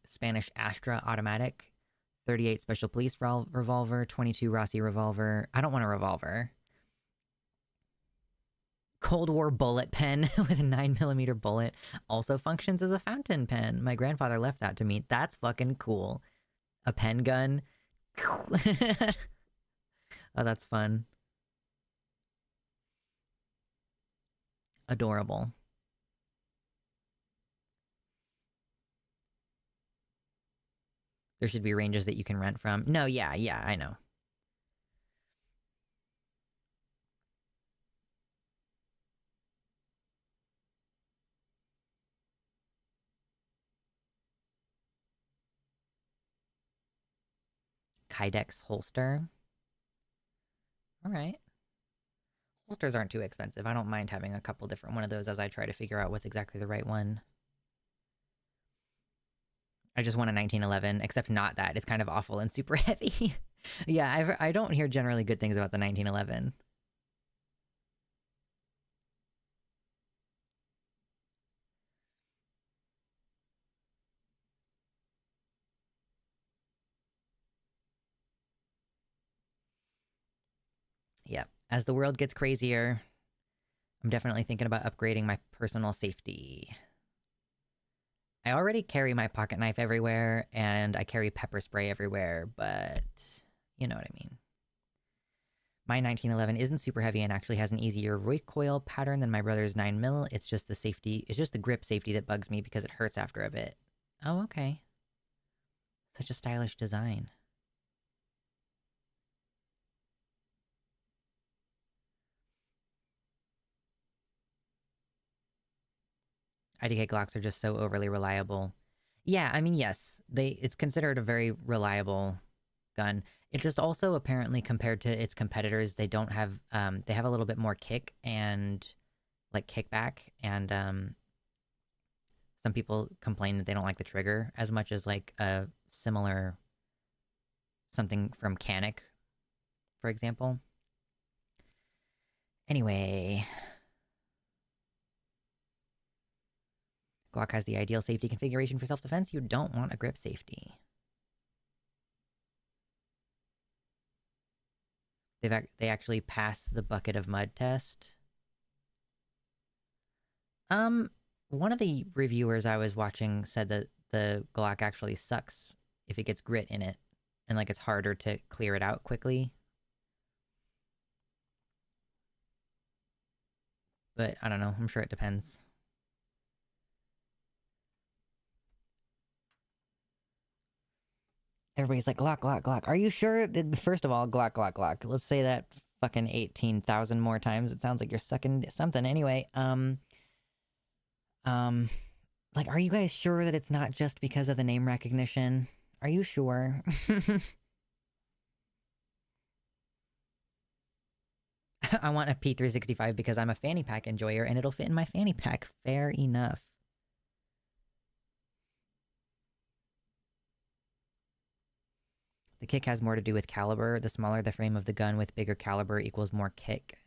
Spanish Astra automatic, 38 Special Police revolver, 22 Rossi revolver. I don't want a revolver. Cold War bullet pen with a 9mm bullet also functions as a fountain pen. My grandfather left that to me. That's fucking cool. A pen gun. Oh, that's fun. Adorable. There should be ranges that you can rent from. No, yeah, I know. Kydex holster. All right. Holsters aren't too expensive. I don't mind having a couple different one of those as I try to figure out what's exactly the right one. I just want a 1911, except not that. It's kind of awful and super heavy. Yeah, I don't hear generally good things about the 1911. Yep. As the world gets crazier, I'm definitely thinking about upgrading my personal safety. I already carry my pocket knife everywhere, and I carry pepper spray everywhere, but you know what I mean. My 1911 isn't super heavy and actually has an easier recoil pattern than my brother's 9mm. It's just the safety, it's just the grip safety that bugs me because it hurts after a bit. Oh, okay. Such a stylish design. IDK Glocks are just so overly reliable. Yeah, I mean, yes, it's considered a very reliable gun. It just also apparently compared to its competitors, they don't have they have a little bit more kick and like kickback, and some people complain that they don't like the trigger as much as like a similar something from Canic, for example. Anyway, Glock has the ideal safety configuration for self-defense. You don't want a grip safety. They actually passed the bucket of mud test. One of the reviewers I was watching said that the Glock actually sucks if it gets grit in it, and like it's harder to clear it out quickly. But I don't know, I'm sure it depends. Everybody's like, Glock, Glock, Glock. Are you sure? First of all, Glock, Glock, Glock. Let's say that fucking 18,000 more times. It sounds like you're sucking something. Anyway, like, are you guys sure that it's not just because of the name recognition? Are you sure? I want a P365 because I'm a fanny pack enjoyer and it'll fit in my fanny pack. Fair enough. The kick has more to do with caliber. The smaller the frame of the gun with bigger caliber equals more kick.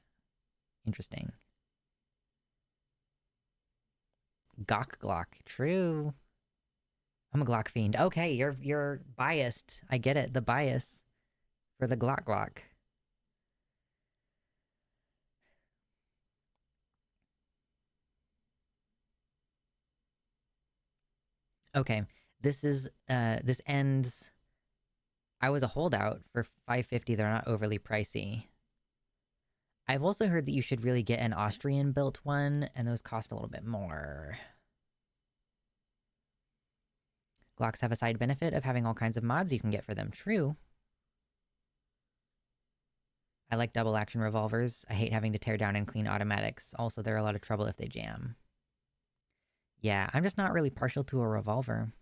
Interesting. Gawk Glock. True. I'm a Glock fiend. Okay, you're biased. I get it. The bias for the Glock Glock. Okay, this ends. I was a holdout for $550. They're not overly pricey. I've also heard that you should really get an Austrian built one, and those cost a little bit more. Glocks have a side benefit of having all kinds of mods you can get for them. True. I like double action revolvers. I hate having to tear down and clean automatics. Also, they're a lot of trouble if they jam. Yeah, I'm just not really partial to a revolver.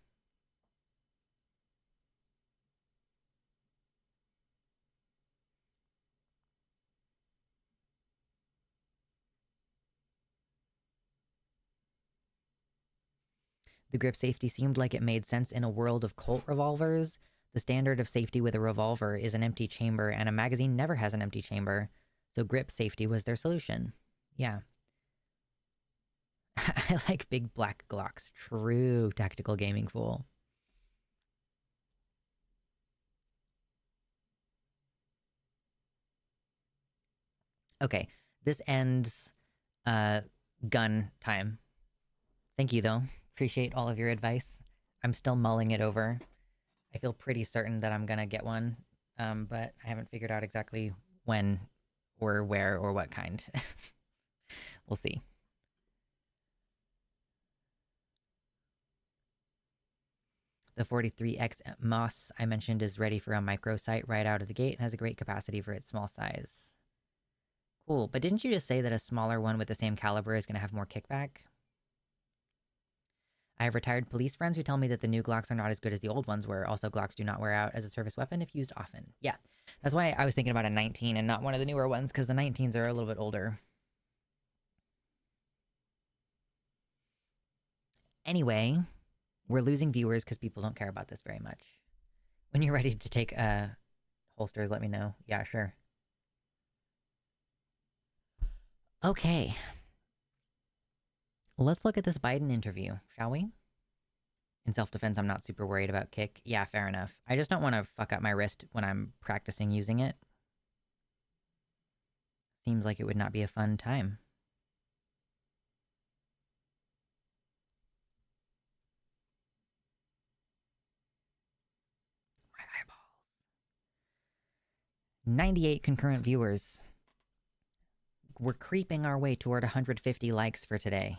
The grip safety seemed like it made sense in a world of Colt revolvers. The standard of safety with a revolver is an empty chamber, and a magazine never has an empty chamber. So grip safety was their solution. Yeah. I like big black Glocks. True tactical gaming fool. Okay, this ends gun time. Thank you, though. Appreciate all of your advice. I'm still mulling it over. I feel pretty certain that I'm gonna get one, but I haven't figured out exactly when or where or what kind. We'll see. The 43X Moss I mentioned is ready for a micro sight right out of the gate and has a great capacity for its small size. Cool, but didn't you just say that a smaller one with the same caliber is going to have more kickback? I have retired police friends who tell me that the new Glocks are not as good as the old ones were. Also, Glocks do not wear out as a service weapon if used often. Yeah, that's why I was thinking about a 19 and not one of the newer ones, because the 19s are a little bit older. Anyway, we're losing viewers because people don't care about this very much. When you're ready to take holsters, let me know. Yeah, sure. Okay. Let's look at this Biden interview, shall we? In self-defense, I'm not super worried about kick. Yeah, fair enough. I just don't want to fuck up my wrist when I'm practicing using it. Seems like it would not be a fun time. 98 concurrent viewers. We're creeping our way toward 150 likes for today.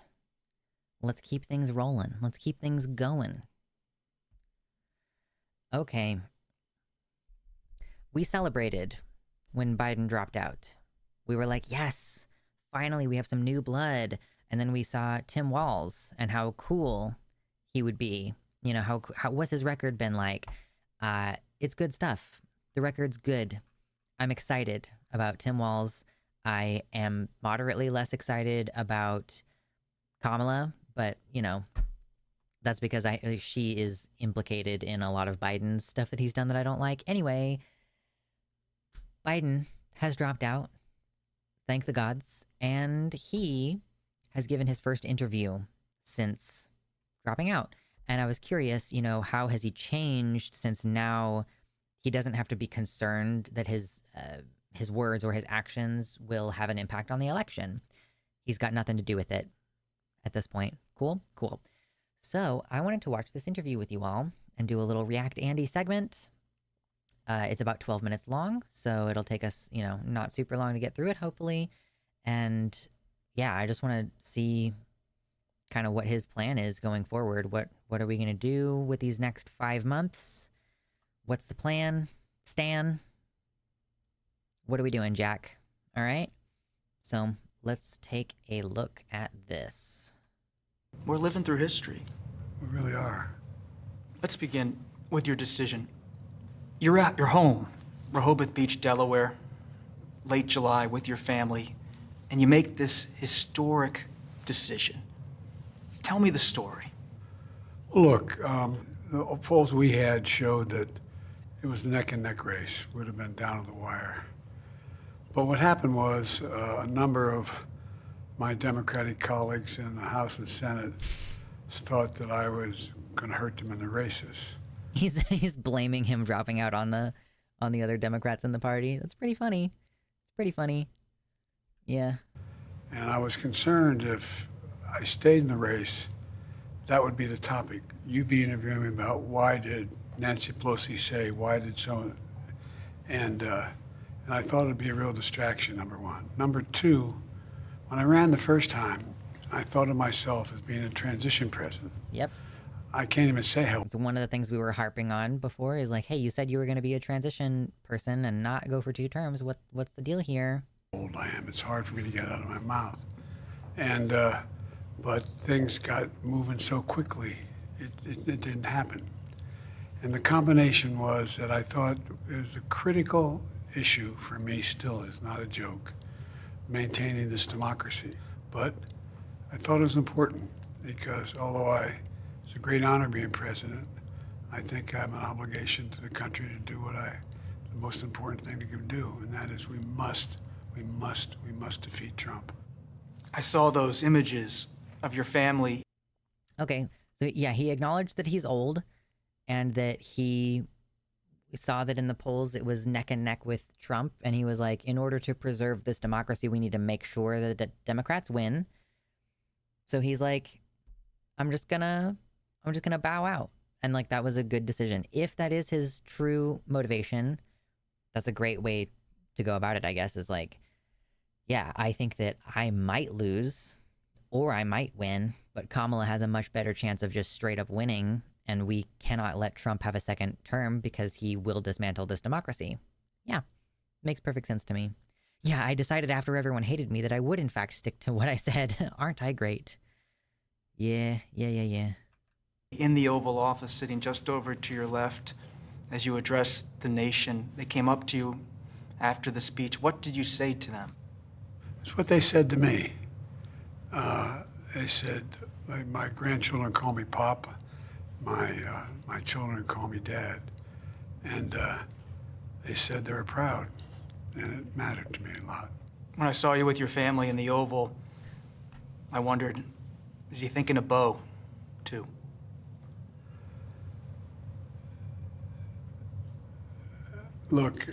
Let's keep things rolling. Let's keep things going. Okay. We celebrated when Biden dropped out. We were like, yes, finally we have some new blood. And then we saw Tim Walz and how cool he would be. You know, how what's his record been like? It's good stuff. The record's good. I'm excited about Tim Walz. I am moderately less excited about Kamala, but, you know, that's because she is implicated in a lot of Biden's stuff that he's done that I don't like. Anyway, Biden has dropped out. Thank the gods. And he has given his first interview since dropping out. And I was curious, you know, how has he changed since now he doesn't have to be concerned that his words or his actions will have an impact on the election. He's got nothing to do with it at this point. Cool? Cool. So I wanted to watch this interview with you all and do a little React Andy segment. It's about 12 minutes long, so it'll take us, you know, not super long to get through it, hopefully. And yeah, I just want to see kind of what his plan is going forward. What are we going to do with these next 5 months? What's the plan, Stan? What are we doing, Jack? All right. So let's take a look at this. We're living through history. We really are. Let's begin with your decision. You're at your home, Rehoboth Beach, Delaware, late July with your family, and you make this historic decision. Tell me the story. Well, look, the polls we had showed that it was a neck-and-neck race. Would have been down to the wire. But what happened was a number of my Democratic colleagues in the House and Senate thought that I was going to hurt them in the races. He's blaming him dropping out on the other Democrats in the party. That's pretty funny. It's pretty funny. Yeah. And I was concerned if I stayed in the race, that would be the topic. You'd be interviewing me about why did Nancy Pelosi say, why did someone, and I thought it'd be a real distraction, number one. Number two, when I ran the first time, I thought of myself as being a transition president. Yep. I can't even say how. It's one of the things we were harping on before is like, hey, you said you were going to be a transition person and not go for 2 terms. What's the deal here? Old I am. It's hard for me to get out of my mouth. And, but things got moving so quickly, it didn't happen. And the combination was that I thought it was a critical issue for me, still is not a joke, maintaining this democracy. But I thought it was important because although it's a great honor being president, I think I have an obligation to the country to do the most important thing to do, and that is we must defeat Trump. I saw those images of your family. Okay, so yeah, he acknowledged that he's old and that he saw that in the polls it was neck and neck with Trump, and he was like, in order to preserve this democracy, we need to make sure that the Democrats win. So he's like, I'm just gonna bow out. And like, that was a good decision. If that is his true motivation, that's a great way to go about it, I guess, is like, yeah, I think that I might lose or I might win, but Kamala has a much better chance of just straight up winning, and we cannot let Trump have a second term because he will dismantle this democracy. Yeah, makes perfect sense to me. Yeah, I decided after everyone hated me that I would in fact stick to what I said. Aren't I great? Yeah. In the Oval Office, sitting just over to your left, as you addressed the nation, they came up to you after the speech. What did you say to them? It's what they said to me. They said, my grandchildren call me Pop, my children call me Dad, and they said they were proud, and it mattered to me a lot. When I saw you with your family in the Oval, I wondered, is he thinking of Bo, too? Look,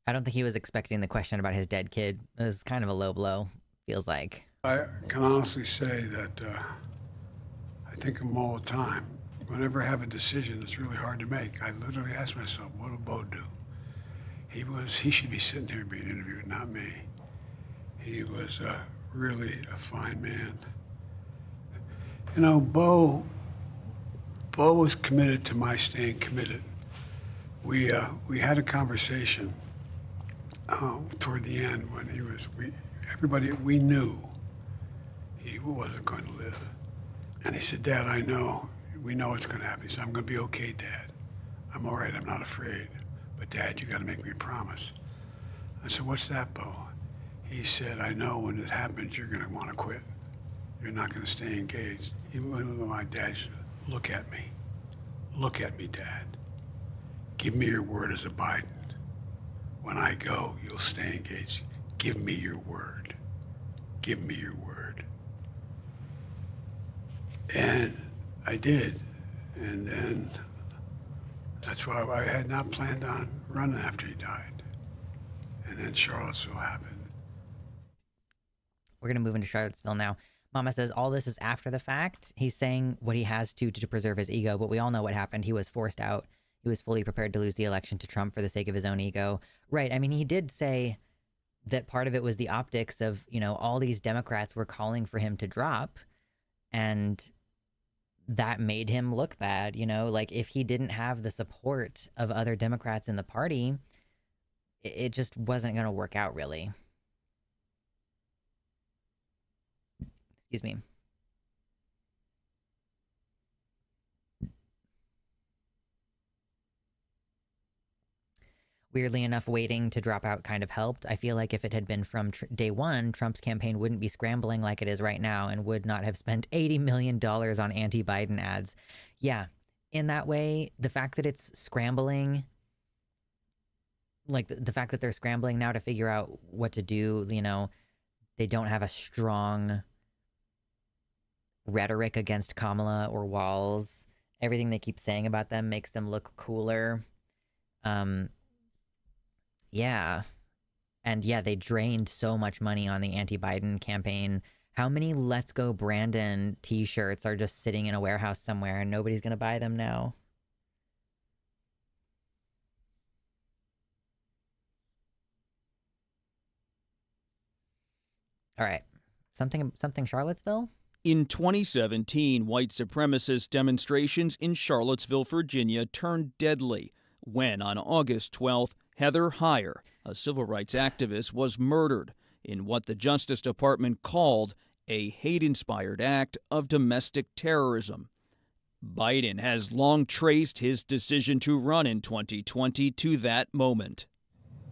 I don't think he was expecting the question about his dead kid. It was kind of a low blow, feels like. I can honestly say that I think of him all the time. Whenever I have a decision, it's really hard to make. I literally ask myself, what will Bo do? He should be sitting here being interviewed, not me. He was really a fine man. You know, Bo was committed to my staying committed. We had a conversation toward the end when everybody, we knew he wasn't going to live. And he said, Dad, we know it's going to happen. He said, I'm going to be okay, Dad. I'm all right, I'm not afraid. But Dad, you got to make me a promise. I said, what's that, Bo? He said, I know when it happens, you're going to want to quit. You're not going to stay engaged. He went to my dad, he said, look at me. Look at me, Dad. Give me your word as a Biden. When I go, you'll stay engaged. Give me your word. Give me your word. And I did. And then that's why I had not planned on running after he died. And then Charlottesville happened. We're going to move into Charlottesville now. Mama says all this is after the fact. He's saying what he has to preserve his ego, but we all know what happened. He was forced out. He was fully prepared to lose the election to Trump for the sake of his own ego. Right. I mean, he did say that part of it was the optics of, all these Democrats were calling for him to drop, and that made him look bad. Like if he didn't have the support of other Democrats in the party, it just wasn't going to work out really. Excuse me. Weirdly enough, waiting to drop out kind of helped. I feel like if it had been from day one, Trump's campaign wouldn't be scrambling like it is right now and would not have spent $80 million on anti-Biden ads. Yeah, in that way, the fact that it's scrambling, like the fact that they're scrambling now to figure out what to do, they don't have a strong rhetoric against Kamala or Walz. Everything they keep saying about them makes them look cooler. Yeah. And yeah, they drained so much money on the anti-Biden campaign. How many Let's Go Brandon t-shirts are just sitting in a warehouse somewhere and nobody's going to buy them now? All right. Something Charlottesville? In 2017, white supremacist demonstrations in Charlottesville, Virginia turned deadly when, on August 12th, Heather Heyer, a civil rights activist, was murdered in what the Justice Department called a hate-inspired act of domestic terrorism. Biden has long traced his decision to run in 2020 to that moment.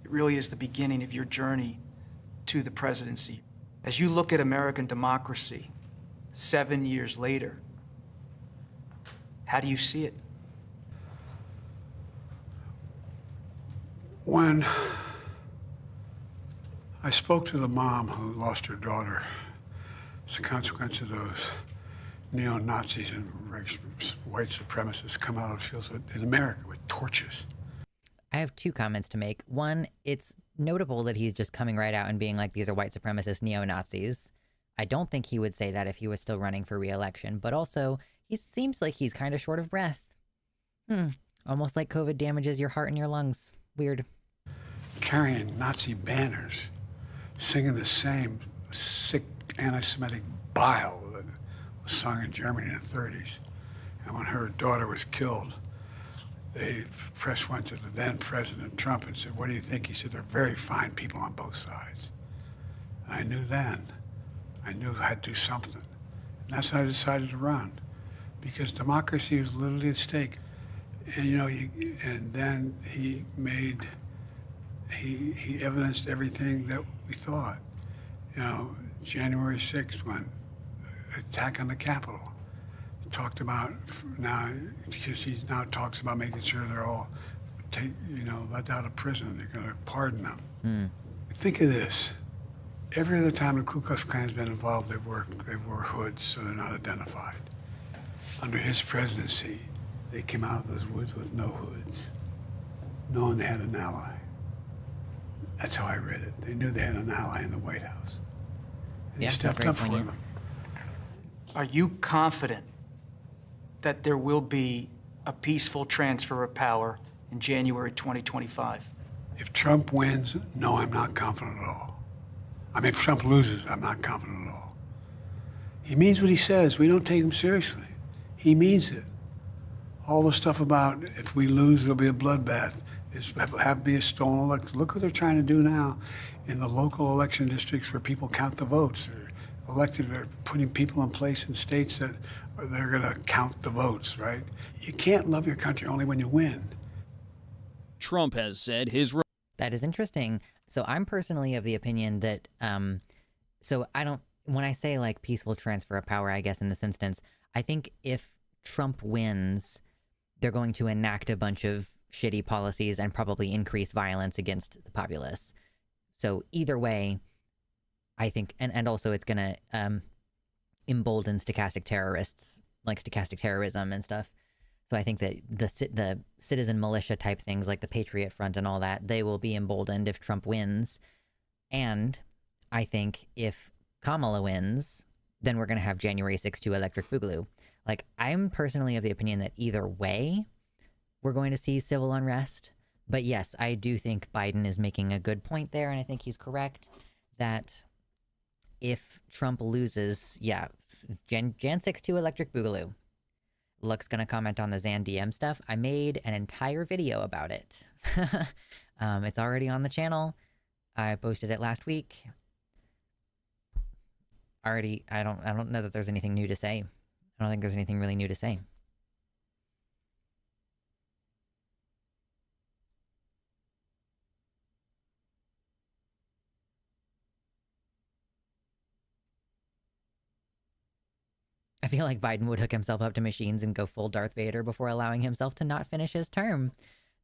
It really is the beginning of your journey to the presidency. As you look at American democracy 7 years later, how do you see it? When I spoke to the mom who lost her daughter as a consequence of those neo-Nazis and white supremacists come out of fields in America with torches. I have two comments to make. One, it's notable that he's just coming right out and being like, these are white supremacist neo-Nazis. I don't think he would say that if he was still running for re-election, but also he seems like he's kind of short of breath. Almost like COVID damages your heart and your lungs. Weird. Carrying Nazi banners, singing the same sick anti-Semitic bile that was sung in Germany in the 30s. And when her daughter was killed, the press went to the then President Trump and said, what do you think? He said, they're very fine people on both sides. And I knew then, I had to do something. And that's when I decided to run, because democracy was literally at stake. And and then he evidenced everything that we thought. January 6th, when attack on the Capitol, talked about now, because he now talks about making sure they're all let out of prison. They're going to pardon them. Think of this. Every other time the Ku Klux Klan's been involved, they wore hoods so they're not identified. Under his presidency, they came out of those woods with no hoods, knowing they had an ally. That's how I read it. They knew they had an ally in the White House. And he stepped up for them. Are you confident that there will be a peaceful transfer of power in January 2025? If Trump wins, no, I'm not confident at all. I mean, if Trump loses, I'm not confident at all. He means what he says. We don't take him seriously. He means it. All the stuff about if we lose, there'll be a bloodbath. Have be a stolen election. Look what they're trying to do now in the local election districts where people count the votes. They're elected, they're putting people in place in states that they're going to count the votes, right? You can't love your country only when you win. Trump has said his... That is interesting. So I'm personally of the opinion that, so I don't, when I say like peaceful transfer of power, I guess in this instance, I think if Trump wins, they're going to enact a bunch of shitty policies and probably increase violence against the populace. So either way, I think, and also it's going to embolden stochastic terrorists, like stochastic terrorism and stuff. So I think that the citizen militia type things like the Patriot Front and all that, they will be emboldened if Trump wins. And I think if Kamala wins, then we're going to have January 6th Electric Boogaloo. Like, I'm personally of the opinion that either way, we're going to see civil unrest. But yes, I do think Biden is making a good point there, and I think he's correct that if Trump loses, yeah, Jan 6th Electric Boogaloo. Luck's going to comment on the Zan DM stuff. I made an entire video about it. It's already on the channel. I posted it last week. I don't know that there's anything new to say. I don't think there's anything really new to say. I feel like Biden would hook himself up to machines and go full Darth Vader before allowing himself to not finish his term.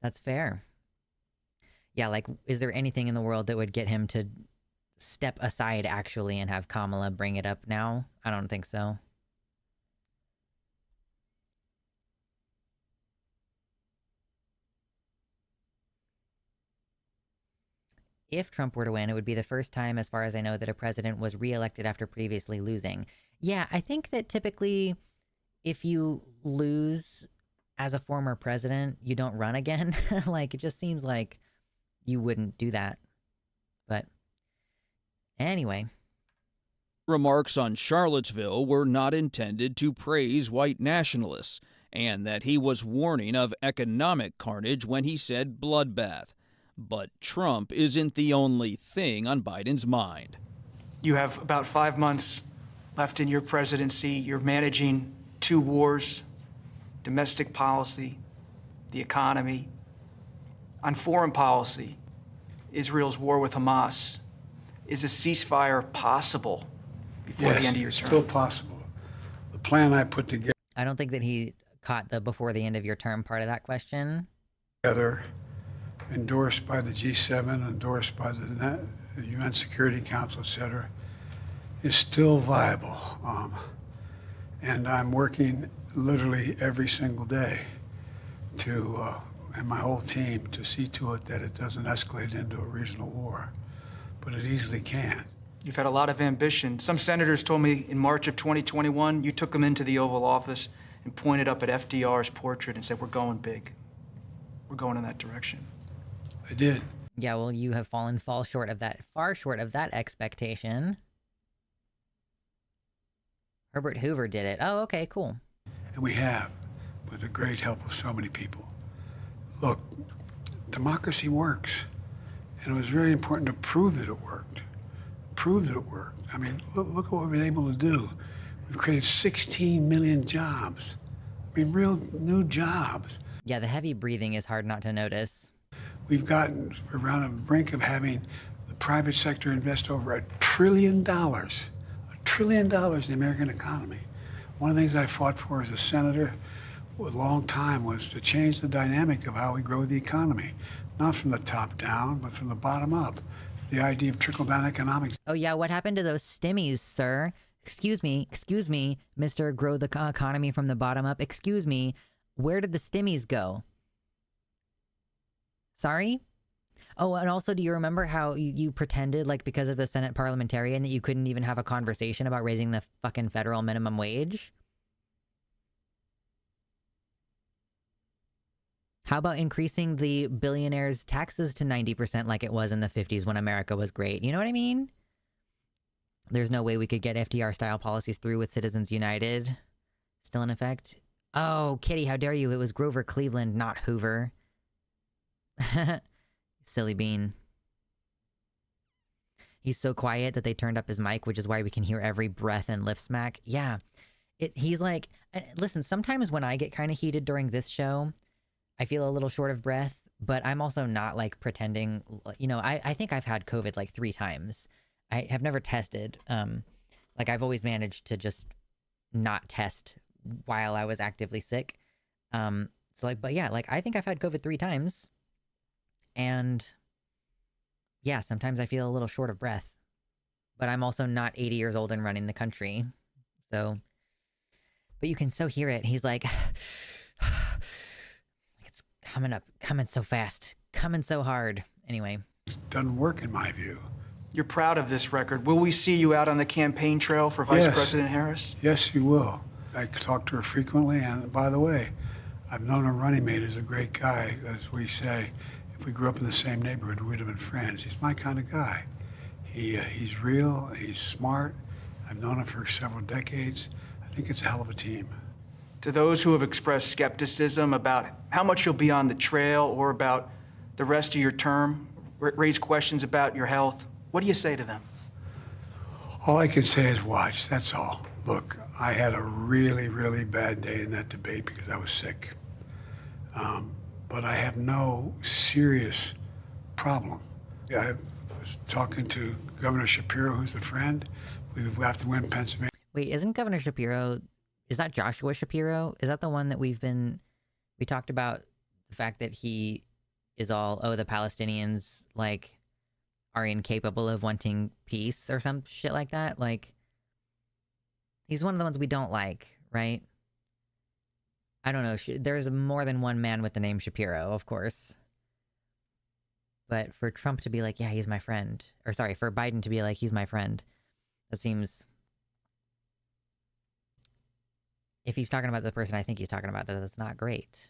That's fair. Yeah, like, is there anything in the world that would get him to step aside actually and have Kamala bring it up now? I don't think so. If Trump were to win, it would be the first time, as far as I know, that a president was reelected after previously losing. Yeah, I think that typically if you lose as a former president, you don't run again. Like, it just seems like you wouldn't do that. But anyway. Remarks on Charlottesville were not intended to praise white nationalists, and that he was warning of economic carnage when he said bloodbath. But Trump isn't the only thing on Biden's mind. You have about 5 months left in your presidency. You're managing 2 wars, domestic policy, the economy. On foreign policy, Israel's war with Hamas. Is a ceasefire possible before the end of your term? Yes, still possible. The plan I put together. I don't think that he caught the before the end of your term part of that question. Endorsed by the G7, endorsed by the UN Security Council, et cetera, is still viable. And I'm working literally every single day to, and my whole team, to see to it that it doesn't escalate into a regional war. But it easily can. You've had a lot of ambition. Some senators told me in March of 2021, you took them into the Oval Office and pointed up at FDR's portrait and said, we're going big. We're going in that direction. I did. Yeah, well, you have fallen far short of that expectation. Herbert Hoover did it. Oh, okay, cool. And we have, with the great help of so many people. Look, democracy works. And it was very important to prove that it worked. Prove that it worked. I mean, look at what we've been able to do. We've created 16 million jobs. I mean, real new jobs. Yeah, the heavy breathing is hard not to notice. We've gotten around the brink of having the private sector invest over $1 trillion. $1 trillion in the American economy. One of the things I fought for as a senator a long time was to change the dynamic of how we grow the economy. Not from the top down, but from the bottom up. The idea of trickle-down economics. Oh yeah, what happened to those stimmies, sir? Excuse me, Mr. Grow the Economy from the bottom up. Excuse me, where did the stimmies go? Sorry? Oh, and also, do you remember how you pretended, like, because of the Senate parliamentarian, that you couldn't even have a conversation about raising the fucking federal minimum wage? How about increasing the billionaires' taxes to 90% like it was in the 50s when America was great? You know what I mean? There's no way we could get FDR-style policies through with Citizens United still in effect. Oh, Kitty, how dare you? It was Grover Cleveland, not Hoover. Silly bean. He's so quiet that they turned up his mic, which is why we can hear every breath and lip smack. Yeah. He's like, listen, sometimes when I get kind of heated during this show, I feel a little short of breath, but I'm also not like pretending, you know, I think I've had COVID like 3 times. I have never tested. Like I've always managed to just not test while I was actively sick. So like, but yeah, like I think I've had COVID 3 times. And yeah, sometimes I feel a little short of breath, but I'm also not 80 years old and running the country. So, but you can so hear it. He's like, it's coming up, coming so fast, coming so hard. Anyway. It doesn't work in my view. You're proud of this record. Will we see you out on the campaign trail for Vice President Harris? Yes, you will. I talk to her frequently, and by the way, I've known her running mate is a great guy, as we say. If we grew up in the same neighborhood, we'd have been friends. He's my kind of guy. He's real, he's smart. I've known him for several decades. I think it's a hell of a team. To those who have expressed skepticism about how much you'll be on the trail or about the rest of your term, raise questions about your health, what do you say to them? All I can say is watch, that's all. Look, I had a really, really bad day in that debate because I was sick. But I have no serious problem. I was talking to Governor Shapiro, who's a friend. We have to win Pennsylvania. Wait, isn't Governor Shapiro, is that Joshua Shapiro? Is that the one that we talked about the fact that he is all, oh, the Palestinians, like, are incapable of wanting peace or some shit like that? Like, he's one of the ones we don't like, right? I don't know. There's more than one man with the name Shapiro, of course. But for Trump to be like, yeah, he's my friend. Or sorry, for Biden to be like, he's my friend. That seems... If he's talking about the person I think he's talking about, that's not great.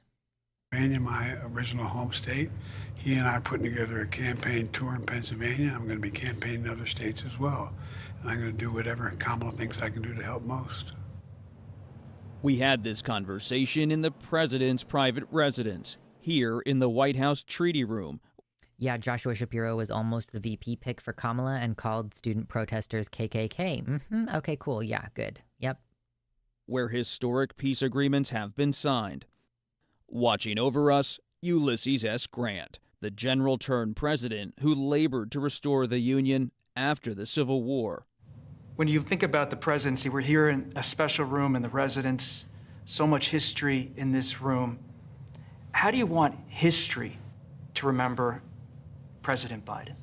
In my original home state, he and I are putting together a campaign tour in Pennsylvania. I'm going to be campaigning in other states as well. And I'm going to do whatever Kamala thinks I can do to help most. We had this conversation in the president's private residence, here in the White House Treaty Room. Yeah, Joshua Shapiro was almost the VP pick for Kamala and called student protesters KKK. Okay, cool. Yeah, good. Yep. Where historic peace agreements have been signed. Watching over us, Ulysses S. Grant, the general turned president who labored to restore the Union after the Civil War. When you think about the presidency, we're here in a special room in the residence, so much history in this room. How do you want history to remember President Biden?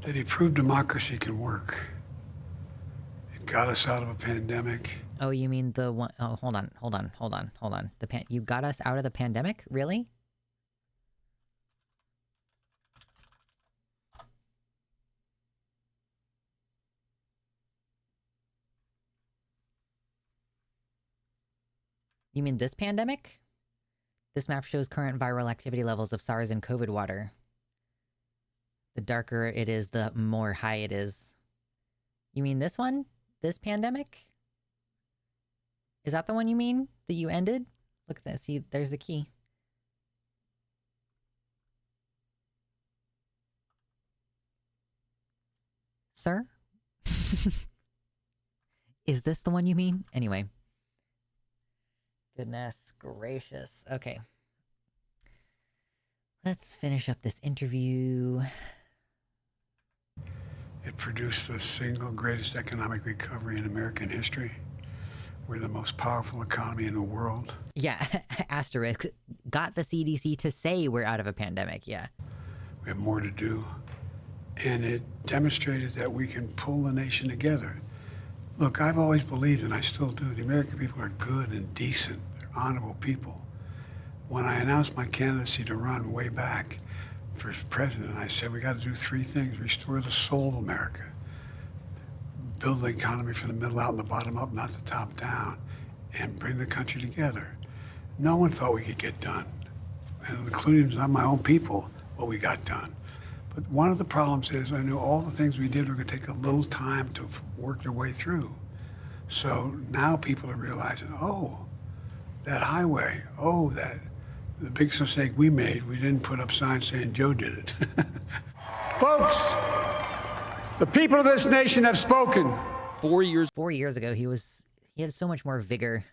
That he proved democracy can work. It got us out of a pandemic. Oh, you mean the one? Oh, hold on. You got us out of the pandemic? Really? You mean this pandemic? This map shows current viral activity levels of SARS and COVID water. The darker it is, the more high it is. You mean this one? This pandemic? Is that the one you mean? That you ended? Look at this. See, there's the key. Sir? Is this the one you mean? Anyway. Goodness gracious. Okay. Let's finish up this interview. It produced the single greatest economic recovery in American history. We're the most powerful economy in the world. Yeah, asterisk. Got the CDC to say we're out of a pandemic, yeah. We have more to do. And it demonstrated that we can pull the nation together. Look, I've always believed, and I still do, the American people are good and decent. They're honorable people. When I announced my candidacy to run way back for president, I said we got to do 3 things. Restore the soul of America. Build the economy from the middle out and the bottom up, not the top down. And bring the country together. No one thought we could get done, and including not my own people, what we got done. But one of the problems is I knew all the things we did were going to take a little time to work their way through. So now people are realizing, oh, that highway, oh, the big mistake we made, we didn't put up signs saying Joe did it. Folks, the people of this nation have spoken. 4 years 4 years ago, he had so much more vigor.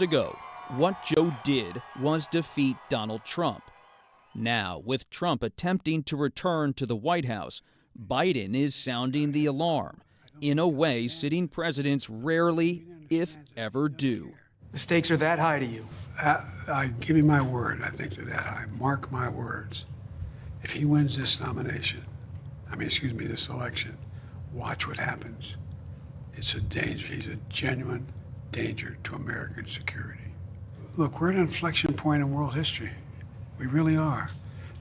ago, what Joe did was defeat Donald Trump. Now, with Trump attempting to return to the White House, Biden is sounding the alarm, in a way sitting presidents rarely, if ever, do. The stakes are that high to you. I give you my word, I think they're that high. Mark my words. If he wins this this election, watch what happens. It's a danger. He's a genuine danger to American security. Look, we're at an inflection point in world history. We really are.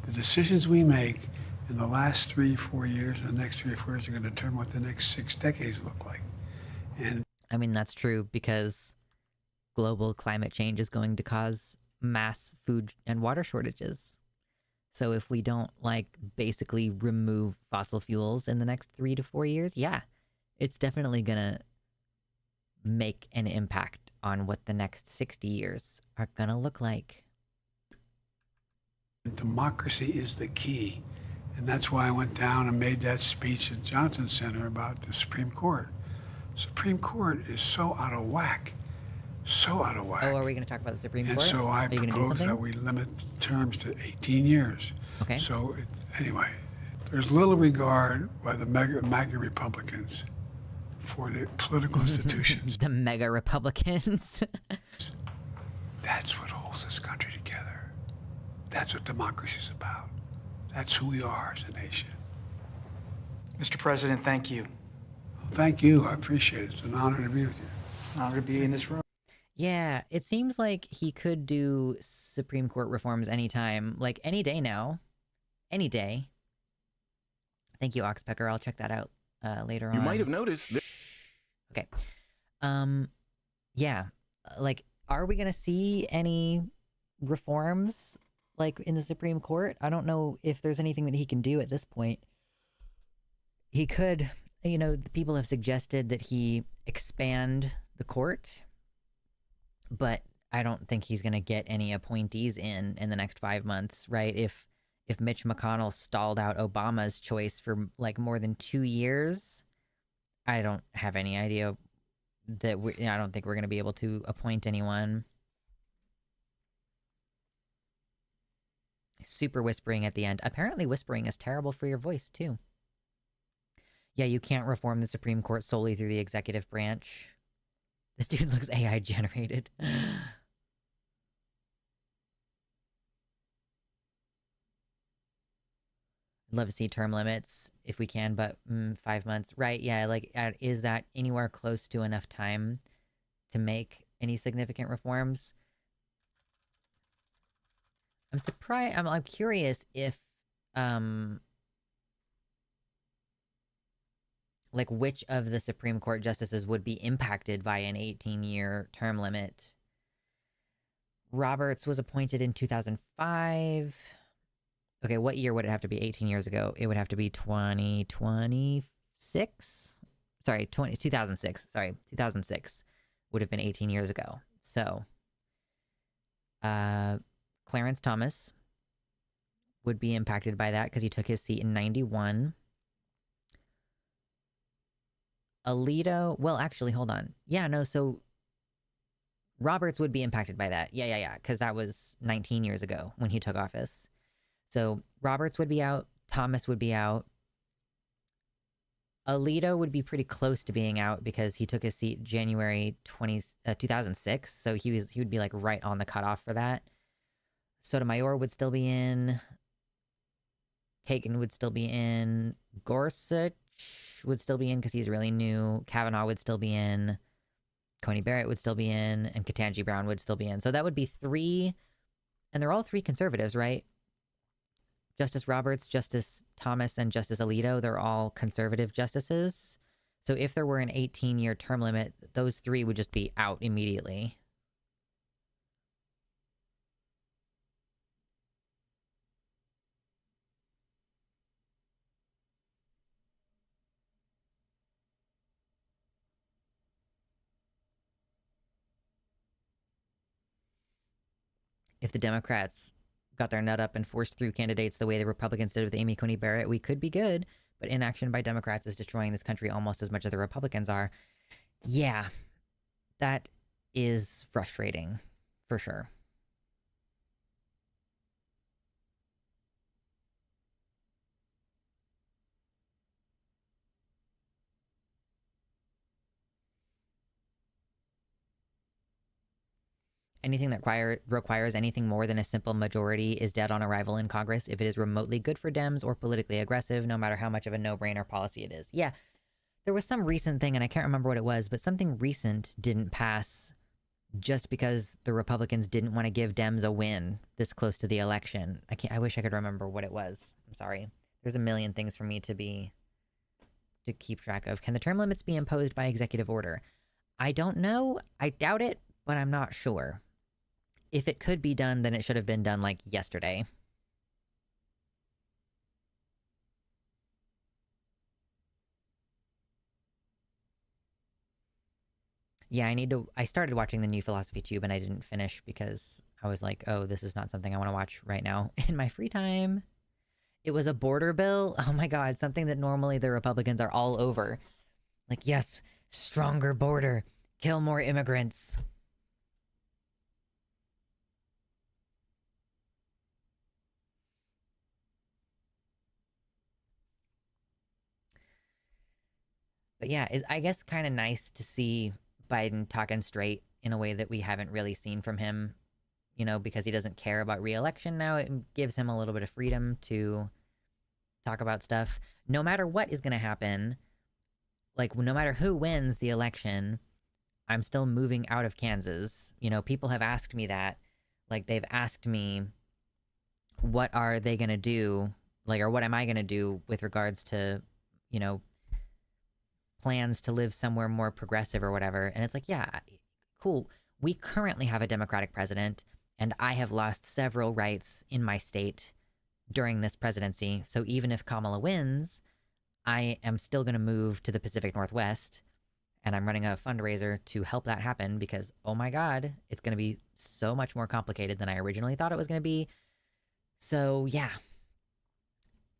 The decisions we make in the last 3-4 years and the next 3 or 4 years are going to determine what the next 6 decades look like. And I mean, that's true because global climate change is going to cause mass food and water shortages. So if we don't basically remove fossil fuels in the next 3 to 4 years, yeah, it's definitely going to make an impact on what the next 60 years are going to look like. democracy is the key. And that's why I went down and made that speech at Johnson Center about the Supreme Court. Supreme Court is so out of whack. So out of whack. Oh, are we going to talk about the Supreme And Court? so I Are you gonna do propose something? that we limit terms to 18 years. Okay. So anyway, there's little regard by the MAGA Republicans for the political institutions. The mega Republicans. That's what holds this country together. That's what democracy is about. That's who we are as a nation. Mr. President, thank you. Well, thank you. I appreciate it. It's an honor to be with you. An honor to be in this room. Yeah, it seems like he could do Supreme Court reforms anytime, like any day now. Any day. Thank you, Oxpecker. I'll check that out later on. You might have noticed that. Okay. Yeah. Like, are we going to see any reforms, like, in the Supreme Court? I don't know if there's anything that he can do at this point. He could, people have suggested that he expand the court, but I don't think he's going to get any appointees in the next 5 months, right? If Mitch McConnell stalled out Obama's choice for like more than 2 years, I don't have any idea that I don't think we're going to be able to appoint anyone. Super whispering at the end. Apparently whispering is terrible for your voice too. Yeah, you can't reform the Supreme Court solely through the executive branch. This dude looks AI generated. Love to see term limits if we can, but 5 months. Right, yeah, like, is that anywhere close to enough time to make any significant reforms? I'm surprised, I'm curious if, like, which of the Supreme Court justices would be impacted by an 18-year term limit. Roberts was appointed in 2005. Okay, what year would it have to be 18 years ago? It would have to be 2026? Sorry, 2006. Sorry, 2006 would have been 18 years ago. So, Clarence Thomas would be impacted by that because he took his seat in 91. Alito, well, actually, hold on. Yeah, no, so Roberts would be impacted by that. Yeah, because that was 19 years ago when he took office. So Roberts would be out, Thomas would be out. Alito would be pretty close to being out because he took his seat January 2006, so he would be like right on the cutoff for that. Sotomayor would still be in. Kagan would still be in. Gorsuch would still be in because he's really new. Kavanaugh would still be in. Coney Barrett would still be in. And Ketanji Brown would still be in. So that would be 3. And they're all 3 conservatives, right? Justice Roberts, Justice Thomas, and Justice Alito, they're all conservative justices. So if there were an 18-year term limit, those 3 would just be out immediately. if the Democrats got their nut up and forced through candidates the way the Republicans did with Amy Coney Barrett, we could be good. But inaction by Democrats is destroying this country almost as much as the Republicans are. Yeah, that is frustrating for sure. Anything that requires anything more than a simple majority is dead on arrival in Congress if it is remotely good for Dems or politically aggressive, no matter how much of a no-brainer policy it is. Yeah, there was some recent thing, and I can't remember what it was, but something recent didn't pass just because the Republicans didn't want to give Dems a win this close to the election. I wish I could remember what it was. I'm sorry. There's a million things for me to keep track of. Can the term limits be imposed by executive order? I don't know. I doubt it, but I'm not sure. If it could be done, then it should have been done like yesterday. Yeah, I started watching the new Philosophy Tube and I didn't finish because I was like, oh, this is not something I want to watch right now in my free time. It was a border bill. Oh my God, something that normally the Republicans are all over. Like, yes, stronger border, kill more immigrants. But yeah, I guess kind of nice to see Biden talking straight in a way that we haven't really seen from him, you know, because he doesn't care about re-election now. It gives him a little bit of freedom to talk about stuff. No matter what is going to happen, like no matter who wins the election, I'm still moving out of Kansas. You know, people have asked me that. Like they've asked me, what are they going to do? Like, or what am I going to do with regards to, you know, plans to live somewhere more progressive or whatever. And it's like, yeah, cool. We currently have a Democratic president, and I have lost several rights in my state during this presidency. So even if Kamala wins, I am still going to move to the Pacific Northwest, and I'm running a fundraiser to help that happen because, oh my God, it's going to be so much more complicated than I originally thought it was going to be. So yeah,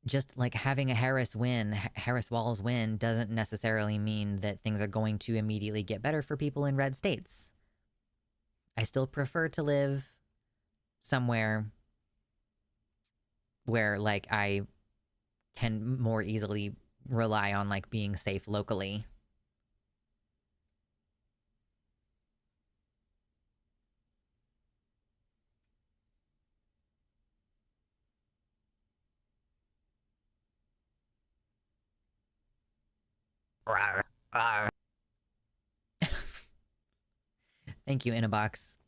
just like having a Harris Walz win doesn't necessarily mean that things are going to immediately get better for people in red states. I still prefer to live somewhere where like I can more easily rely on like being safe locally. Thank you, Inabox.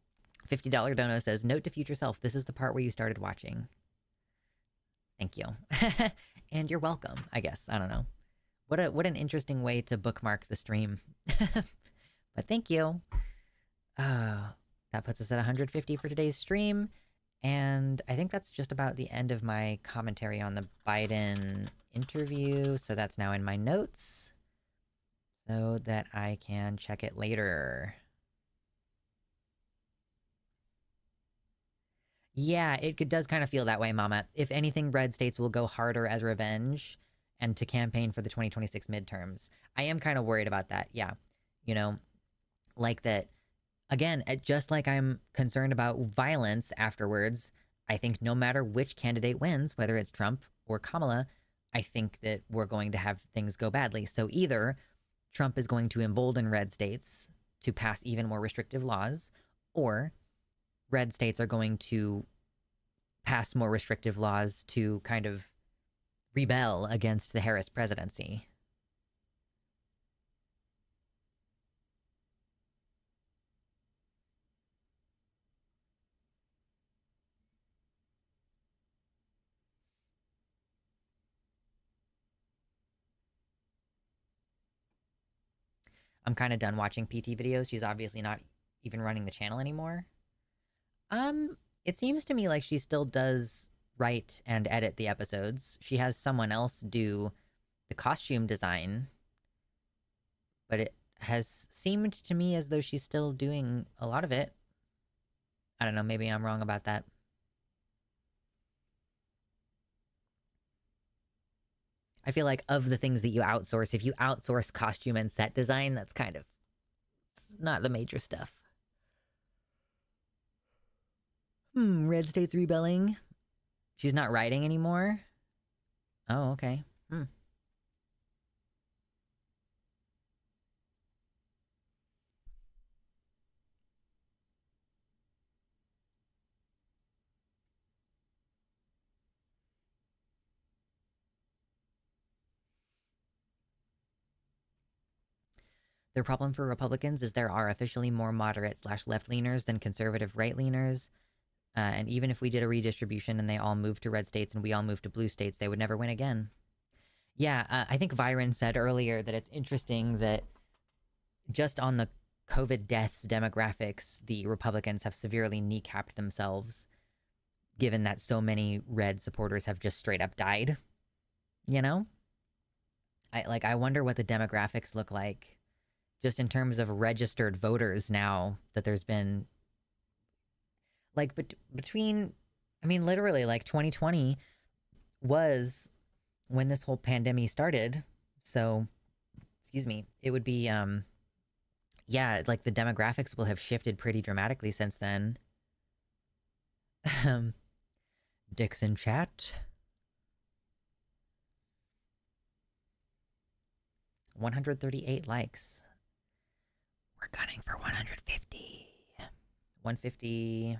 $50 dono says, note to future self, this is the part where you started watching. Thank you. And you're welcome, I guess. I don't know. What an interesting way to bookmark the stream. But thank you. That puts us at 150 for today's stream. And I think that's just about the end of my commentary on the Biden interview. So that's now in my notes so that I can check it later. Yeah, it does kind of feel that way, Mama. If anything, red states will go harder as revenge and to campaign for the 2026 midterms. I am kind of worried about that, yeah. You know, like that, again, just like I'm concerned about violence afterwards, I think no matter which candidate wins, whether it's Trump or Kamala, I think that we're going to have things go badly. So either Trump is going to embolden red states to pass even more restrictive laws, or red states are going to pass more restrictive laws to kind of rebel against the Harris presidency. I'm kind of done watching PT videos. She's obviously not even running the channel anymore. It seems to me like she still does write and edit the episodes. She has someone else do the costume design, but it has seemed to me as though she's still doing a lot of it. I don't know. Maybe I'm wrong about that. I feel like of the things that you outsource, if you outsource costume and set design, that's kind of not the major stuff. Red State's rebelling. She's not writing anymore. Oh, okay. The problem for Republicans is there are officially more moderate/left-leaners than conservative right-leaners. And even if we did a redistribution and they all moved to red states and we all moved to blue states, they would never win again. Yeah, I think Viren said earlier that it's interesting that just on the COVID deaths demographics, the Republicans have severely kneecapped themselves, given that so many red supporters have just straight up died. You know? I wonder what the demographics look like just in terms of registered voters now that there's been, like, between, I mean, literally, like, 2020 was when this whole pandemic started. So, excuse me, it would be, yeah, like, the demographics will have shifted pretty dramatically since then. Dixon chat. 138 likes. We're gunning for 150. 150.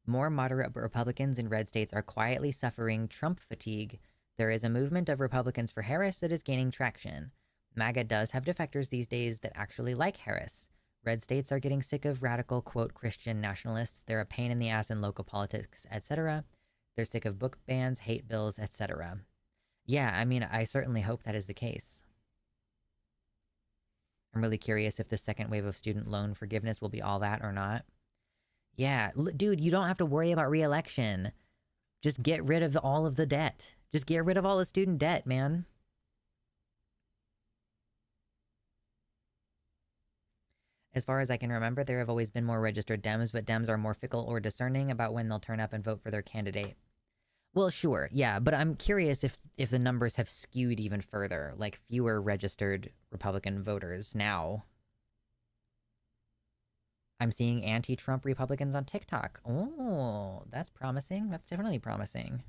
More moderate Republicans in red states are quietly suffering Trump fatigue. There is a movement of Republicans for Harris that is gaining traction. MAGA does have defectors these days that actually like Harris. Red states are getting sick of radical, quote, Christian nationalists. They're a pain in the ass in local politics, etc. They're sick of book bans, hate bills, etc. Yeah, I mean, I certainly hope that is the case. I'm really curious if the second wave of student loan forgiveness will be all that or not. Yeah, dude, you don't have to worry about re-election. Just get rid of all of the debt. Just get rid of all the student debt, man. As far as I can remember, there have always been more registered Dems, but Dems are more fickle or discerning about when they'll turn up and vote for their candidate. Well, sure, yeah, but I'm curious if the numbers have skewed even further, like fewer registered Republican voters now. I'm seeing anti-Trump Republicans on TikTok. Oh, that's promising. That's definitely promising.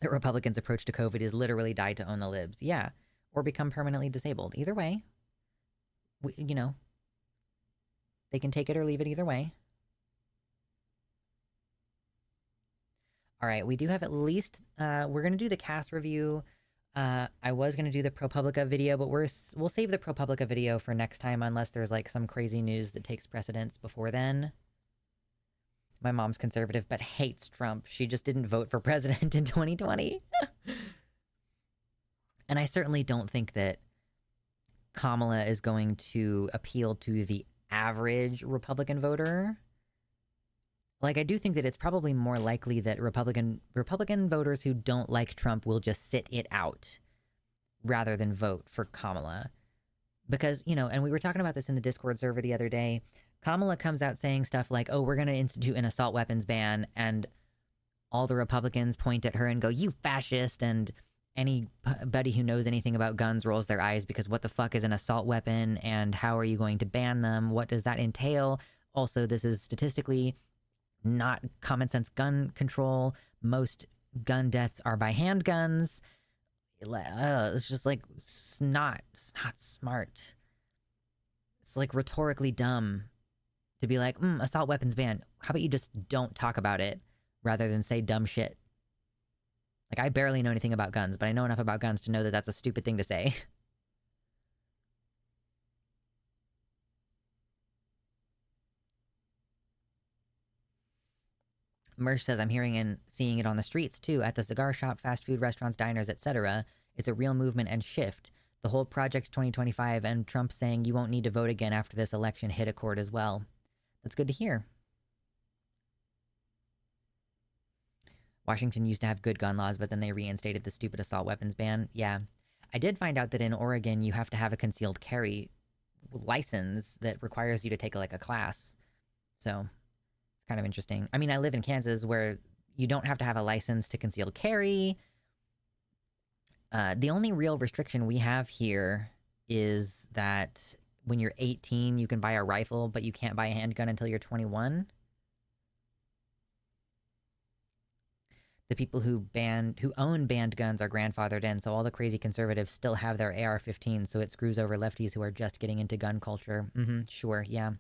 The Republicans' approach to COVID is literally die to own the libs. Yeah. Or become permanently disabled. Either way, you know, they can take it or leave it either way. All right, we do have at least, we're going to do the cast review. I was going to do the ProPublica video, but we'll save the ProPublica video for next time unless there's like some crazy news that takes precedence before then. My mom's conservative but hates Trump. She just didn't vote for president in 2020. And I certainly don't think that Kamala is going to appeal to the average Republican voter. Like, I do think that it's probably more likely that Republican voters who don't like Trump will just sit it out rather than vote for Kamala. Because, you know, and we were talking about this in the Discord server the other day, Kamala comes out saying stuff like, oh, we're going to institute an assault weapons ban, and all the Republicans point at her and go, you fascist, and anybody who knows anything about guns rolls their eyes because what the fuck is an assault weapon and how are you going to ban them? What does that entail? Also, this is statistically not common sense gun control. Most gun deaths are by handguns. It's just like, it's not smart. It's like rhetorically dumb to be like, assault weapons ban. How about you just don't talk about it rather than say dumb shit? Like, I barely know anything about guns, but I know enough about guns to know that that's a stupid thing to say. Mersh says, I'm hearing and seeing it on the streets, too, at the cigar shop, fast food restaurants, diners, etc. It's a real movement and shift. The whole Project 2025 and Trump saying you won't need to vote again after this election hit a chord as well. That's good to hear. Washington used to have good gun laws, but then they reinstated the stupid assault weapons ban. Yeah. I did find out that in Oregon, you have to have a concealed carry license that requires you to take like a class. So it's kind of interesting. I mean, I live in Kansas where you don't have to have a license to concealed carry. The only real restriction we have here is that when you're 18, you can buy a rifle, but you can't buy a handgun until you're 21. The people who own banned guns are grandfathered in, so all the crazy conservatives still have their AR-15, so it screws over lefties who are just getting into gun culture. Sure, yeah.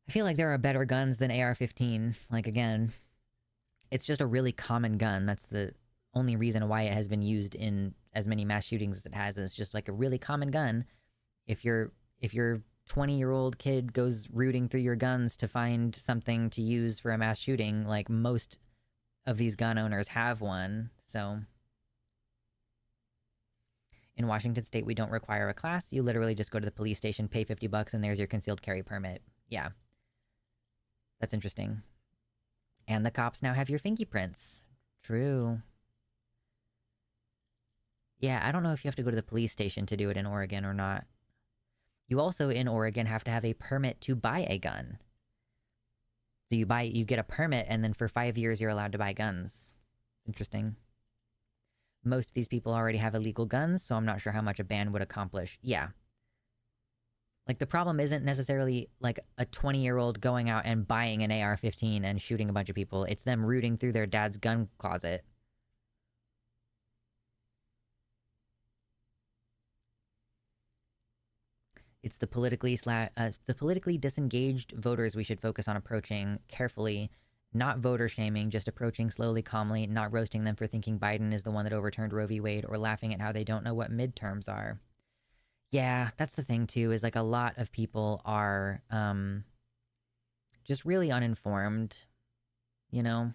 I feel like there are better guns than AR-15. Like, again, it's just a really common gun. That's the only reason why it has been used in as many mass shootings as it has. It's just like a really common gun. If your 20-year-old kid goes rooting through your guns to find something to use for a mass shooting, like most of these gun owners have one. So in Washington state, we don't require a class. You literally just go to the police station, pay $50, and there's your concealed carry permit. Yeah. That's interesting. And the cops now have your fingerprints. True. Yeah, I don't know if you have to go to the police station to do it in Oregon or not. You also, in Oregon, have to have a permit to buy a gun. So you get a permit, and then for 5 years, you're allowed to buy guns. Interesting. Most of these people already have illegal guns, so I'm not sure how much a ban would accomplish. Yeah. Like, the problem isn't necessarily, like, a 20-year-old going out and buying an AR-15 and shooting a bunch of people. It's them rooting through their dad's gun closet. It's the politically disengaged voters we should focus on approaching carefully, not voter shaming, just approaching slowly, calmly, not roasting them for thinking Biden is the one that overturned Roe v. Wade or laughing at how they don't know what midterms are. Yeah, that's the thing too, is like a lot of people are just really uninformed, you know?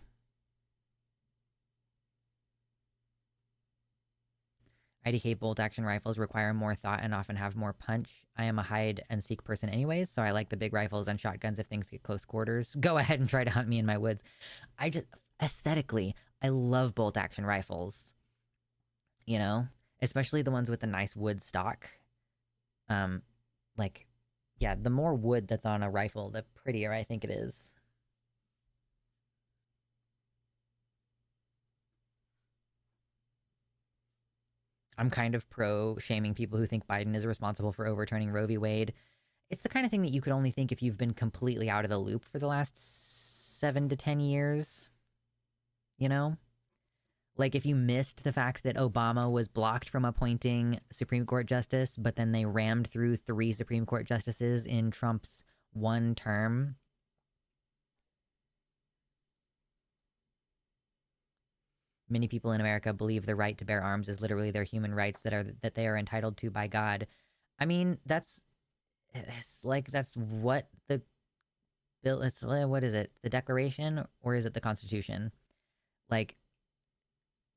IDK bolt-action rifles require more thought and often have more punch. I am a hide-and-seek person anyways, so I like the big rifles and shotguns if things get close quarters. Go ahead and try to hunt me in my woods. Aesthetically, I love bolt-action rifles. You know? Especially the ones with the nice wood stock. Like, yeah, the more wood that's on a rifle, the prettier I think it is. I'm kind of pro-shaming people who think Biden is responsible for overturning Roe v. Wade. It's the kind of thing that you could only think if you've been completely out of the loop for the last 7 to 10 years. You know? Like, if you missed the fact that Obama was blocked from appointing Supreme Court justice, but then they rammed through 3 Supreme Court justices in Trump's one term. Many people in America believe the right to bear arms is literally their human rights that they are entitled to by God. I mean, that's what the bill is. What is it? The Declaration, or is it the Constitution? Like,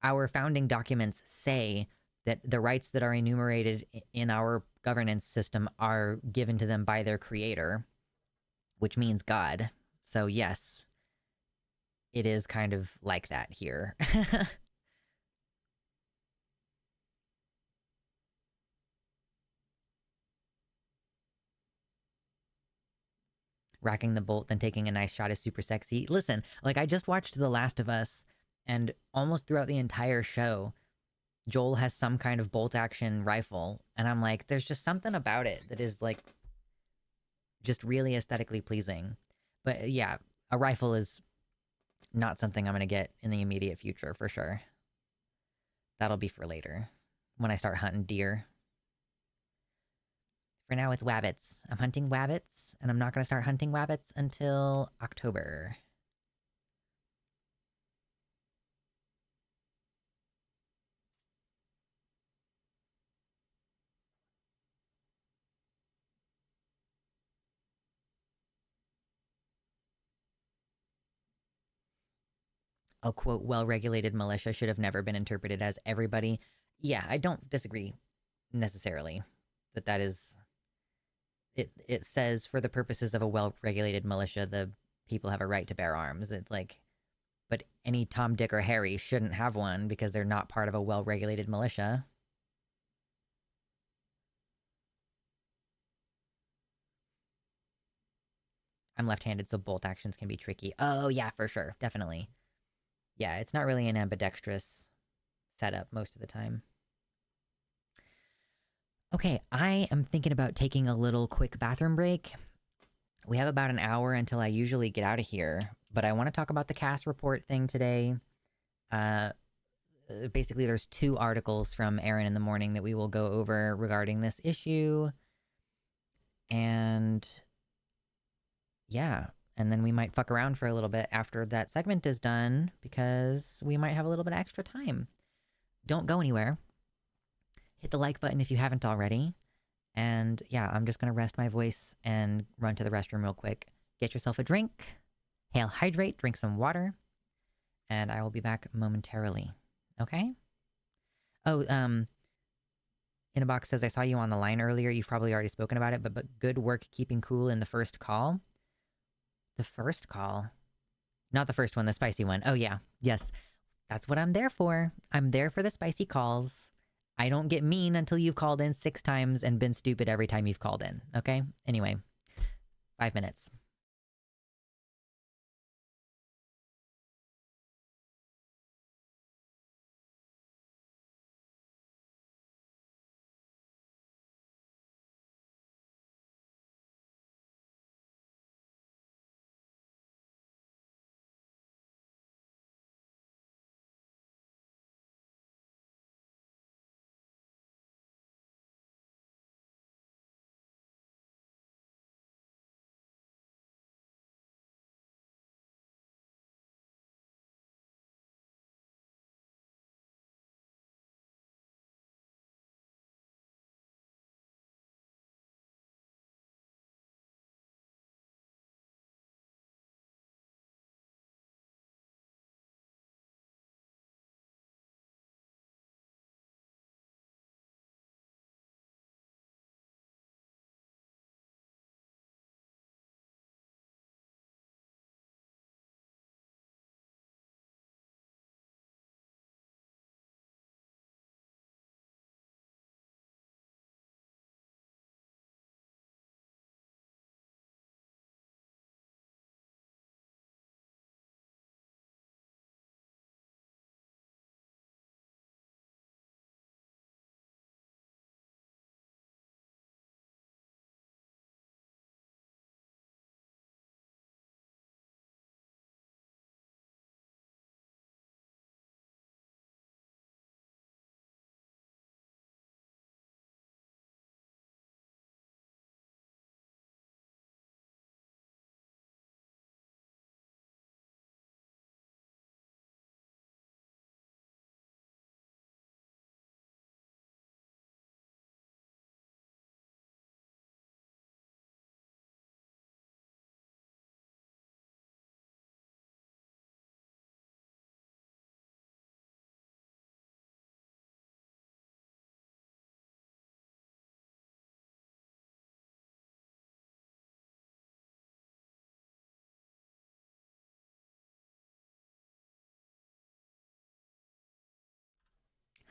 our founding documents say that the rights that are enumerated in our governance system are given to them by their creator, which means God. So yes, it is kind of like that here. Racking the bolt, then taking a nice shot is super sexy. Listen, like, I just watched The Last of Us, and almost throughout the entire show, Joel has some kind of bolt-action rifle, and I'm like, there's just something about it that is, like, just really aesthetically pleasing. But yeah, a rifle is not something I'm going to get in the immediate future, for sure. That'll be for later, when I start hunting deer. For now, it's wabbits. I'm hunting wabbits, and I'm not going to start hunting wabbits until October. A quote, well-regulated militia should have never been interpreted as everybody. Yeah, I don't disagree necessarily that is... It says, for the purposes of a well-regulated militia, the people have a right to bear arms. It's like, But any Tom, Dick, or Harry shouldn't have one because they're not part of a well-regulated militia. I'm left-handed, so both actions can be tricky. Oh, yeah, for sure. Definitely. Yeah, it's not really an ambidextrous setup most of the time. Okay, I am thinking about taking a little quick bathroom break. We have about an hour until I usually get out of here, but I want to talk about the cast report thing today. Basically, there's 2 articles from Aaron in the morning that we will go over regarding this issue. And yeah, and then we might fuck around for a little bit after that segment is done because we might have a little bit of extra time. Don't go anywhere. Hit the like button if you haven't already. And yeah, I'm just going to rest my voice and run to the restroom real quick. Get yourself a drink. Hail, hydrate, drink some water. And I will be back momentarily. Okay? Oh, Inabox says, I saw you on the line earlier. You've probably already spoken about it, but good work keeping cool in the first call. The first call? Not the first one, the spicy one. Oh, yeah. Yes. That's what I'm there for. I'm there for the spicy calls. I don't get mean until you've called in 6 times and been stupid every time you've called in. Okay? Anyway, 5 minutes.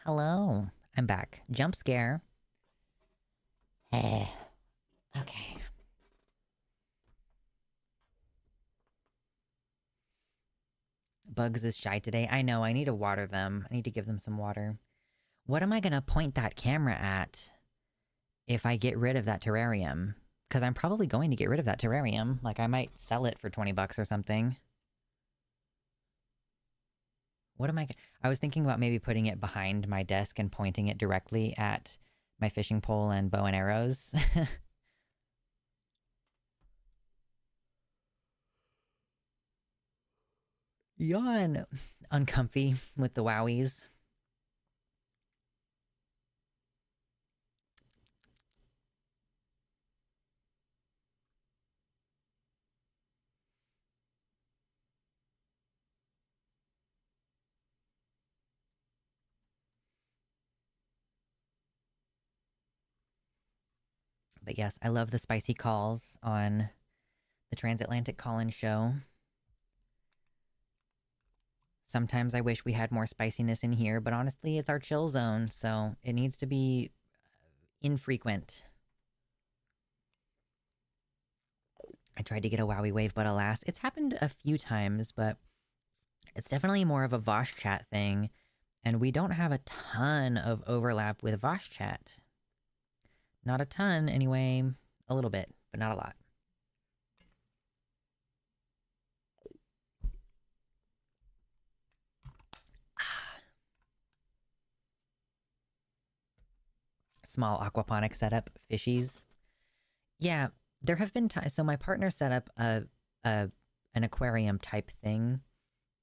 Hello. I'm back. Jump scare. Okay. Bugs is shy today. I know. I need to water them. I need to give them some water. What am I going to point that camera at if I get rid of that terrarium? Because I'm probably going to get rid of that terrarium. Like, I might sell it for 20 bucks or something. What am I was thinking about maybe putting it behind my desk and pointing it directly at my fishing pole and bow and arrows. Yawn. Uncomfy with the wowies. But yes, I love the spicy calls on the Transatlantic Call-In show. Sometimes I wish we had more spiciness in here, but honestly, it's our chill zone, so it needs to be infrequent. I tried to get a Wowie wave, but alas, it's happened a few times, but it's definitely more of a Vosh chat thing, and we don't have a ton of overlap with Vosh chat. Not a ton, anyway. A little bit, but not a lot. Small aquaponic setup, fishies. Yeah, there have been times. So my partner set up an aquarium type thing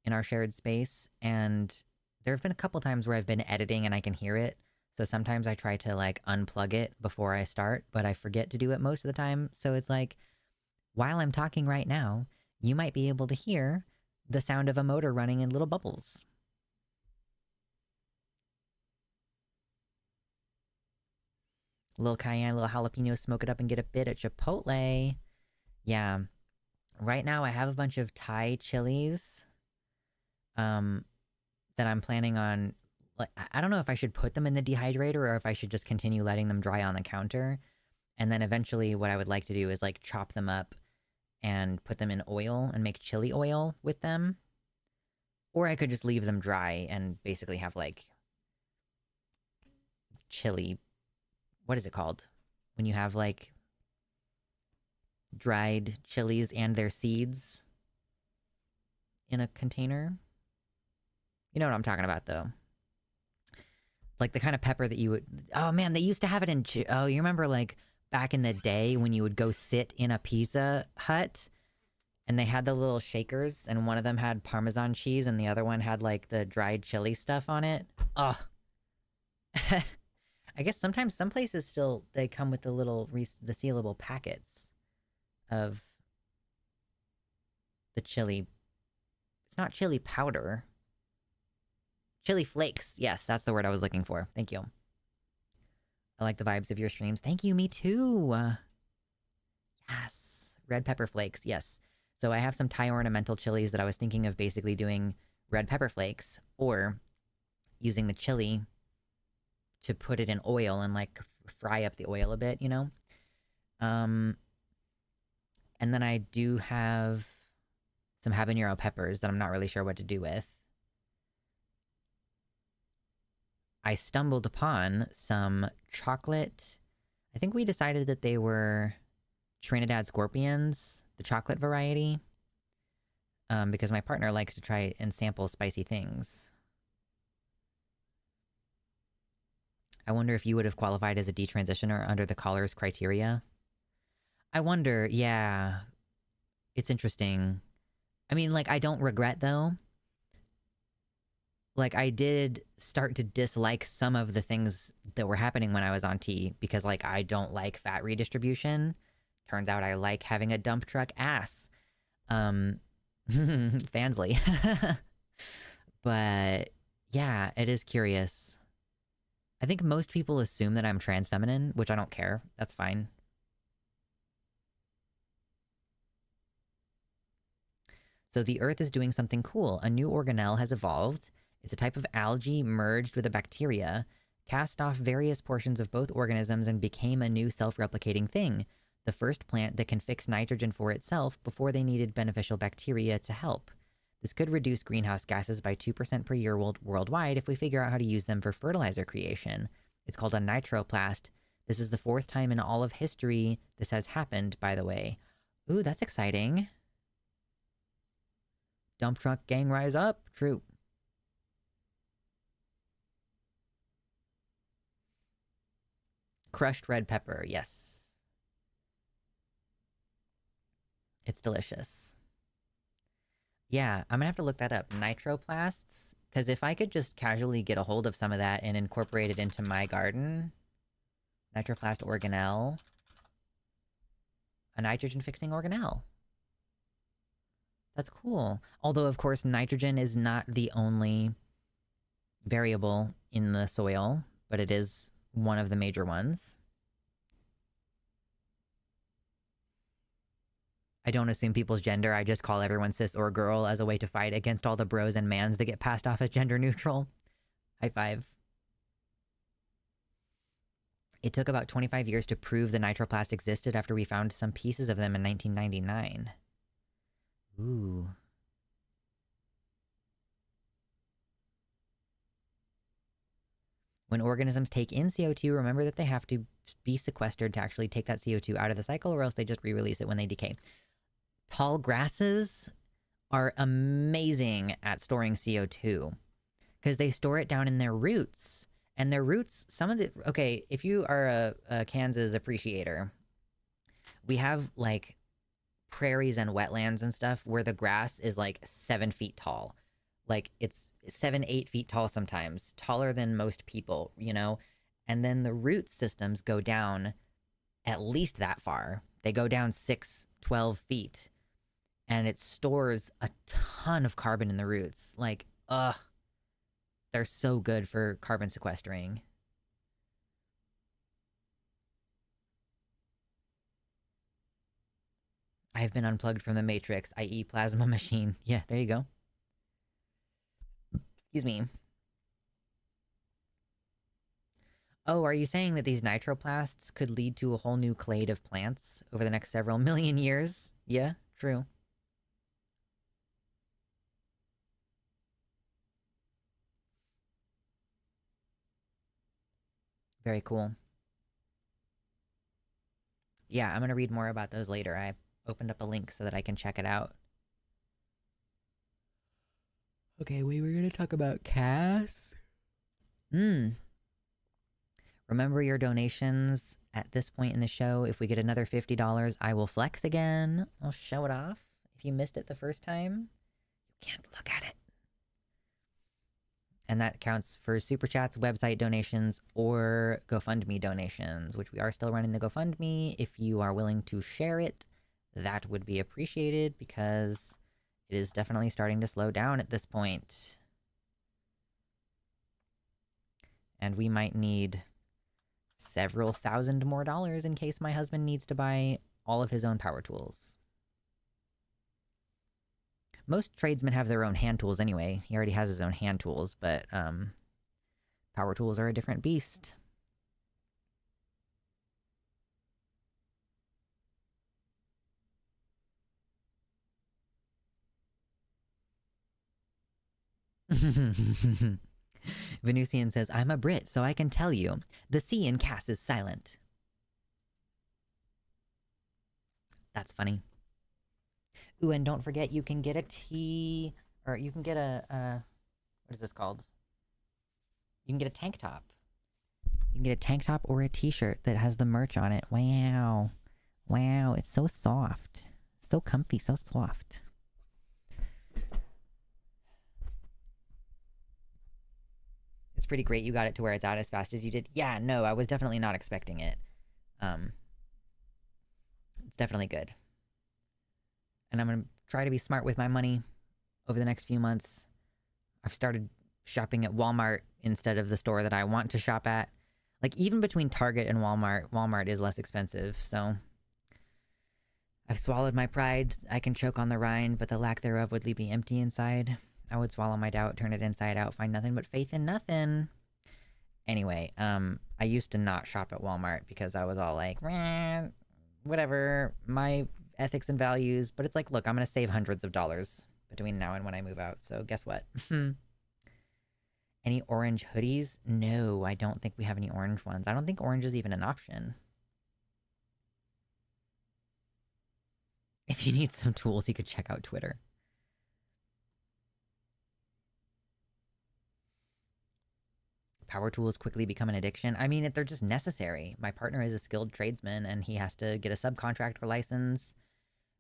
in our shared space, and there have been a couple times where I've been editing and I can hear it. So sometimes I try to like unplug it before I start, but I forget to do it most of the time. So it's like, while I'm talking right now, you might be able to hear the sound of a motor running in little bubbles. A little cayenne, a little jalapeno, smoke it up and get a bit of chipotle. Yeah. Right now I have a bunch of Thai chilies that I'm planning on. Like, I don't know if I should put them in the dehydrator or if I should just continue letting them dry on the counter. And then eventually what I would like to do is like chop them up and put them in oil and make chili oil with them. Or I could just leave them dry and basically have like chili. What is it called? When you have like dried chilies and their seeds in a container. You know what I'm talking about though. Like the kind of pepper that you would... Oh man, they used to have it in... Oh, you remember like back in the day when you would go sit in a Pizza Hut and they had the little shakers and one of them had Parmesan cheese and the other one had like the dried chili stuff on it? Oh. I guess sometimes some places still, they come with the little the sealable packets of the chili. It's not chili powder. Chili flakes. Yes, that's the word I was looking for. Thank you. I like the vibes of your streams. Thank you, me too. Yes. Red pepper flakes, yes. So I have some Thai ornamental chilies that I was thinking of basically doing red pepper flakes or using the chili to put it in oil and like fry up the oil a bit, you know? And then I do have some habanero peppers that I'm not really sure what to do with. I stumbled upon some chocolate. I think we decided that they were Trinidad Scorpions, the chocolate variety, because my partner likes to try and sample spicy things. I wonder if you would have qualified as a detransitioner under the caller's criteria. I wonder, yeah. It's interesting. I mean, like, I don't regret, though. Like, I did start to dislike some of the things that were happening when I was on T, because, like, I don't like fat redistribution. Turns out I like having a dump truck ass. Fansly. But, yeah, it is curious. I think most people assume that I'm trans feminine, which I don't care. That's fine. So the Earth is doing something cool. A new organelle has evolved. It's a type of algae merged with a bacteria, cast off various portions of both organisms and became a new self-replicating thing. The first plant that can fix nitrogen for itself before they needed beneficial bacteria to help. This could reduce greenhouse gases by 2% per year worldwide if we figure out how to use them for fertilizer creation. It's called a nitroplast. This is the 4th time in all of history this has happened, by the way. Ooh, that's exciting. Dump truck gang rise up. True. Crushed red pepper, yes. It's delicious. Yeah, I'm gonna have to look that up. Nitroplasts? Because if I could just casually get a hold of some of that and incorporate it into my garden... Nitroplast organelle. A nitrogen-fixing organelle. That's cool. Although, of course, nitrogen is not the only variable in the soil, but it is one of the major ones. I don't assume people's gender. I just call everyone cis or girl as a way to fight against all the bros and mans that get passed off as gender neutral. High five. It took about 25 years to prove the nitroplast existed after we found some pieces of them in 1999. Ooh. When organisms take in CO2, remember that they have to be sequestered to actually take that CO2 out of the cycle, or else they just re-release it when they decay. Tall grasses are amazing at storing CO2 because they store it down in their roots. And their roots, okay, if you are a Kansas appreciator, we have like prairies and wetlands and stuff where the grass is like 7 feet tall. Like it's 7, 8 feet tall sometimes, taller than most people, you know? And then the root systems go down at least that far. They go down 6, 12 feet. And it stores a ton of carbon in the roots. Like, they're so good for carbon sequestering. I have been unplugged from the Matrix, i.e. plasma machine. Yeah, there you go. Excuse me. Oh, are you saying that these nitroplasts could lead to a whole new clade of plants over the next several million years? Yeah, true. Very cool. Yeah, I'm going to read more about those later. I opened up a link so that I can check it out. Okay, we were going to talk about Cass. Remember your donations at this point in the show. If we get another $50, I will flex again. I'll show it off. If you missed it the first time, you can't look at it. And that counts for Super Chats, website donations, or GoFundMe donations, which we are still running the GoFundMe. If you are willing to share it, that would be appreciated because it is definitely starting to slow down at this point. And we might need several thousand more dollars in case my husband needs to buy all of his own power tools. Most tradesmen have their own hand tools anyway. He already has his own hand tools, but power tools are a different beast. Venusian says, I'm a Brit, so I can tell you. The C in Cass is silent. That's funny. Ooh, and don't forget, you can get a tee, or you can get a, what is this called? You can get a tank top. You can get a tank top or a t-shirt that has the merch on it. Wow. Wow, it's so soft. So comfy, so soft. It's pretty great you got it to where it's out as fast as you did. Yeah, no, I was definitely not expecting it. It's definitely good. And I'm going to try to be smart with my money over the next few months. I've started shopping at Walmart instead of the store that I want to shop at. Like, even between Target and Walmart, Walmart is less expensive, so I've swallowed my pride. I can choke on the rind, but the lack thereof would leave me empty inside. I would swallow my doubt, turn it inside out, find nothing but faith in nothing. Anyway, I used to not shop at Walmart because I was all like, whatever, my ethics and values. But it's like, look, I'm going to save hundreds of dollars between now and when I move out. So guess what? Any orange hoodies? No, I don't think we have any orange ones. I don't think orange is even an option. If you need some tools, you could check out Twitter. Power tools quickly become an addiction. I mean, they're just necessary. My partner is a skilled tradesman, and he has to get a subcontractor license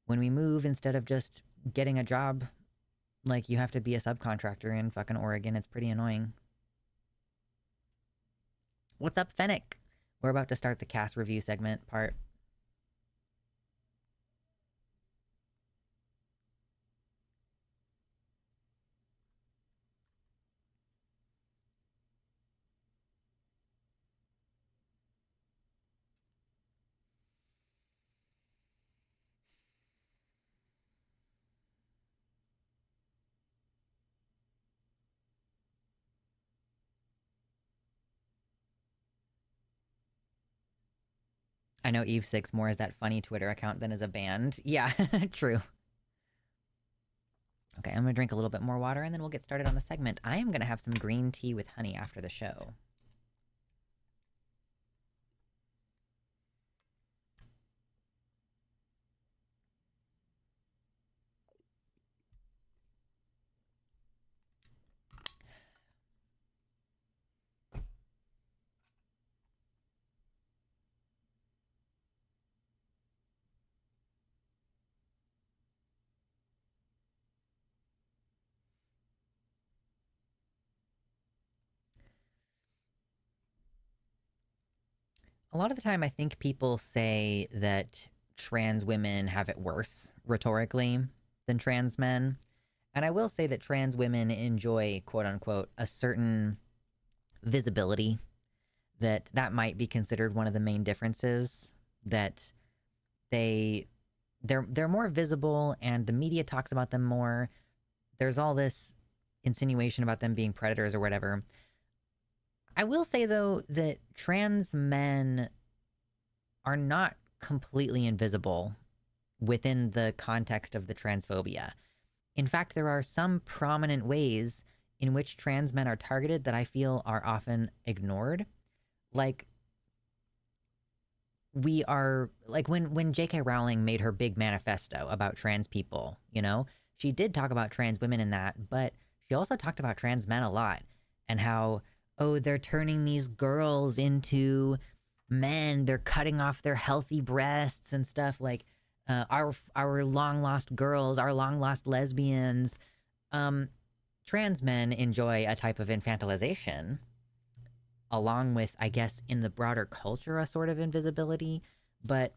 when we move instead of just getting a job. Like, you have to be a subcontractor in fucking Oregon. It's pretty annoying. What's up, Fennec? We're about to start the cast review segment part. I know Eve Six more as that funny Twitter account than as a band. Yeah, true. Okay, I'm gonna drink a little bit more water and then we'll get started on the segment. I am gonna have some green tea with honey after the show. A lot of the time, I think people say that trans women have it worse rhetorically than trans men. And I will say that trans women enjoy, quote unquote, a certain visibility, that might be considered one of the main differences, that they're more visible and the media talks about them more. There's all this insinuation about them being predators or whatever. I will say, though, that trans men are not completely invisible within the context of the transphobia. In fact, there are some prominent ways in which trans men are targeted that I feel are often ignored. Like, when J.K. Rowling made her big manifesto about trans people, she did talk about trans women in that, but she also talked about trans men a lot and how, oh, they're turning these girls into men. They're cutting off their healthy breasts and stuff. Like our long lost girls, our long lost lesbians. Trans men enjoy a type of infantilization, along with, I guess, in the broader culture, a sort of invisibility. But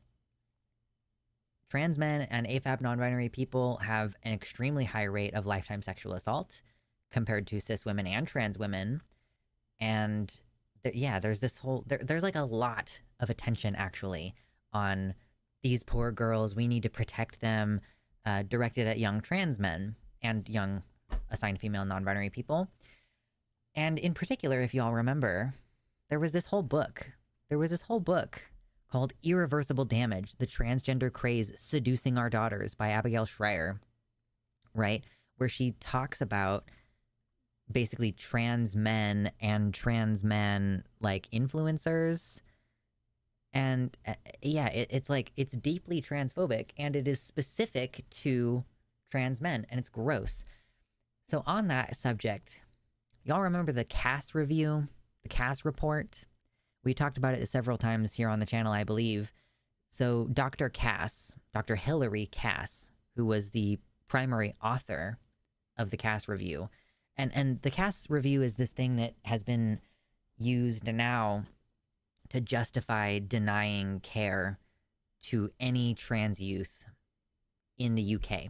trans men and AFAB non-binary people have an extremely high rate of lifetime sexual assault compared to cis women and trans women. And there's this whole, there's like a lot of attention actually on these poor girls. We need to protect them, directed at young trans men and young assigned female non-binary people. And in particular, if you all remember, there was this whole book called Irreversible Damage, The Transgender Craze Seducing Our Daughters by Abigail Schreier, right? Where she talks about basically trans men and trans men like influencers. And it's deeply transphobic, and it is specific to trans men, and it's gross. So on that subject, y'all remember the Cass review, the Cass report? We talked about it several times here on the channel, I believe. So Dr. Hilary Cass, who was the primary author of the Cass review, and the Cass review is this thing that has been used now to justify denying care to any trans youth in the UK.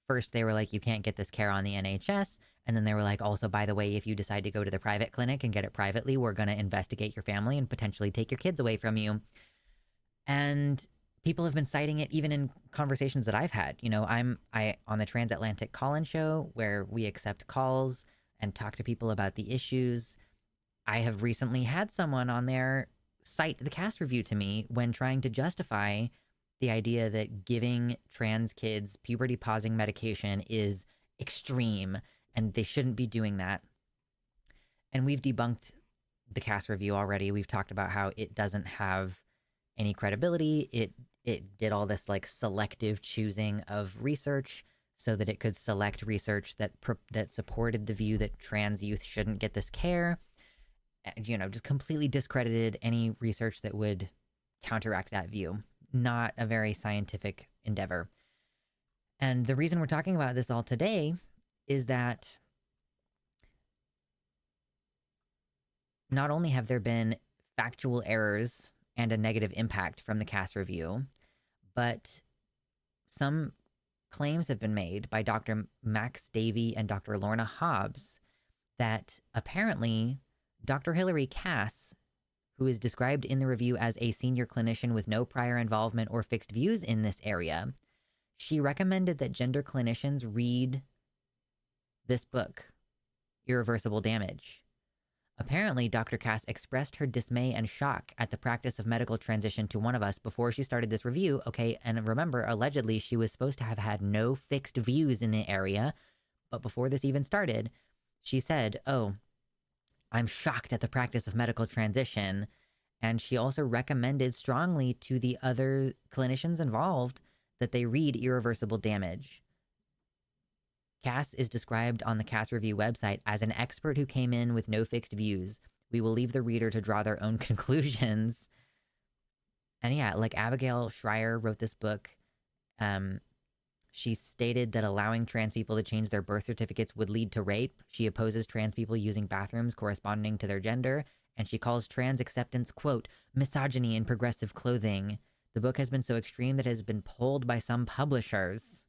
First, they were like, you can't get this care on the NHS. And then they were like, also, by the way, if you decide to go to the private clinic and get it privately, we're going to investigate your family and potentially take your kids away from you. And people have been citing it even in conversations that I've had. I on the Transatlantic Call-In Show, where we accept calls and talk to people about the issues. I have recently had someone on there cite the Cass review to me when trying to justify the idea that giving trans kids puberty-pausing medication is extreme and they shouldn't be doing that. And we've debunked the Cass review already. We've talked about how it doesn't have any credibility. It did all this like selective choosing of research so that it could select research that supported the view that trans youth shouldn't get this care. Just completely discredited any research that would counteract that view. Not a very scientific endeavor. And the reason we're talking about this all today is that not only have there been factual errors and a negative impact from the Cass review, but some claims have been made by Dr. Max Davey and Dr. Lorna Hobbs that apparently Dr. Hilary Cass, who is described in the review as a senior clinician with no prior involvement or fixed views in this area, she recommended that gender clinicians read this book, Irreversible Damage. Apparently, Dr. Cass expressed her dismay and shock at the practice of medical transition to one of us before she started this review. Okay, and remember, allegedly, she was supposed to have had no fixed views in the area, but before this even started, she said, "Oh, I'm shocked at the practice of medical transition." And she also recommended strongly to the other clinicians involved that they read Irreversible Damage. Cass is described on the Cass Review website as an expert who came in with no fixed views. We will leave the reader to draw their own conclusions. And yeah, like Abigail Schreier wrote this book. She stated that allowing trans people to change their birth certificates would lead to rape. She opposes trans people using bathrooms corresponding to their gender. And she calls trans acceptance, quote, misogyny in progressive clothing. The book has been so extreme that it has been pulled by some publishers.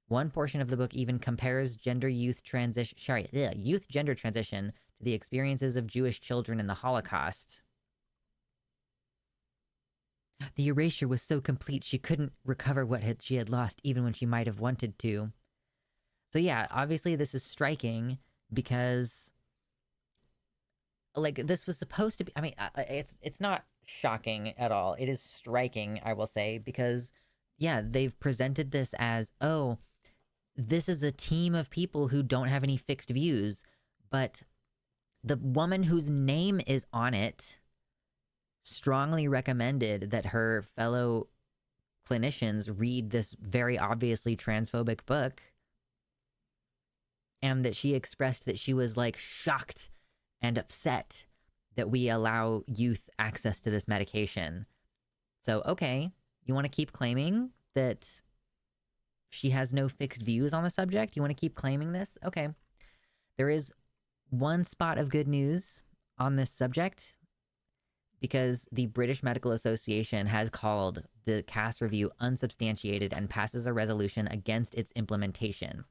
One portion of the book even compares youth gender transition to the experiences of Jewish children in the Holocaust. The erasure was so complete she couldn't recover what she had lost even when she might have wanted to. So yeah, obviously this is striking because like this was supposed to be, I mean, it's not shocking at all. It is striking, I will say, because yeah, they've presented this as, oh, this is a team of people who don't have any fixed views, but the woman whose name is on it strongly recommended that her fellow clinicians read this very obviously transphobic book, and that she expressed that she was like shocked and upset that we allow youth access to this medication. So, okay, you want to keep claiming that she has no fixed views on the subject? You want to keep claiming this? Okay. There is one spot of good news on this subject, because the British Medical Association has called the Cass Review unsubstantiated and passes a resolution against its implementation.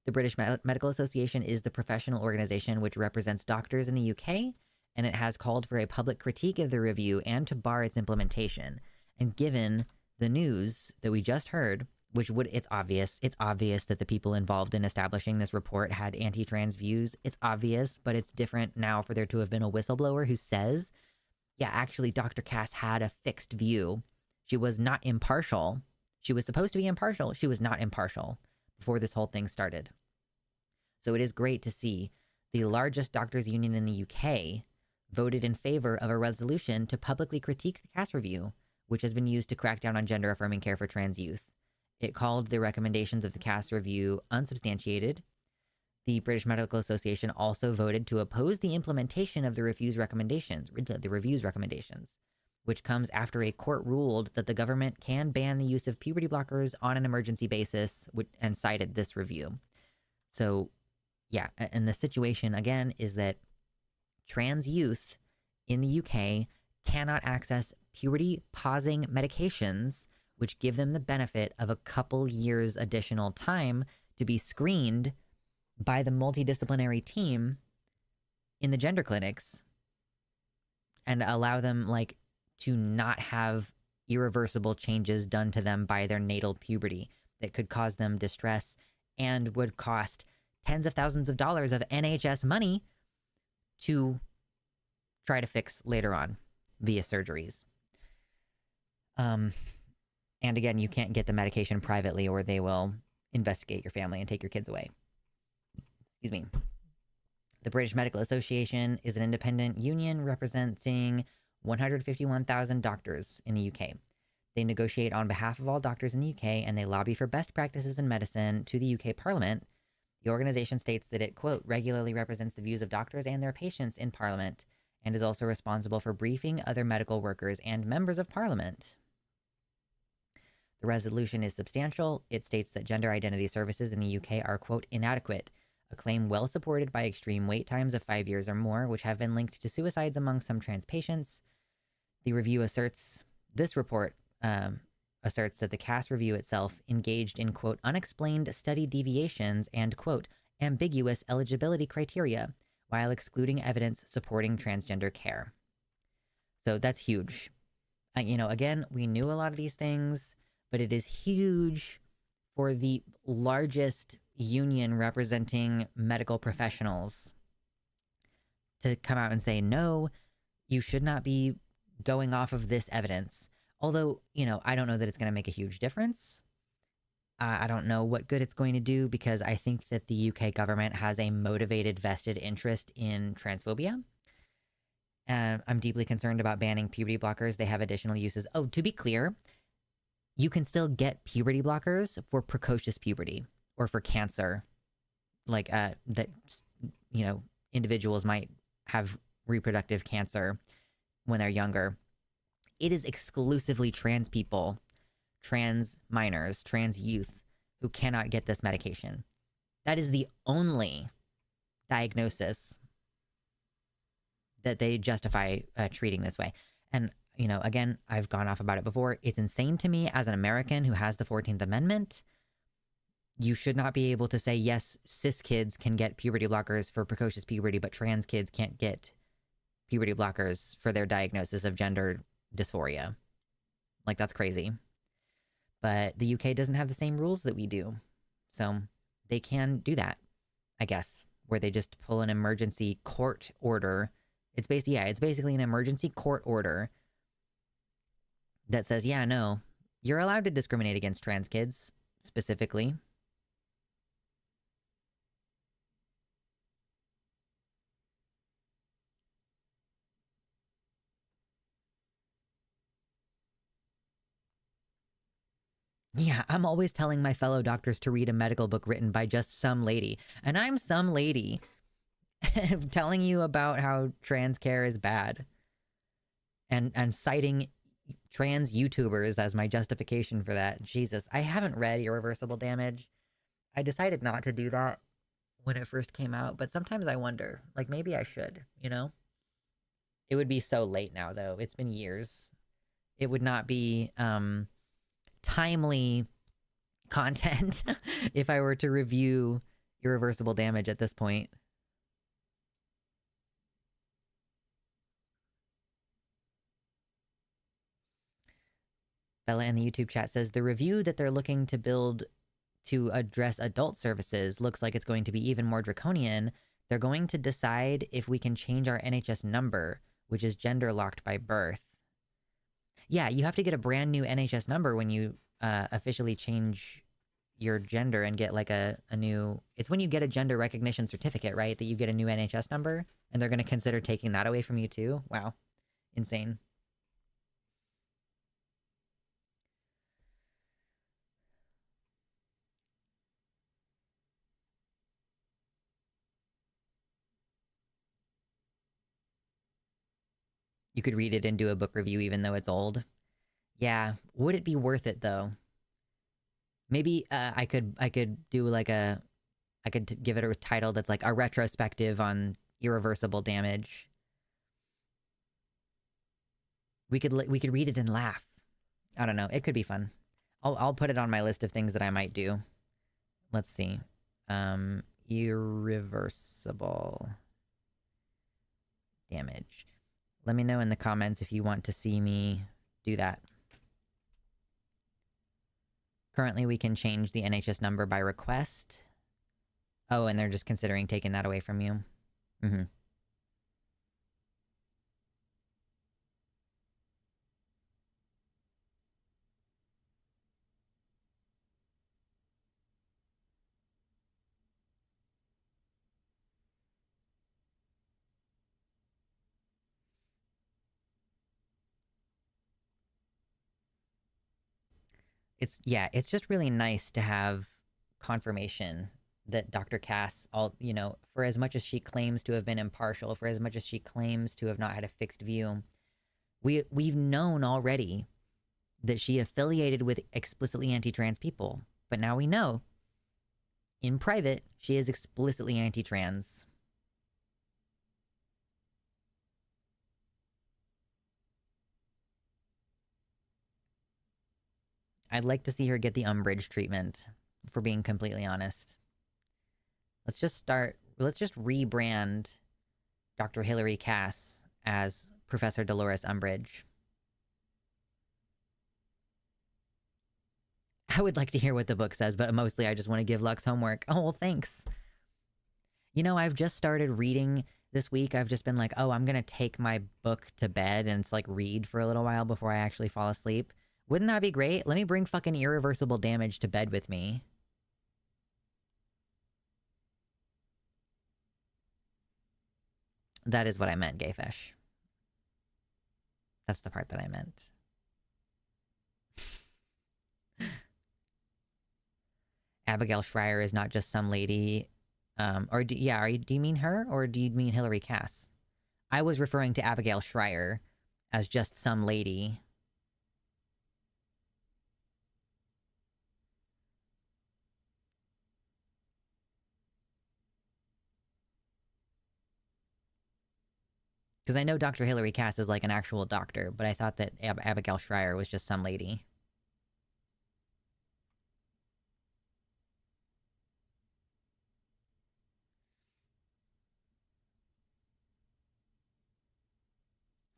The British Medical Association is the professional organization which represents doctors in the UK, and it has called for a public critique of the review and to bar its implementation. And given the news that we just heard, it's obvious that the people involved in establishing this report had anti-trans views. It's obvious, but it's different now for there to have been a whistleblower who says, yeah, actually, Dr. Cass had a fixed view. She was not impartial. She was supposed to be impartial. She was not impartial before this whole thing started. So it is great to see the largest doctors' union in the UK voted in favor of a resolution to publicly critique the Cass Review, which has been used to crack down on gender-affirming care for trans youth. It called the recommendations of the Cass Review unsubstantiated. The British Medical Association also voted to oppose the implementation of the review's recommendations, which comes after a court ruled that the government can ban the use of puberty blockers on an emergency basis, and cited this review. So, yeah, and the situation, again, is that trans youth in the UK cannot access puberty-pausing medications, which give them the benefit of a couple years additional time to be screened by the multidisciplinary team in the gender clinics, and allow them like to not have irreversible changes done to them by their natal puberty that could cause them distress and would cost tens of thousands of dollars of NHS money to try to fix later on via surgeries. And again, you can't get the medication privately or they will investigate your family and take your kids away. Excuse me. The British Medical Association is an independent union representing 151,000 doctors in the UK. They negotiate on behalf of all doctors in the UK, and they lobby for best practices in medicine to the UK Parliament. The organization states that it, quote, regularly represents the views of doctors and their patients in Parliament, and is also responsible for briefing other medical workers and members of Parliament. The resolution is substantial. It states that gender identity services in the UK are, quote, inadequate, a claim well supported by extreme wait times of 5 years or more, which have been linked to suicides among some trans patients. The review asserts that the Cass Review itself engaged in, quote, unexplained study deviations and, quote, ambiguous eligibility criteria, while excluding evidence supporting transgender care. So that's huge. Again, we knew a lot of these things, but it is huge for the largest union representing medical professionals to come out and say, no, you should not be going off of this evidence. Although, I don't know that it's going to make a huge difference. I don't know what good it's going to do, because I think that the UK government has a motivated, vested interest in transphobia. And I'm deeply concerned about banning puberty blockers. They have additional uses. Oh, to be clear, you can still get puberty blockers for precocious puberty or for cancer. Like that, individuals might have reproductive cancer when they're younger. It is exclusively trans people, trans minors, trans youth who cannot get this medication. That is the only diagnosis that they justify treating this way. And, again, I've gone off about it before. It's insane to me as an American who has the 14th Amendment. You should not be able to say, yes, cis kids can get puberty blockers for precocious puberty, but trans kids can't get puberty blockers for their diagnosis of gender dysphoria. Like, that's crazy. But the UK doesn't have the same rules that we do. So they can do that, I guess, where they just pull an emergency court order. It's basically an emergency court order that says, yeah, no, you're allowed to discriminate against trans kids specifically. Yeah, I'm always telling my fellow doctors to read a medical book written by just some lady. And I'm some lady telling you about how trans care is bad. And citing trans YouTubers as my justification for that. Jesus, I haven't read Irreversible Damage. I decided not to do that when it first came out, but sometimes I wonder, like, maybe I should, It would be so late now, though. It's been years. It would not be timely content if I were to review Irreversible Damage at this point. Bella in the YouTube chat says, the review that they're looking to build to address adult services looks like it's going to be even more draconian. They're going to decide if we can change our NHS number, which is gender locked by birth. Yeah, you have to get a brand new NHS number when you officially change your gender and get like a new... It's when you get a gender recognition certificate, right? That you get a new NHS number, and they're going to consider taking that away from you too. Wow. Insane. You could read it and do a book review even though it's old. Yeah. Would it be worth it though? Maybe I could do like I could give it a title that's like a retrospective on Irreversible Damage. We could read it and laugh. I don't know. It could be fun. I'll put it on my list of things that I might do. Let's see. Irreversible Damage. Let me know in the comments if you want to see me do that. Currently, we can change the NHS number by request. Oh, and they're just considering taking that away from you. Mm-hmm. It's just really nice to have confirmation that Dr. Cass, for as much as she claims to have been impartial, for as much as she claims to have not had a fixed view, we've known already that she affiliated with explicitly anti-trans people. But now we know, in private, she is explicitly anti-trans. I'd like to see her get the umbrage treatment, for being completely honest. Let's just rebrand Dr. Hilary Cass as Professor Dolores Umbridge. I would like to hear what the book says, but mostly I just want to give Lux homework. Oh, well, thanks. I've just started reading This week I've just been like, oh, I'm gonna take my book to bed and it's like read for a little while before I actually fall asleep. Wouldn't that be great? Let me bring fucking Irreversible Damage to bed with me. That is what I meant, Gayfesh. That's the part that I meant. Abigail Schreier is not just some lady. Do you mean her or do you mean Hillary Cass? I was referring to Abigail Schreier as just some lady. Because I know Dr. Hillary Cass is like an actual doctor, but I thought that Abigail Schreier was just some lady.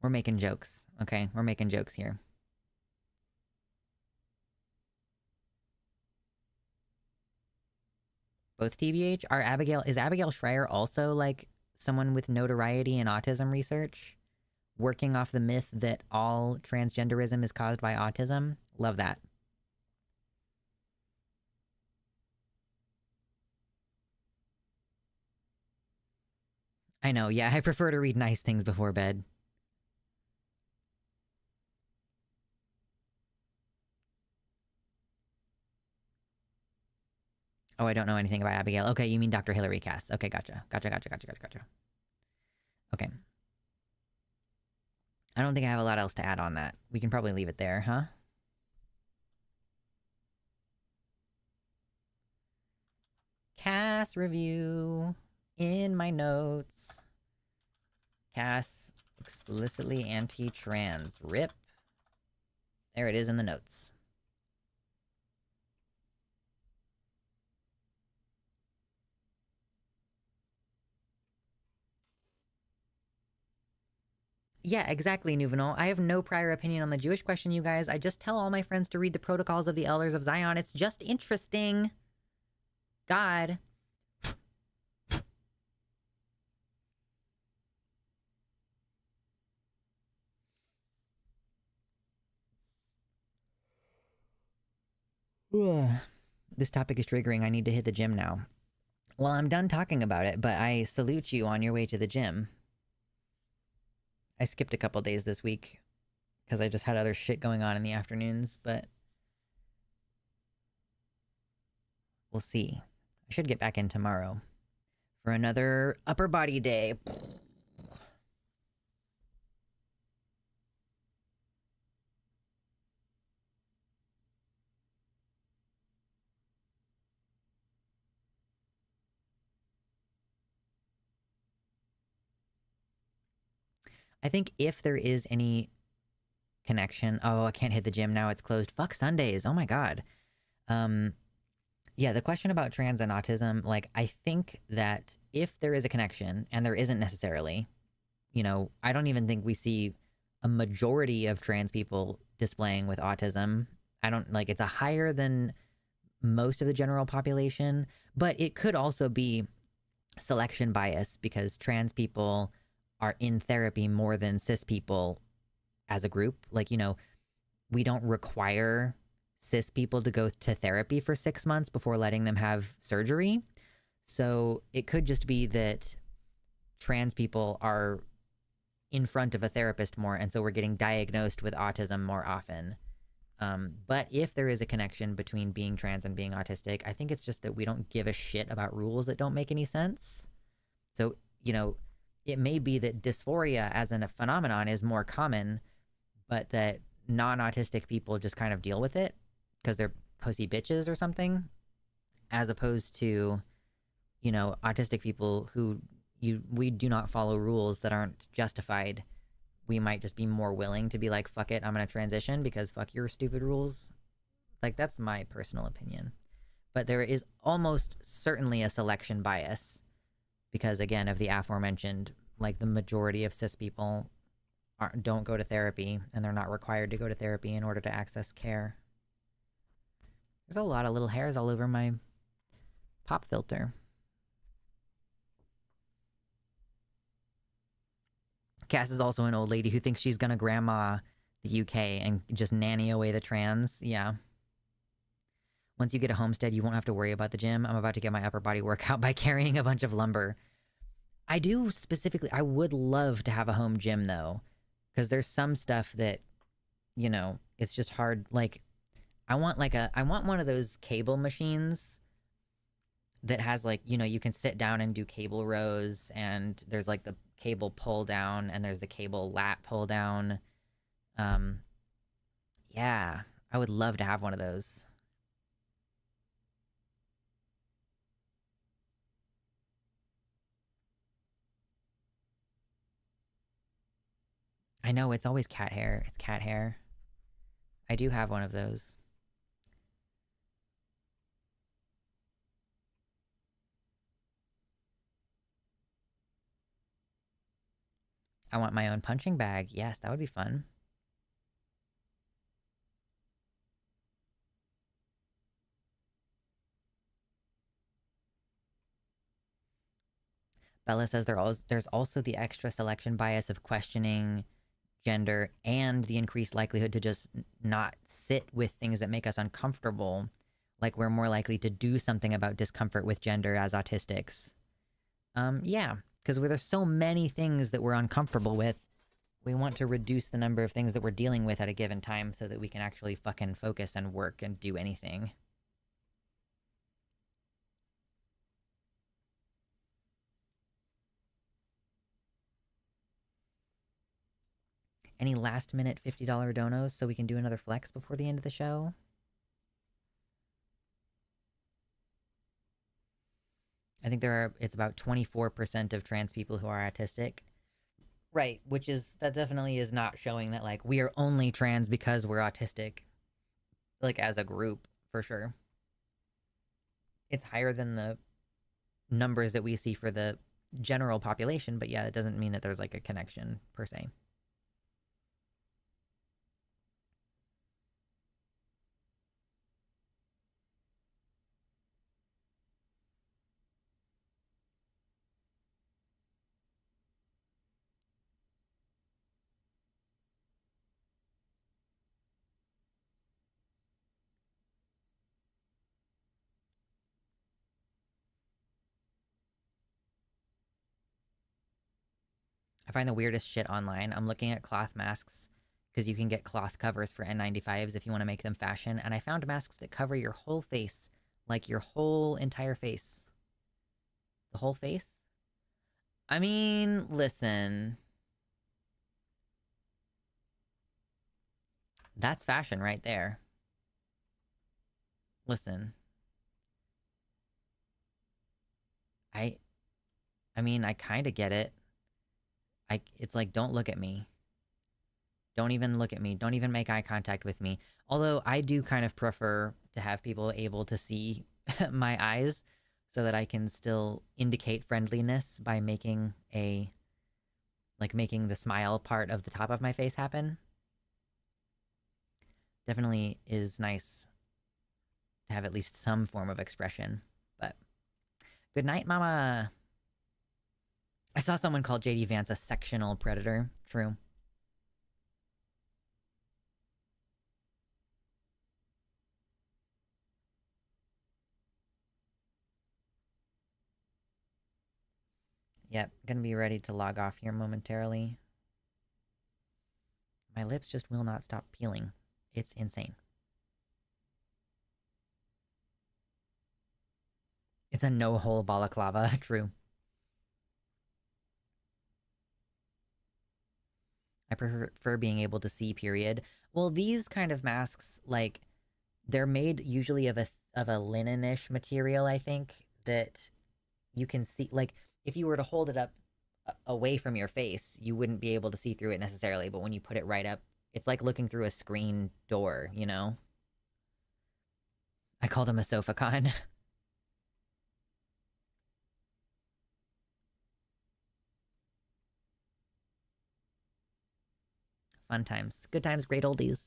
We're making jokes, okay? We're making jokes here. Both TBH? Is Abigail Schreier also like someone with notoriety in autism research? Working off the myth that all transgenderism is caused by autism? Love that. I know, yeah, I prefer to read nice things before bed. Oh, I don't know anything about Abigail. Okay, you mean Dr. Hillary Cass. Okay, gotcha. Gotcha. Okay. I don't think I have a lot else to add on that. We can probably leave it there, huh? Cass review in my notes. Cass explicitly anti-trans. RIP. There it is in the notes. Yeah, exactly, Nuvenal. I have no prior opinion on the Jewish question, you guys. I just tell all my friends to read the Protocols of the Elders of Zion. It's just interesting. God. This topic is triggering. I need to hit the gym now. Well, I'm done talking about it, but I salute you on your way to the gym. I skipped a couple days this week because I just had other shit going on in the afternoons, but we'll see. I should get back in tomorrow for another upper body day. I think if there is any connection... Oh, I can't hit the gym now. It's closed. Fuck Sundays. Oh my god. Yeah, the question about trans and autism, like, I think that if there is a connection, and there isn't necessarily, you know, I don't even think we see a majority of trans people displaying with autism. I don't, like, it's a higher than most of the general population, but it could also be selection bias because trans people are in therapy more than cis people as a group. Like, you know, we don't require cis people to go to therapy for 6 months before letting them have surgery. So it could just be that trans people are in front of a therapist more, and so we're getting diagnosed with autism more often. But if there is a connection between being trans and being autistic, I think it's just that we don't give a shit about rules that don't make any sense. So, you know, it may be that dysphoria as a phenomenon is more common, but that non-autistic people just kind of deal with it because they're pussy bitches or something, as opposed to, you know, autistic people who we do not follow rules that aren't justified. We might just be more willing to be like, fuck it, I'm going to transition because fuck your stupid rules. Like, that's my personal opinion. But there is almost certainly a selection bias because, again, of the aforementioned, like, the majority of cis people don't go to therapy, and they're not required to go to therapy in order to access care. There's a lot of little hairs all over my pop filter. Cass is also an old lady who thinks she's gonna grandma the UK and just nanny away the trans. Yeah. Once you get a homestead, you won't have to worry about the gym. I'm about to get my upper body workout by carrying a bunch of lumber. I do specifically, I would love to have a home gym though, because there's some stuff that, you know, it's just hard. Like, I want one of those cable machines that has like, you know, you can sit down and do cable rows, and there's like the cable pull down and there's the cable lat pull down. Yeah, I would love to have one of those. I know, it's always cat hair. It's cat hair. I do have one of those. I want my own punching bag. Yes, that would be fun. Bella says there's also the extra selection bias of questioning gender and the increased likelihood to just not sit with things that make us uncomfortable. Like, we're more likely to do something about discomfort with gender as autistics. Yeah, because there's so many things that we're uncomfortable with, we want to reduce the number of things that we're dealing with at a given time so that we can actually fucking focus and work and do anything. Any last minute $50 donos so we can do another flex before the end of the show? I think it's about 24% of trans people who are autistic. Right, that definitely is not showing that, like, we are only trans because we're autistic. Like, as a group, for sure. It's higher than the numbers that we see for the general population, but yeah, it doesn't mean that there's, like, a connection, per se. I find the weirdest shit online. I'm looking at cloth masks because you can get cloth covers for N95s if you want to make them fashion. And I found masks that cover your whole face, like your whole entire face. The whole face? I mean, listen. That's fashion right there. Listen. I mean, I kind of get it. It's like, don't look at me. Don't even look at me. Don't even make eye contact with me. Although I do kind of prefer to have people able to see my eyes so that I can still indicate friendliness by making the smile part of the top of my face happen. Definitely is nice to have at least some form of expression. But good night, mama. I saw someone call JD Vance a sectional predator. True. Yep, gonna be ready to log off here momentarily. My lips just will not stop peeling. It's insane. It's a no-hole balaclava. True. I prefer being able to see, period. Well, these kind of masks, like, they're made usually of a linen-ish material, I think, that you can see. Like, if you were to hold it up away from your face, you wouldn't be able to see through it necessarily, but when you put it right up, it's like looking through a screen door, you know? I called him a sofa con. Fun times. Good times, great oldies.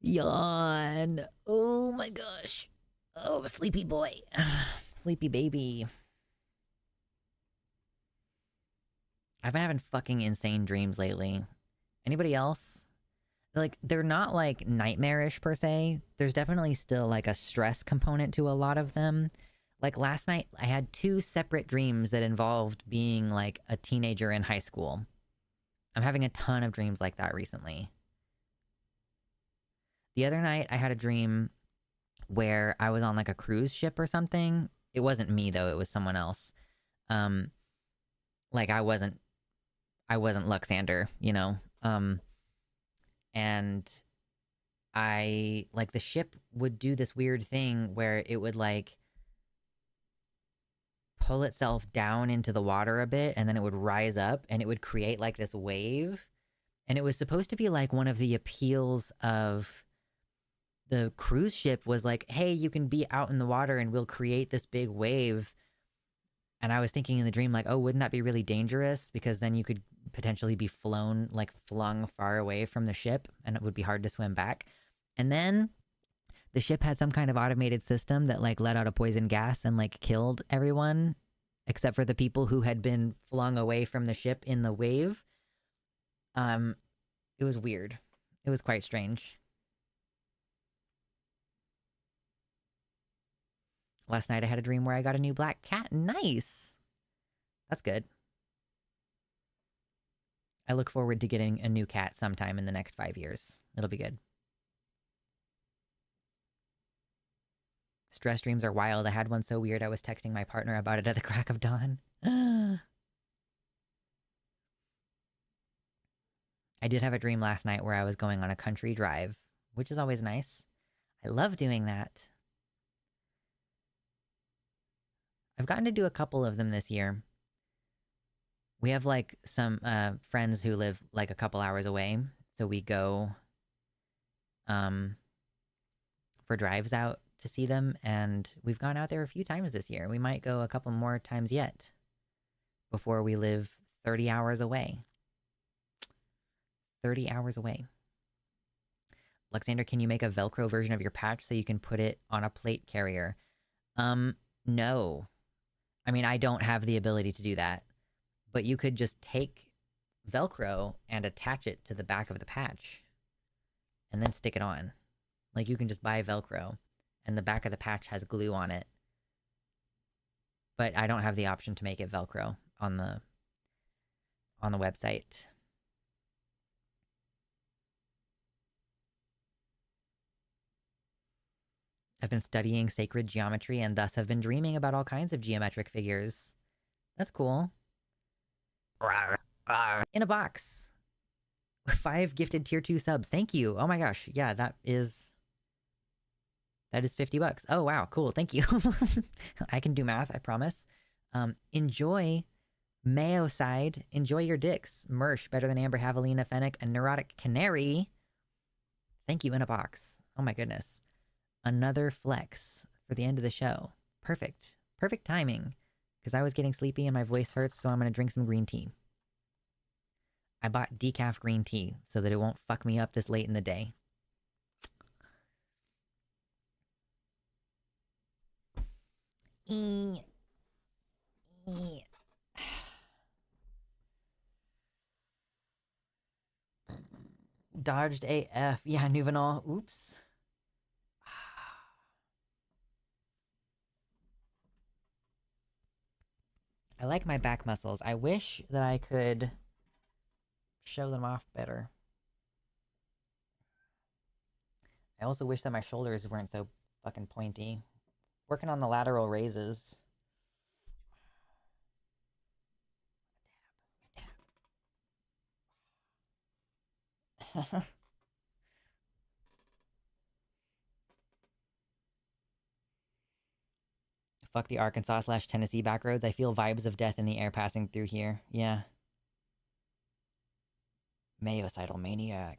Yawn. Oh my gosh. Oh, sleepy boy. Sleepy baby. I've been having fucking insane dreams lately. Anybody else? Like, they're not like nightmarish per se. There's definitely still like a stress component to a lot of them. Like last night, I had 2 separate dreams that involved being like a teenager in high school. I'm having a ton of dreams like that recently. The other night, I had a dream where I was on like a cruise ship or something. It wasn't me though, it was someone else. Like I wasn't Luxander, you know? And I, like, the ship would do this weird thing where it would like pull itself down into the water a bit and then it would rise up and it would create like this wave. And it was supposed to be like one of the appeals of the cruise ship was like, hey, you can be out in the water and we'll create this big wave. And I was thinking in the dream, like, oh, wouldn't that be really dangerous? Because then you could potentially be flung far away from the ship and it would be hard to swim back. And then the ship had some kind of automated system that like let out a poison gas and like killed everyone except for the people who had been flung away from the ship in the wave. It was weird. It was quite strange. Last night I had a dream where I got a new black cat. Nice. That's good. I look forward to getting a new cat sometime in the next 5 years. It'll be good. Stress dreams are wild. I had one so weird I was texting my partner about it at the crack of dawn. I did have a dream last night where I was going on a country drive, which is always nice. I love doing that. I've gotten to do a couple of them this year. We have like some friends who live like a couple hours away, so we go for drives out to see them, and we've gone out there a few times this year. We might go a couple more times yet before we live 30 hours away. 30 hours away. Luxander, can you make a Velcro version of your patch so you can put it on a plate carrier? No. I mean, I don't have the ability to do that. But you could just take Velcro and attach it to the back of the patch and then stick it on. Like, you can just buy Velcro and the back of the patch has glue on it. But I don't have the option to make it Velcro on the website. I've been studying sacred geometry and thus have been dreaming about all kinds of geometric figures. That's cool. In a box. 5 gifted tier 2 subs. Thank you. Oh my gosh. Yeah, that is $50. Oh wow, cool. Thank you. I can do math, I promise. Enjoy Mayoside. Enjoy your dicks. Mersh, better than Amber, Javelina, Fennec, and Neurotic Canary. Thank you, in a box. Oh my goodness. Another flex for the end of the show. Perfect. Perfect timing. Because I was getting sleepy and my voice hurts, so I'm going to drink some green tea. I bought decaf green tea so that it won't fuck me up this late in the day. Dodged AF. Yeah, Nuvenal. Oops. I like my back muscles. I wish that I could show them off better. I also wish that my shoulders weren't so fucking pointy. Working on the lateral raises. Fuck the Arkansas/Tennessee back roads. I feel vibes of death in the air passing through here. Yeah. Mayocidal maniac.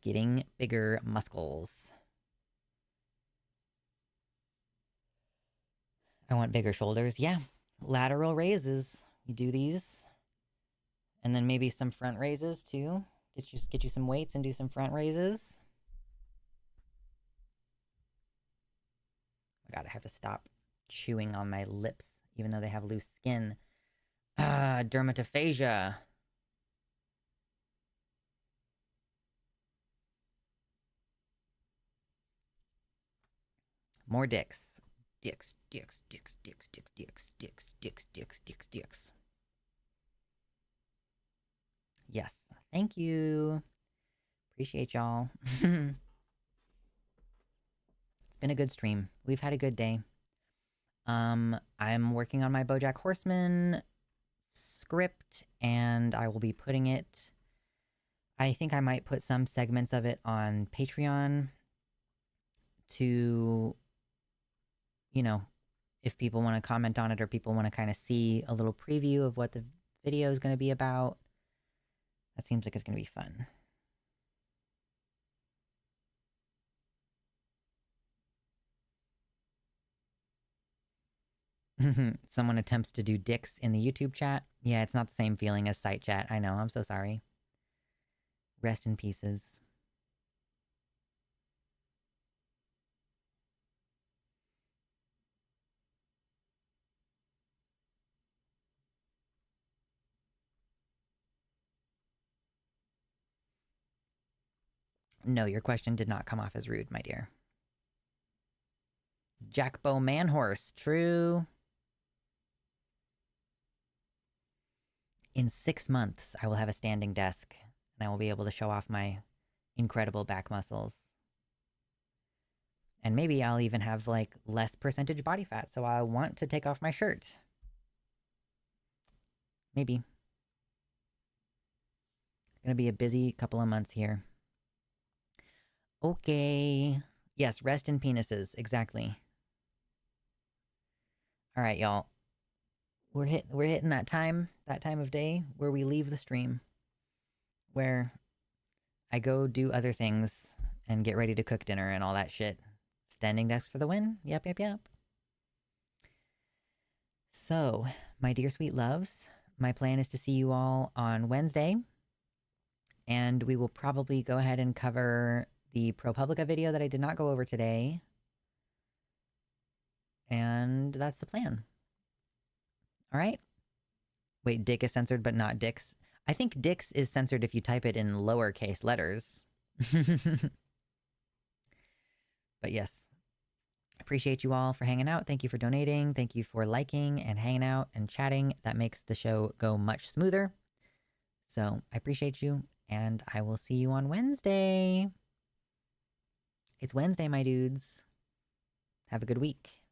Getting bigger muscles. I want bigger shoulders. Yeah. Lateral raises. You do these. And then maybe some front raises too. Get you some weights and do some front raises. God, I have to stop chewing on my lips, even though they have loose skin. Dermatophagia. More dicks. Dicks, dicks, dicks, dicks, dicks, dicks, dicks, dicks, dicks, dicks, dicks. Yes. Thank you. Appreciate y'all. It's been a good stream. We've had a good day. I'm working on my BoJack Horseman script, and I will be putting it... I think I might put some segments of it on Patreon to, you know, if people want to comment on it or people want to kind of see a little preview of what the video is going to be about. That seems like it's going to be fun. Someone attempts to do dicks in the YouTube chat. Yeah, it's not the same feeling as site chat. I know, I'm so sorry. Rest in pieces. No, your question did not come off as rude, my dear. Jackbo Manhorse, true. In 6 months, I will have a standing desk, and I will be able to show off my incredible back muscles. And maybe I'll even have, like, less percentage body fat, so I'll want to take off my shirt. Maybe. It's gonna be a busy couple of months here. Okay. Yes, rest in penises. Exactly. All right, y'all. We're hitting that time of day where we leave the stream, where I go do other things and get ready to cook dinner and all that shit. Standing desk for the win. Yep, yep, yep. So, my dear sweet loves, my plan is to see you all on Wednesday, and we will probably go ahead and cover the ProPublica video that I did not go over today. And that's the plan. All right. Wait, dick is censored, but not dicks. I think dicks is censored if you type it in lowercase letters. But yes, appreciate you all for hanging out. Thank you for donating. Thank you for liking and hanging out and chatting. That makes the show go much smoother. So I appreciate you, and I will see you on Wednesday. It's Wednesday, my dudes. Have a good week.